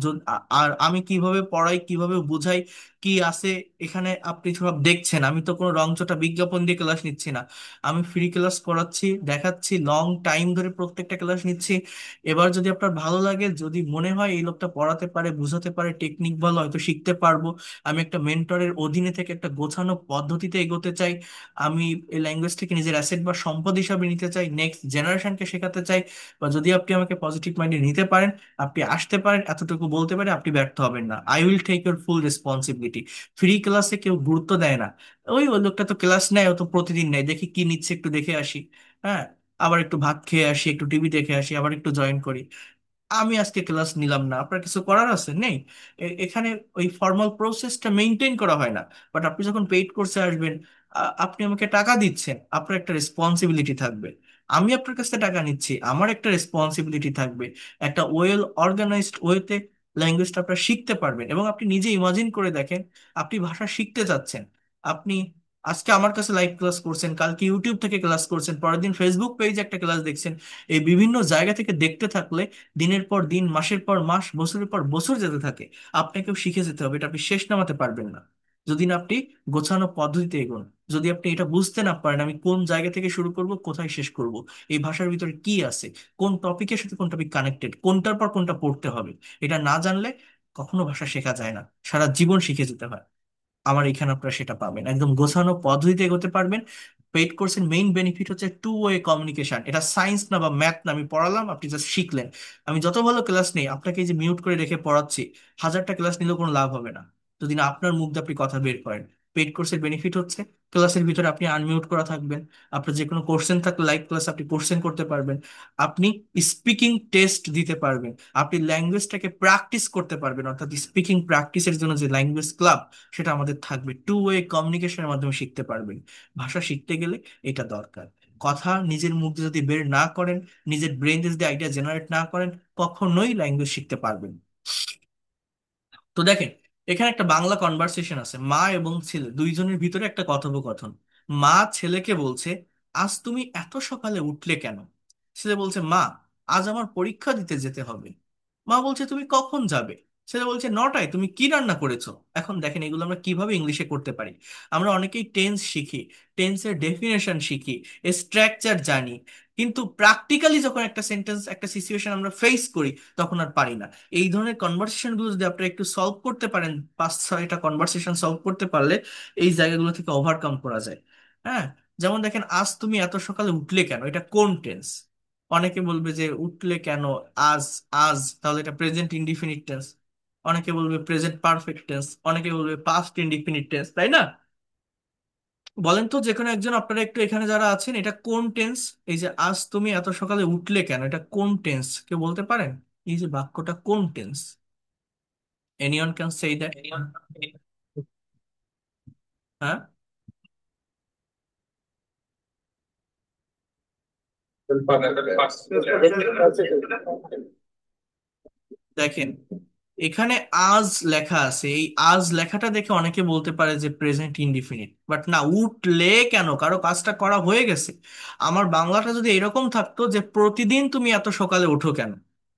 [SPEAKER 1] আর আমি কিভাবে পড়াই, কিভাবে বুঝাই, কি আছে এখানে আপনি সব দেখছেন। আমি তো কোনো রংচটা বিজ্ঞাপন দিয়ে ক্লাস নিচ্ছি না, আমি ফ্রি ক্লাস করাচ্ছি, দেখাচ্ছি, লং টাইম ধরে প্রত্যেকটা ক্লাস নিচ্ছি। এবার যদি আপনার ভালো লাগে, যদি মনে হয় এই লোকটা পড়াতে পারে, বুঝাতে পারে, টেকনিক ভালো, হয়তো শিখতে পারবো, আমি একটা মেন্টরের অধীনে থেকে একটা গোছানো পদ্ধতিতে এগোতে চাই, আমি এই ল্যাঙ্গুয়েজটাকে নিজের অ্যাসেট বা সম্পদ হিসাবে নিতে চাই, নেক্সট জেনারেশনকে শেখাতে চাই, বা যদি আপনি আমাকে পজিটিভ মাইন্ডে নিতে পারেন, আপনি আসতে পারেন, এতটুকু বলতে পারে আপনি ব্যর্থ হবেন না। I will take your full responsibility. Free ক্লাসে কেউ গুরুত্ব দেয় না, ওই ওই লোকটা তো ক্লাস নেয়, ও তো প্রতিদিন নেয়, দেখি কি নিচ্ছে একটু দেখে আসি, হ্যাঁ, আবার একটু ভাত খেয়ে আসি, একটু টিভি দেখে আসি, আবার একটু জয়েন করি। আমি আজকে ক্লাস নিলাম না, আপনার কিছু করার আছে? নেই। এখানে ওই ফর্মাল প্রসেসটা মেনটেন করা হয় না। বাট আপনি যখন পেইড কোর্সে আসবেন, আপনি আমাকে টাকা দিচ্ছেন, আপনার একটা রেসপন্সিবিলিটি থাকবে। আমি আপনার কাছে টাকা নিচ্ছি, আমার একটা রেসপন্সিবিলিটি থাকবে। একটা ওয়েল অর্গানাইজড ওয়েতে ল্যাঙ্গুয়েজটা আপনারা শিখতে পারবেন। এবং আপনি নিজে ইমাজিন করে দেখেন, আপনি ভাষা শিখতে যাচ্ছেন। আপনি আজকে আমার কাছে লাইভ ক্লাস করছেন, কালকে ইউটিউব থেকে ক্লাস করছেন, পরের দিন ফেসবুক পেজে একটা ক্লাস দেখছেন। এই বিভিন্ন জায়গা থেকে দেখতে থাকলে দিনের পর দিন, মাসের পর মাস, বছরের পর বছর যেতে থাকে। আপনাকেও শিখে যেতে হবে, এটা আপনি শেষ নামাতে পারবেন না যদি না আপনি গোছানো পদ্ধতিতে এগোন। যদি আপনি এটা বুঝতে না পারেন আমি কোন জায়গা থেকে শুরু করব, কোথায় শেষ করব, এই ভাষার ভিতরে কি আছে, কোন টপিকের সাথে কোন টপিক কানেক্টেড, কোনটার পর কোনটা পড়তে হবে, এটা না জানলে কখনো ভাষা শেখা যায় না, সারা জীবন শিখে যেতে হয়। আমার এখানে আপনারা সেটা পাবেন, একদম গোছানো পদ্ধতিতে এগোতে পারবেন। পেইড কোর্সের মেইন বেনিফিট হচ্ছে টু ওয়ে কমিউনিকেশন। এটা সায়েন্স না বা ম্যাথ না, আমি পড়ালাম, আপনি জাস্ট শিখলেন। আমি যত ভালো ক্লাস নেই, আপনাকে এই যে মিউট করে রেখে পড়াচ্ছি, হাজারটা ক্লাস নিলেও কোনো লাভ হবে না যদি না আপনার মুখ দিয়ে আপনি কথা বের করেন। পেইড কোর্সের বেনিফিট হচ্ছে ক্লাসের ভিতরে আপনি আনমিউট করা থাকবেন। আপনার যে কোনো কোশ্চেন থাকলে লাইভ ক্লাস আপনি কোশ্চেন করতে পারবেন। আপনি স্পিকিং টেস্ট দিতে পারবেন। আপনি ল্যাঙ্গুয়েজটাকে প্র্যাকটিস করতে পারবেন, অর্থাৎ স্পিকিং প্র্যাকটিসের জন্য যে ল্যাঙ্গুয়েজ ক্লাব, সেটা আমাদের থাকবে। টু ওয়ে কমিউনিকেশনের মাধ্যমে শিখতে পারবেন। ভাষা শিখতে গেলে এটা দরকার। কথা নিজের মুখ দিয়ে যদি বের না করেন, নিজের ব্রেন দিয়ে যদি আইডিয়া জেনারেট না করেন, কখনোই ল্যাঙ্গুয়েজ শিখতে পারবেন না। তো দেখেন, এখানে একটা বাংলা কনভারসেশন আছে, মা এবং ছেলে দুইজনের ভিতরে একটা কথোপকথন। মা ছেলেকে বলছে, আজ তুমি এত সকালে উঠলে কেন? ছেলে বলছে, মা, আজ আমার পরীক্ষা দিতে যেতে হবে। মা বলছে, তুমি কখন যাবে? ছেলে বলছে, 9টায়। তুমি কি রান্না করেছো? এখন দেখেন, এগুলো আমরা কিভাবে ইংলিশে করতে পারি। আমরা অনেকেই টেন্স শিখি, টেন্সের ডেফিনেশন শিখি, স্ট্রাকচার জানি, কিন্তু প্র্যাকটিক্যালি যখন একটা সেন্টেন্স, একটা সিচুয়েশন আমরা ফেস করি, তখন আর পারি না। এই ধরনের কনভারসেশন গুলো যদি আপনারা একটু সলভ করতে পারেন, 5-6টা কনভারসেশন সলভ করতে পারলে এই জায়গাগুলো থেকে ওভারকাম করা যায়। হ্যাঁ, যেমন দেখেন, আজ তুমি এত সকালে উঠলে কেন, এটা কোন টেন্স? অনেকে বলবে যে উঠলে কেন, আজ। আজ তাহলে এটা প্রেজেন্ট ইনডিফিনিট টেন্স। অনেকে বলবে প্রেজেন্ট পারফেক্ট টেন্স, অনেকে বলবে পাস্ট ইনডিফিনিট টেন্স, তাই না? বলেন তো যে কোনো একজন, আপনারা একটু এখানে যারা আছেন, এটা কোন টেন্স? এই যে আজ তুমি এত সকালে উঠলে কেন, এটা কোন টেন্স, কেউ বলতে পারেন? এই যে বাক্যটা কোন tense? Anyone can say that? হ্যাঁ, দেখেন, এখানে আজ লেখা আছে। এই আজ লেখাটা দেখে অনেকে বলতে পারে যে প্রেজেন্ট ইনডিফিনিট, বাট না, উঠলে কেন, কারো কাজটা করা হয়ে গেছে। আমার বাংলাটা যদি এরকম থাকতো যে প্রতিদিন তুমি এত সকালে ওঠো কেন,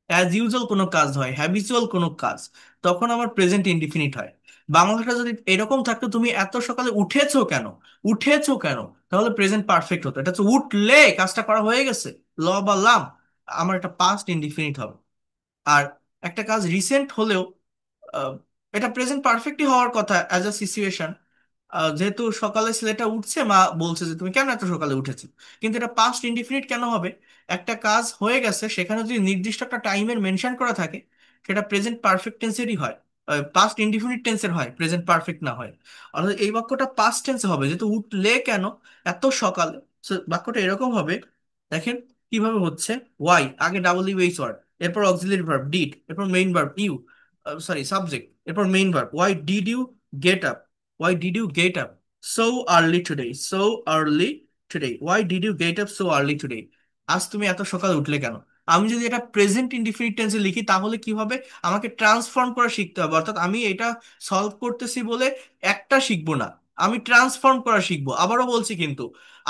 [SPEAKER 1] অ্যাজ ইউজুয়াল কোনো কাজ হয়, হ্যাবিচুয়াল কোনো কাজ, তখন আমার প্রেজেন্ট ইনডিফিনিট হয়। বাংলাটা যদি এরকম থাকতো, তুমি এত সকালে উঠেছো কেন, উঠেছো কেন, তাহলে প্রেজেন্ট পারফেক্ট হতো। এটা হচ্ছে উঠলে, কাজটা করা হয়ে গেছে, ল বা লাম, আমার এটা পাস্ট ইনডিফিনিট হবে। আর একটা কাজ রিসেন্ট হলেও আহ, এটা প্রেজেন্ট পারফেক্টই হওয়ার কথা অ্যাজ আ সিচুয়েশন। যেহেতু সকালে ছেলেটা উঠছে, মা বলছে যে তুমি কেন এত সকালে উঠেছো, কিন্তু এটা পাস্ট ইনডিফিনিট কেন হবে? একটা কাজ হয়ে গেছে, সেখানে যদি নির্দিষ্ট একটা টাইমের মেনশন করা থাকে, সেটা প্রেজেন্ট পারফেক্ট টেন্সেরই হয়, পাস্ট ইনডিফিনিট টেন্সের হয়, প্রেজেন্ট পারফেক্ট না হয়। অর্থাৎ এই বাক্যটা পাস্ট টেন্সে হবে, যেহেতু উঠলে কেন এত সকালে। So, বাক্যটা এরকম হবে। দেখেন কিভাবে হচ্ছে। ওয়াই আগে ডাবল ইউ এইচ ওয়ার্ড, এরপর অক্সিলারি ভার্ব ডিড, এরপর main verb you, sorry subject, এরপর main verb. Why did you get up, why did you get up so early today, so early today, why did you get up so early today? আজ তুমি এত সকালে উঠলে কেন? আমি যদি এটা প্রেজেন্ট ইনডিফিনিট টেন্সে লিখি, তাহলে কি হবে? আমাকে ট্রান্সফর্ম করা শিখতে হবে। অর্থাৎ আমি এটা সলভ করতেছি বলে একটা শিখবো না, আমি ট্রান্সফর্ম করা শিখবো। আবারও বলছি কিন্তু,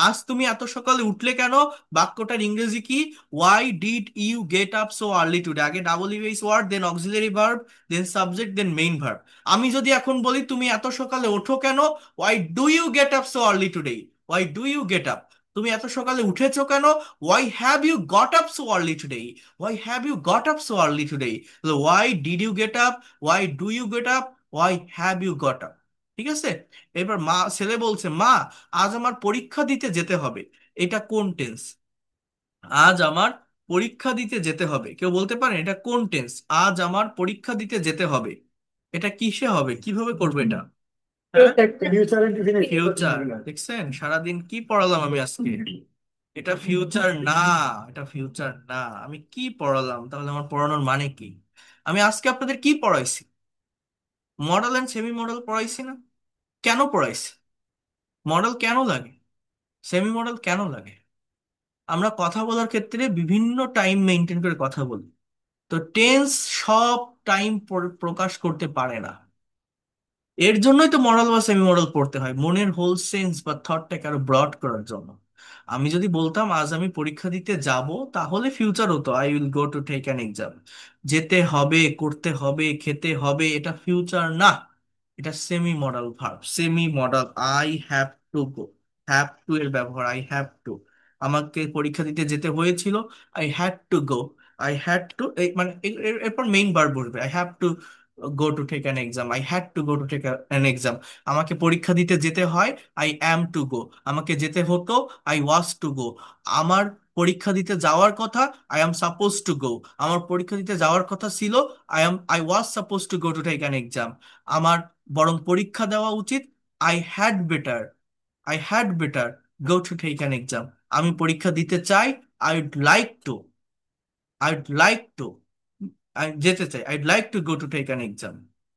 [SPEAKER 1] আজ তুমি এত সকালে উঠলে কেন, বাক্যটার ইংরেজি কি? Why did you get up so early today. আগে double US word, then auxiliary verb, then subject, then main verb. আমি যদি এখন বলি তুমি এত সকালে ওঠো কেন, why do you get up so early today, why do you get up, তুমি এত সকালে উঠেছো কেন, why have you got up so early today, why have you got up so early today. Why did you get up, why do you get up, why have you got up. ঠিক আছে? এবার মা, ছেলে বলছে, মা, আজ আমার পরীক্ষা দিতে যেতে হবে। এটা কোন টেন্স? আজ আমার পরীক্ষা দিতে যেতে হবে, কেউ বলতে পারেন এটা কোন টেন্স? আজ আমার পরীক্ষা দিতে যেতে হবে, এটা কিসে হবে, কিভাবে করবো এটা? ফিউচার। দেখছেন সারাদিন কি পড়ালাম আমি আজকে? এটা ফিউচার না, এটা ফিউচার না। আমি কি পড়ালাম তাহলে? আমার পড়ানোর মানে কি? আমি আজকে আপনাদের কি পড়াইছি? মডেল অ্যান্ড সেমি মডেল পড়াইছি না? কেন পড়াইছি? মডেল কেন লাগে? সেমি মডেল কেন লাগে? আমরা কথা বলার ক্ষেত্রে বিভিন্ন টাইম মেনটেন করে কথা বলি। তো টেন্স সব টাইম প্রকাশ করতে পারে না। এর জন্যই তো মডেল বা সেমি মডেল পড়তে হয়, মনের হোল সেন্স বা থটটাকে আরো ব্রড করার জন্য। আমি যদি বলতাম আজ আমি পরীক্ষা দিতে যাব, তাহলে ফিউচার হতো I will go to take an exam. যেতে হবে, করতে হবে, খেতে হবে, এটা ফিউচার না। এটা semi modal verb, semi model. I have to go, have to এর ব্যবহার আই হ্যাভ টু। আমাকে পরীক্ষা দিতে যেতে হয়েছিল, I had to go. I had to এই মানে এরপর মেইন ভার্ব বসবে, I have to go to take an exam, I had to go to take an exam. আমাকে পরীক্ষা দিতে যেতে হয়, আই অ্যাম টু গো। আমাকে যেতে হতো, আই ওয়াজ টু গো। আমার পরীক্ষা দিতে যাওয়ার কথা, I am suppose to go. আমার পরীক্ষা দিতে যাওয়ার কথা ছিল, I was suppose to go to take an exam. আমার বরং পরীক্ষা দেওয়া উচিত, I had better, I had better go to take an exam. আমি পরীক্ষা দিতে চাই, I would like to, I'd like to, আমি যেতে চাই, I'd like to go to take an exam.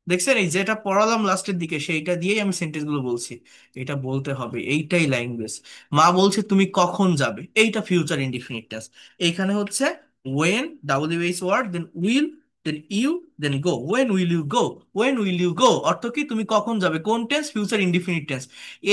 [SPEAKER 1] দেখছেন, এই যেটা পড়ালাম লাস্টের দিকে সেইটা দিয়েই আমি সেন্টেন্স গুলো বলছি। এটা বলতে হবে, এইটাই ল্যাঙ্গুয়েজ। মা বলছে তুমি কখন যাবে, এইটা ফিউচার ইনডিফিনিট টেন্স। এইখানে হচ্ছে when, double US word, then will, then you, then go. When will you go, when will you go অর্থ কি? তুমি কখন যাবে। কোন টেন্স? Future indefinite tense.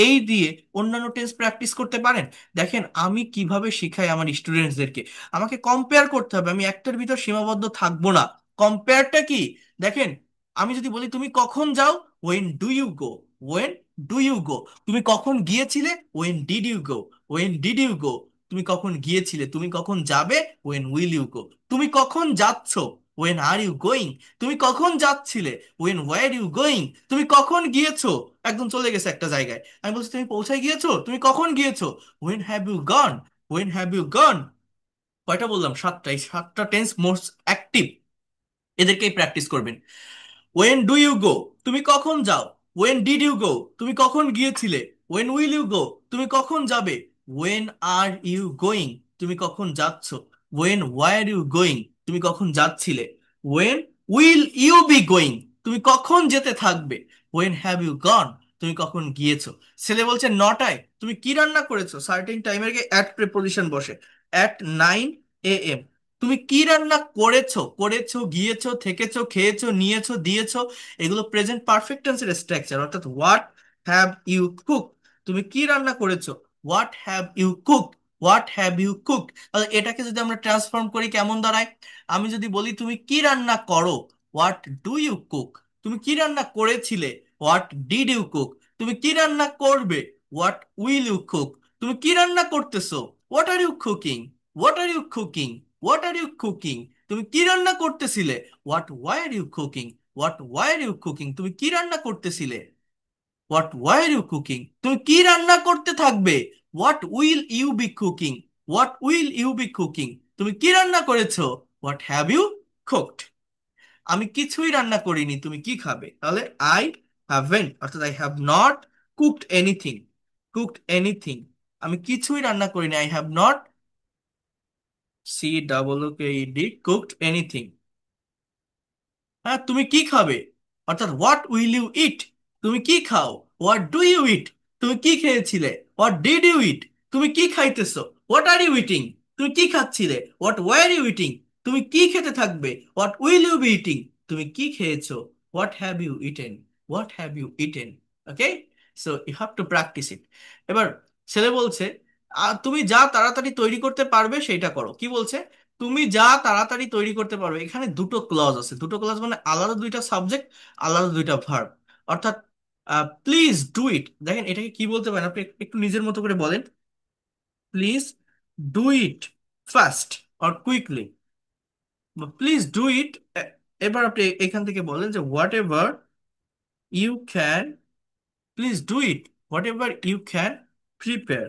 [SPEAKER 1] এই দিয়ে অন্যান্য টেন্স প্র্যাকটিস করতে পারেন। দেখেন আমি কিভাবে শিখাই আমার স্টুডেন্টসদেরকে। আমাকে কম্পেয়ার করতে হবে, আমি একটার ভিতর সীমাবদ্ধ থাকবো না। কম্পেয়ারটা কি? দেখেন, আমি যদি বলি তুমি কখন যাও, when do you go, when do you go. তুমি কখন গিয়েছিলে, when did you go, when did you go. তুমি কখন গিয়েছিলে, তুমি কখন যাবে, ওয়েন উইল ইউ গো। তুমি কখন যাচ্ছ, ওয়েন আর ইউ গোয়িং। তুমি কখন যাচ্ছিলে, ওয়েন ওয়্যার ইউ গোয়িং। তুমি কখন গিয়েছো, একদম চলে গেছে একটা জায়গায়, আমি বলছি তুমি পৌঁছায় গিয়েছো, তুমি কখন গিয়েছো, when have you gone, when have you gone. কয়টা বললাম? সাতটা। এই সাতটা টেন্স মোস্ট অ্যাক্টিভ, এদেরকেই প্র্যাকটিস করবেন। ওয়েন ডু ইউ গো, তুমি কখন যাও। ওয়েন ডিড ইউ গো, তুমি কখন গিয়েছিলে। ওয়েন উইল ইউ গো, তুমি কখন যাবে। ওয়েন আর ইউ গোয়িং, তুমি কখন যাচ্ছ। ওয়েন ওয়ার ইউ গোয়িং, তুমি কখন যাচ্ছিলে। When will you be going, তুমি কখন যেতে থাকবে। ওয়েন হ্যাভ ইউ গন, তুমি কখন গিয়েছো। ছেলে বলছে নটায়, তুমি কি রান্না করেছো। সার্টেন টাইমের আগে অ্যাট প্রিপোজিশন বসে, অ্যাট 9 AM। তুমি কি রান্না করেছো, করেছো, গিয়েছো, থেকেছো, খেয়েছো, নিয়েছো, দিয়েছো, এগুলো প্রেজেন্ট পারফেক্ট টেন্সের স্ট্রাকচার, অর্থাৎ হোয়াট হ্যাভ ইউ কুক। তুমি কি রান্না করেছো, what have you cook, what have you cook. তাহলে এটাকে যদি আমরা ট্রান্সফর্ম করি কেমন দাঁড়ায়? আমি যদি বলি তুমি কি রান্না করো, হোয়াট ডু ইউ কুক। তুমি কি রান্না করেছিলে, হোয়াট ডিড ইউ কুক। তুমি কি রান্না করবে, হোয়াট উইল ইউ কুক। তুমি কি রান্না করতেছো, what are you cooking, what are you cooking, what are you cooking. তুমি কি রান্না করতেছিলে, what were you cooking, what were you cooking. তুমি কি রান্না করতেছিলে, হোয়াট ওয়ার ইউ কুকিং। তুমি কি রান্না করতে থাকবে, what will you be cooking, what will you be cooking. তুমি কি রান্না করেছো, হোয়াট হ্যাভ ইউ কুকড। আমি কিছুই রান্না করিনি, তুমি কি খাবে। তাহলে আই হ্যাভেন্ট, অর্থাৎ I have not cooked anything, cooked anything. আমি কিছুই রান্না করিনি, I have not, COOKED, cooked anything. হ্যাঁ, তুমি কি খাবে, অর্থাৎ হোয়াট উইল ইউ ইট। তুমি কি খাও, হোয়াট ডু ইউ ইট। তুমি কি খেয়েছিলে, হোয়াট ডিড ইউ ইট। তুমি কি খাইতেছো, হোয়াট আর ইউ ইটিং। তুমি কি খাচ্ছিলে, হোয়াট ওয়ার ইউ ইটিং। তুমি কি খেতে থাকবে, what will you be eating. তুমি কি খেয়েছো, what have you eaten, what have you eaten. Okay, so you have to practise it. এবার ছেলে বলছে তুমি যা তাড়াতাড়ি তৈরি করতে পারবে সেইটা করো। কি বলছে? তুমি যা তাড়াতাড়ি তৈরি করতে পারবে। এখানে দুটো ক্লজ আছে, দুটো ক্লজ মানে আলাদা দুইটা সাবজেক্ট, আলাদা দুইটা ভার্ব। অর্থাৎ প্লিজ ডু ইট। দেখেন এটাকে কি বলতে পারেন আপনি, একটু নিজের মতো করে বলেন। Please do it fast or quickly, please do it. এবার আপনি এখান থেকে বলেন যে whatever you can, please do it whatever you can prepare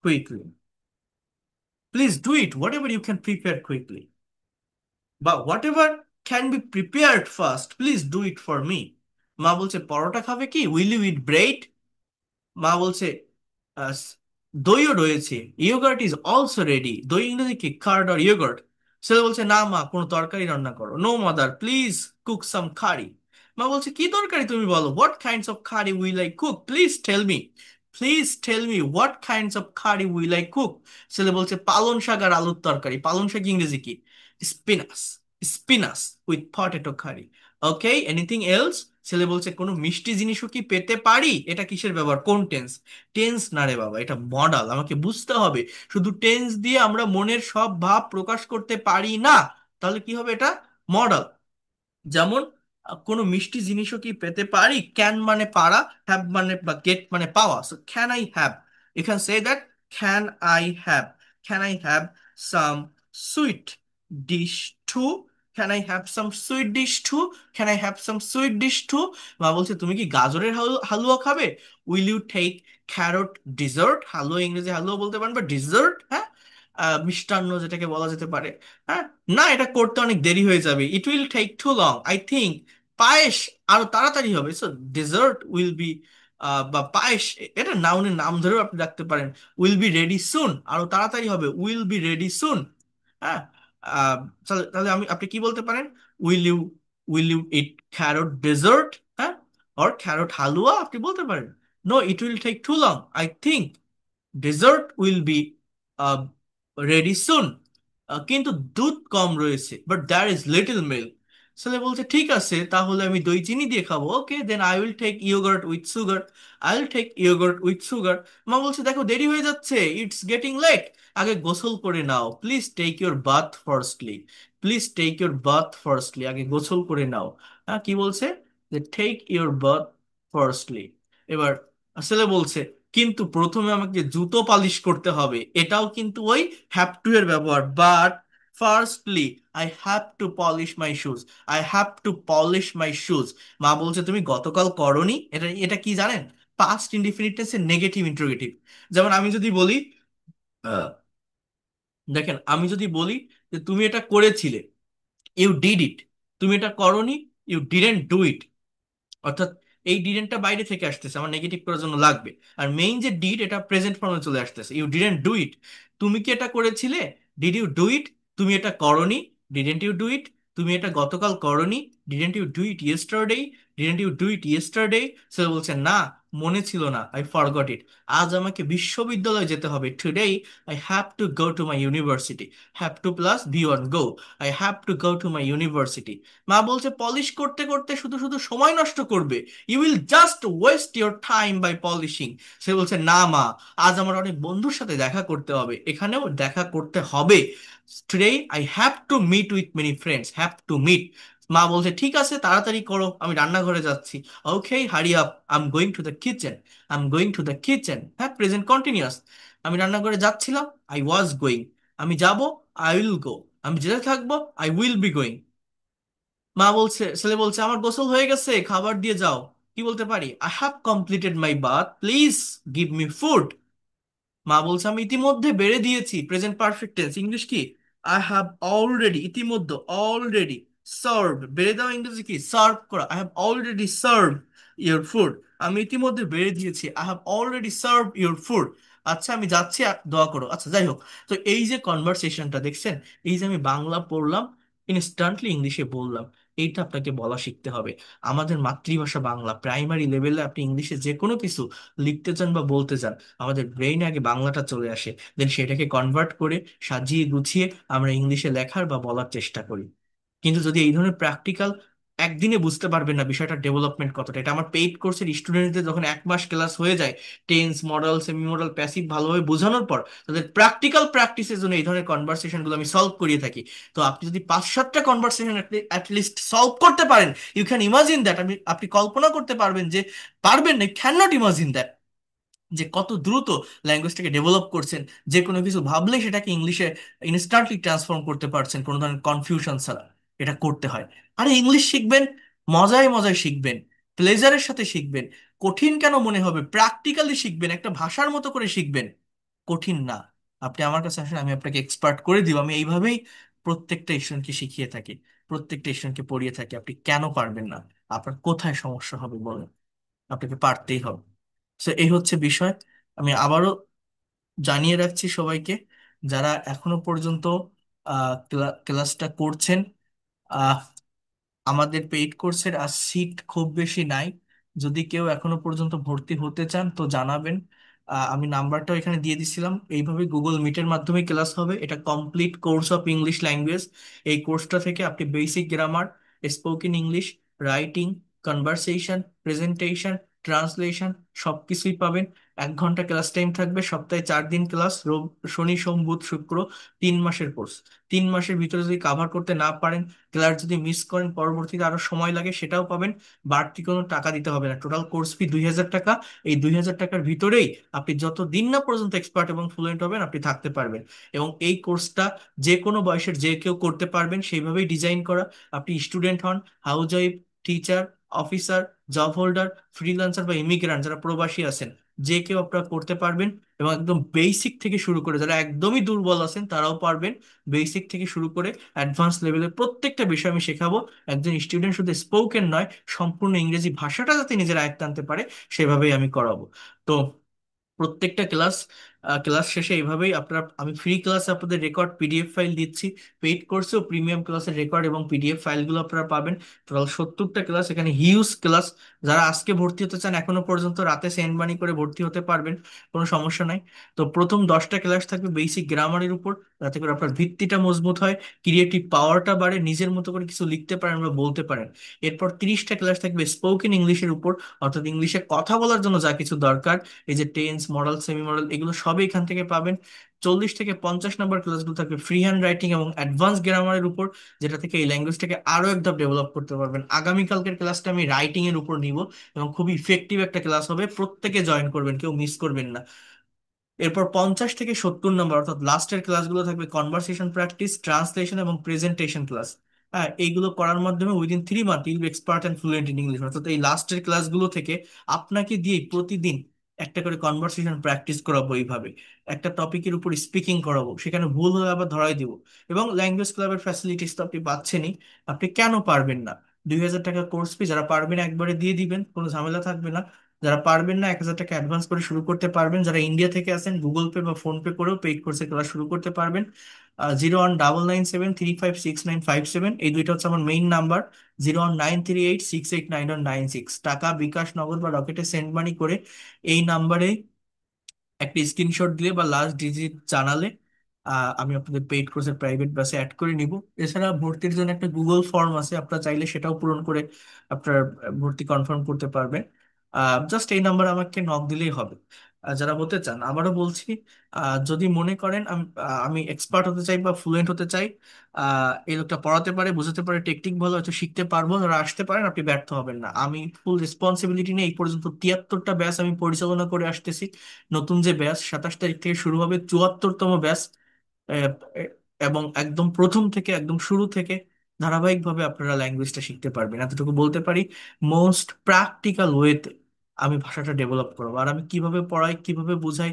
[SPEAKER 1] quickly, please do it whatever you can prepare quickly, বা whatever can be prepared first please do it for me. মা বলছে পরোটা খাবে কি, will you eat bread. মা বলছে দইও রয়েছে, yogurt is also ready. দই ইংরেজি কি, কার্ড আর ইয়োগার্ট? ছেলে বলছে, না মা, কোনো তরকারি রান্না করো। No mother, please cook some curry. মা বলছে, কি তরকারি তুমি বলো, what kinds of curry will I cook, please tell me, please tell me what kinds of curry will I cook. ছেলে বলছে, পালং শাক আর আলুর তরকারি। পালং শাক ইংরেজি কি? Spinach. Spinach with potato curry. Okay, anything else? ছেলে বলছে, কোনো মিষ্টি জিনিসও কি পেতে পারি? এটা কিসের ব্যবহার, কোন টেন্স? টেন্স না রে বাবা, এটা মডাল, আমাকে বুঝতে হবে। শুধু টেন্স দিয়ে আমরা মনের সব ভাব প্রকাশ করতে পারি না। তাহলে কি হবে এটা? মডাল। যেমন কোনো মিষ্টি জিনিসও কি পেতে পারি, ক্যান মানে পারা, হ্যাভ মানে বা গেট মানে পাওয়া। So can I have, you can say that, can I have, can I have some sweet dish too, can I have some sweet dish too, can I have some sweet dish too. মা বলছে, তুমি কি গাজরের হালুয়া খাবে? Will you take carrot dessert? Halwa ইংরেজি হালুয়া বলতে পারেন, বা ডিজার্ট, হ্যাঁ, মিষ্টান্ন যেটাকে বলা যেতে পারে। হ্যাঁ, না, এটা করতে অনেক দেরি হয়ে যাবে, it will take too long, I think payesh আরো তাড়াতাড়ি হবে। সো ডেজার্ট উইল বি, বা পায়েস, এটা নাউনের নাম ধরেও আপনি রাখতে পারেন। উইল বি রেডি সুন, আরো তাড়াতাড়ি হবে, উইল বি রেডি সুন। হ্যাঁ, আহ, তাহলে তাহলে আপনি কি বলতে পারেন? Will you, will you eat carrot dessert? হ্যাঁ, অর ক্যারট হালুয়া আপনি বলতে পারেন। No, it will take too long, I think dessert will be ready soon. কিন্তু দুধ কম রয়েছে, but there is little milk. ছেলে বলছে, ঠিক আছে, তাহলে আমি দই চিনি দিয়ে খাবো। Okay, then I will take yoghurt with sugar, I will take yoghurt with sugar. মা বলছে, দেখো দেরি হয়ে যাচ্ছে, ইটস গেটিং লেট, আগে গোসল করে নাও, please take your bath firstly, please take your bath firstly, আগে গোসল করে নাও। হ্যাঁ, কি বলছে? যে টেক ইউর বাথ ফার্স্টলি। এবার ছেলে বলছে, কিন্তু প্রথমে আমাকে জুতো পালিশ করতে হবে, এটাও কিন্তু ওই হ্যাভ টু এর ব্যবহার, but firstly I have two polish my shoes, I have two polish my shoes. মা বলছে, তুমি গতকাল করনি? এটা এটা কি জানেন? পাস্ট ইনডিফিনিট টেন্সের নেগেটিভ ইন্টারোগেটিভ। যেমন আমি যদি বলি, আহ, দেখেন, আমি যদি বলি যে তুমি এটা করেছিলে, ইউ ডিড ইট, তুমি এটা করনি, ইউ ডিডেন্ট ডু ইট। অর্থাৎ এই ডিডেন্টটা বাইরে থেকে আসতেছে, আমার নেগেটিভ করার জন্য লাগবে। আর মেইন যে ডিড, এটা প্রেজেন্ট ফর্মে চলে আসতেছে, ইউ ডিডেন্ট ডু ইট। তুমি কি এটা করেছিলে? Did you do it? তুমি এটা করনি? Didn't you do it? তুমি এটা গতকাল করনি? Didn't you do it yesterday? Didn't you do it yesterday? সে বলছে, না, মনে ছিল না, আই ফরগট ইট। আজ আমাকে বিশ্ববিদ্যালয়ে যেতে হবে, today I have to go to my university. Have to plus V one, go, I have to go to my university. মা বলছে, পলিশ করতে করতে শুধু শুধু সময় নষ্ট করবে, you will just waste your time by polishing. সে বলছে, না মা, আজ আমার অনেক বন্ধুর সাথে দেখা করতে হবে, এখানেও দেখা করতে হবে। Today I have to meet with many friends, have to meet. মা বলছে, ঠিক আছে, তাড়াতাড়ি করো, আমি রান্নাঘরে যাচ্ছি। Okay, hurry up, I am going to the kitchen, I am going to the kitchen. হ্যাঁ, প্রেজেন্ট কন্টিনিউয়াস। আমি রান্নাঘরে যাচ্ছিলাম, আই ওয়াজ গোয়িং। আমি যাব, আই উইল গো। আমি যেতে থাকবো, আই উইল বি গোয়িং। মা বলছে, ছেলে বলছে, আমার গোসল হয়ে গেছে, খাবার দিয়ে যাও। কি বলতে পারি? I have completed my bath, please give me food. মা বলছে, আমি ইতিমধ্যে বেড়ে দিয়েছি, প্রেজেন্ট পারফেক্ট টেন্স, ইংলিশ কি? আই হ্যাভ অলরেডি, ইতিমধ্যে, অলরেডি সার্ভ। বেড়ে দেওয়া ইংরেজি কি? সার্ভ করা। I have already serve your food, আমি ইতিমধ্যে বেড়ে দিয়েছি, I have already serve your food. আচ্ছা, আমি যাচ্ছি, দোয়া করো। আচ্ছা, যাই হোক। তো এই যে কনভারসেশনটা দেখছেন, এই যে আমি বাংলা পড়লাম, ইনস্ট্যান্টলি ইংলিশে বললাম, এইটা আপনাকে বলা শিখতে হবে। আমাদের মাতৃভাষা বাংলা, প্রাইমারি লেভেলে আপনি ইংলিশে যে কোনো কিছু লিখতে চান বা বলতে চান, আমাদের ব্রেইনে আগে বাংলাটা চলে আসে, দেন সেটাকে কনভার্ট করে সাজিয়ে গুছিয়ে আমরা ইংলিশে লেখার বা বলার চেষ্টা করি। কিন্তু যদি এই ধরনের প্র্যাকটিক্যাল, একদিনে বুঝতে পারবেন না বিষয়টা ডেভেলপমেন্ট কতটা। এটা আমার পেইড কোর্সের স্টুডেন্টদের যখন 1 মাস ক্লাস হয়ে যায়, tense, model, semi model, passive ভালোভাবে বোঝানোর পর, তাদের প্র্যাকটিক্যাল প্র্যাকটিসের জন্য এই ধরনের কনভারসেশনগুলো আমি সলভ করিয়ে থাকি। তো আপনি যদি 5-7টা কনভারসেশন অ্যাটলিস্ট সলভ করতে পারেন, ইউ ক্যান ইমাজিন দ্যাট, আপনি কল্পনা করতে পারবেন যে, পারবেন না, ক্যান নট ইমাজিন দ্যাট, যে কত দ্রুত ল্যাঙ্গুয়েজটাকে ডেভেলপ করছেন। যে কোনো কিছু ভাবলে সেটাকে ইংলিশে ইনস্ট্যান্টলি ট্রান্সফর্ম করতে পারছেন, কোনো ধরনের কনফিউশন ছাড়া। এটা করতে হয়। আরে ইংলিশ শিখবেন, মজায় মজায় শিখবেন, প্লেজারের সাথে শিখবেন। কঠিন কেন মনে হবে? প্র্যাকটিক্যালি শিখবেন, একটা ভাষার মতো করে শিখবেন। কঠিন না। আপনি আমার কাছে আসেন, আমি আপনাকে এক্সপার্ট করে দিব। আমি এইভাবেই প্রত্যেকটা স্টুডেন্টকে শিখিয়ে থাকি, প্রত্যেকটা স্টুডেন্টকে পড়িয়ে থাকি। আপনি কেন পারবেন না? আপনার কোথায় সমস্যা হবে বলেন? আপনাকে পারতেই হবে। তো এই হচ্ছে বিষয়। আমি আবারও জানিয়ে রাখছি সবাইকে, যারা এখনো পর্যন্ত ক্লাসটা করছেন, আমাদের পেইড কোর্সের আর সিট খুব বেশি নাই। যদি কেউ এখনো পর্যন্ত ভর্তি হতে চান তো জানাবেন। আমি নাম্বারটাও এখানে দিয়ে দিছিলাম। এইভাবে গুগল মিটের মাধ্যমে ক্লাস হবে। এটা complete course of English language. এই কোর্সটা থেকে আপনি basic grammar, spoken English, writing, conversation, presentation, translation সবকিছুই পাবেন। 1 ঘন্টা ক্লাস টাইম থাকবে, সপ্তাহে 4 দিন ক্লাস, শনি সোম বুধ শুক্র। 3 মাসের কোর্স। 3 মাসের ভিতরে যদি কাভার করতে না পারেন, ক্লাস যদি মিস করেন, পরবর্তীতে আরো সময় লাগে, সেটাও পাবেন। বাড়তি কোনো টাকা দিতে হবে না। টোটাল কোর্স ফি 2,000 টাকা। এই 2,000 টাকার ভিতরেই আপনি যত দিন না পর্যন্ত এক্সপার্ট এবং ফ্লুয়েন্ট হবেন আপনি থাকতে পারবেন। এবং এই কোর্সটা যে কোনো বয়সের যে কেউ করতে পারবেন, সেইভাবেই ডিজাইন করা। আপনি স্টুডেন্ট হন, house wife, teacher, officer, job holder, freelancer বা ইমিগ্রান্ট যারা প্রবাসী আছেন, যে কেউ আপনারা করতে পারবেন। এবং একদম বেসিক থেকে শুরু করে যারা একদমই দুর্বল আছেন তারাও পারবেন। বেসিক থেকে শুরু করে অ্যাডভান্স লেভেলের প্রত্যেকটা বিষয় আমি শেখাবো। একজন স্টুডেন্ট শুধু স্পোকেন নয়, সম্পূর্ণ ইংরেজি ভাষাটা যাতে নিজের আয়ত্তে আনতে পারে, সেভাবেই আমি করাবো। তো প্রত্যেকটা ক্লাস শেষে এইভাবেই আপনারা, আমি ফ্রি ক্লাসে আপনাদের রেকর্ড পিডিএফ ফাইল দিচ্ছি। পেইড কোর্সেও প্রিমিয়াম ক্লাসের রেকর্ড এবং পিডিএফ ফাইলগুলো আপনারা পাবেন। টোটাল 70টা ক্লাস, এখানে হিউজ ক্লাস। যারা আজকে ভর্তি হতে চান এখনো পর্যন্ত রাতে সেন্ড মানি করে ভর্তি হতে পারবেন, কোনো সমস্যা নাই। তো প্রথম 10টা ক্লাস থাকবে বেসিক গ্রামারের উপর, যাতে করে আপনার ভিত্তিটা মজবুত হয়, ক্রিয়েটিভ পাওয়ারটা বাড়ে, নিজের মতো করে কিছু লিখতে পারেন বা বলতে পারেন। এরপর 30টা ক্লাস থাকবে স্পোকেন ইংলিশের উপর, অর্থাৎ ইংলিশে কথা বলার জন্য যা কিছু দরকার, এই যে টেন্স, মডেল, সেমি মডেল, এগুলো সবই এখান থেকে পাবেন। 40 থেকে 50 নম্বর ক্লাসগুলো থাকবে ফ্রি হ্যান্ড রাইটিং এবং অ্যাডভান্স গ্রামারের উপর, যেটা থেকে এই ল্যাঙ্গুয়েজটাকে আরো এক ধাপ ডেভেলপ করতে পারবেন। আগামীকালকের ক্লাসটা আমি রাইটিং এর উপর নিব, এবং খুবই ইফেক্টিভ একটা ক্লাস হবে। প্রত্যেকে জয়েন করবেন, কেউ মিস করবেন না। এরপর 50 থেকে 70 নম্বর অর্থাৎ লাস্টের ক্লাসগুলো থাকবে কনভারসেশন প্র্যাকটিস, ট্রান্সলেশন এবং প্রেজেন্টেশন ক্লাস। হ্যাঁ, এইগুলো করার মাধ্যমে within 3 month you'll be expert and fluent in English. অর্থাৎ এই লাস্টের ক্লাসগুলো থেকে আপনাকে দিয়ে প্রতিদিন একটা করে কনভারসেশন প্র্যাকটিস করাবো। এইভাবে একটা টপিকের উপর স্পিকিং করাবো, সেখানে ভুল হলে আবার ধরাই দিব। এবং ল্যাঙ্গুয়েজ ক্লাবের ফ্যাসিলিটিস তো আপনি পাচ্ছেনই। আপনি কেন পারবেন না? 2,000 টাকা কোর্স ফি, যারা পারবেন একবারে দিয়ে দিবেন, কোনো ঝামেলা থাকবে না। যারা পারবেন না 1,000 টাকা অ্যাডভান্স করে শুরু করতে পারবেন। যারা ইন্ডিয়া থেকে আসেন গুগল পে বা ফোন পে করেও পেইড কোর্সে ক্লাস শুরু করতে পারবেন। 0199735695 এই দুইটা হচ্ছে আমার মেইন নাম্বার। 019386899196 টাকা বিকাশ, নগদ বা রকেটে সেন্ড মানি করে এই নাম্বারে একটা স্ক্রিনশট দিলে বা লাস্ট ডিজিট জানালে আমি আপনাদের পেইড কোর্সের প্রাইভেট বাসে অ্যাড করে নিব। এছাড়া ভর্তির জন্য একটা গুগল ফর্ম আছে, আপনারা চাইলে সেটাও পূরণ করে আপনার ভর্তি কনফার্ম করতে পারবেন। জাস্ট এই নাম্বার আমাকে নক দিলেই হবে। যারা হতে চান, আবারও বলছি, যদি মনে করেন আমি এক্সপার্ট হতে চাই বা ফ্লুয়েন্ট হতে চাই, এই লোকটা পড়াতে পারে, বুঝাতে পারে, টেকনিক ভালো, হয়তো শিখতে পারবো, যারা আসতে পারেন আপনি ব্যর্থ হবেন না। আমি ফুল রেসপন্সিবিলিটি নিয়ে এই পর্যন্ত 73টা ব্যাচ আমি পরিচালনা করে আসতেছি। নতুন যে ব্যাচ 27 তারিখ থেকে শুরু হবে, 74তম ব্যাচ। আহ, এবং একদম প্রথম থেকে, একদম শুরু থেকে ধারাবাহিকভাবে আপনারা ল্যাঙ্গুয়েজটা শিখতে পারবেন, এতটুকু বলতে পারি। মোস্ট প্র্যাকটিক্যাল ওয়েতে আমি ভাষাটা ডেভেলপ করবো। আর আমি কিভাবে পড়াই, কিভাবে বোঝাই,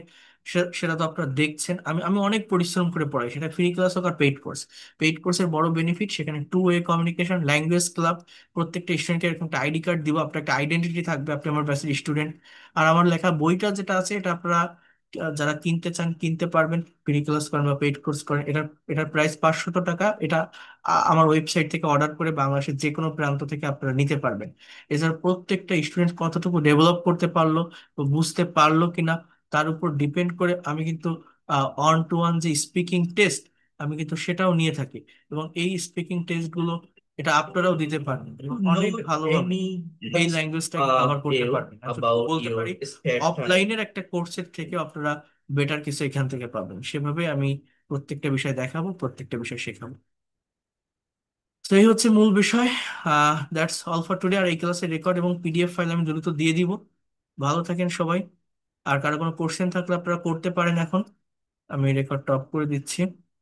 [SPEAKER 1] সেটা তো আপনারা দেখছেন। আমি আমি অনেক পরিশ্রম করে পড়াই, সেটা ফ্রি ক্লাস হোক আর পেইড কোর্স। পেইড কোর্সের বড় বেনিফিট, সেখানে two way communication, language club, প্রত্যেকটা স্টুডেন্টকে এরকম একটা আইডি কার্ড দিব, আপনার একটা আইডেন্টিটি থাকবে, আপনি আমার ব্যাচের স্টুডেন্ট। আর আমার লেখা বইটা যেটা আছে, এটা আপনারা যারা কিনতে চান কিনতে পারবেন। ফ্রি ক্লাস করেন বা পেইড কোর্স করেন, এটার প্রাইস 500 টাকা। এটা আমার ওয়েবসাইট থেকে অর্ডার করে বাংলাদেশের যে কোনো প্রান্ত থেকে আপনারা নিতে পারবেন। এছাড়া প্রত্যেকটা স্টুডেন্ট কতটুকু ডেভেলপ করতে পারলো বা বুঝতে পারলো কিনা, তার উপর ডিপেন্ড করে আমি কিন্তু অন টু ওয়ান যে স্পিকিং টেস্ট, আমি কিন্তু সেটাও নিয়ে থাকি। এবং এই স্পিকিং টেস্ট গুলো এটা আপনারাও দিতে পারেন এবং অনেক
[SPEAKER 2] Know
[SPEAKER 1] ভালোভাবে
[SPEAKER 2] any
[SPEAKER 1] এই
[SPEAKER 2] just
[SPEAKER 1] ল্যাঙ্গুয়েজটাকে কভার করতে
[SPEAKER 2] tale
[SPEAKER 1] পারবেন। এতটুকু
[SPEAKER 2] about
[SPEAKER 1] বলতে
[SPEAKER 2] your
[SPEAKER 1] পারি।
[SPEAKER 2] spare time?
[SPEAKER 1] অফলাইনের একটা কোর্সের থেকে আপনারা বেটার কিছু এখান থেকে পাবেন। সেভাবে আমি প্রত্যেকটা বিষয় দেখাবো, প্রত্যেকটা বিষয় শেখাবো। তো এই হচ্ছে মূল বিষয়। That's all for today. আর এই ক্লাসের রেকর্ড এবং পিডিএফ ফাইল আমি দ্রুত দিয়ে দিব। ভালো থাকেন সবাই। আর কারো কোনো কোশ্চেন থাকলে আপনারা করতে পারেন এখন। আমি রেকর্ডটা অফ করে দিচ্ছি।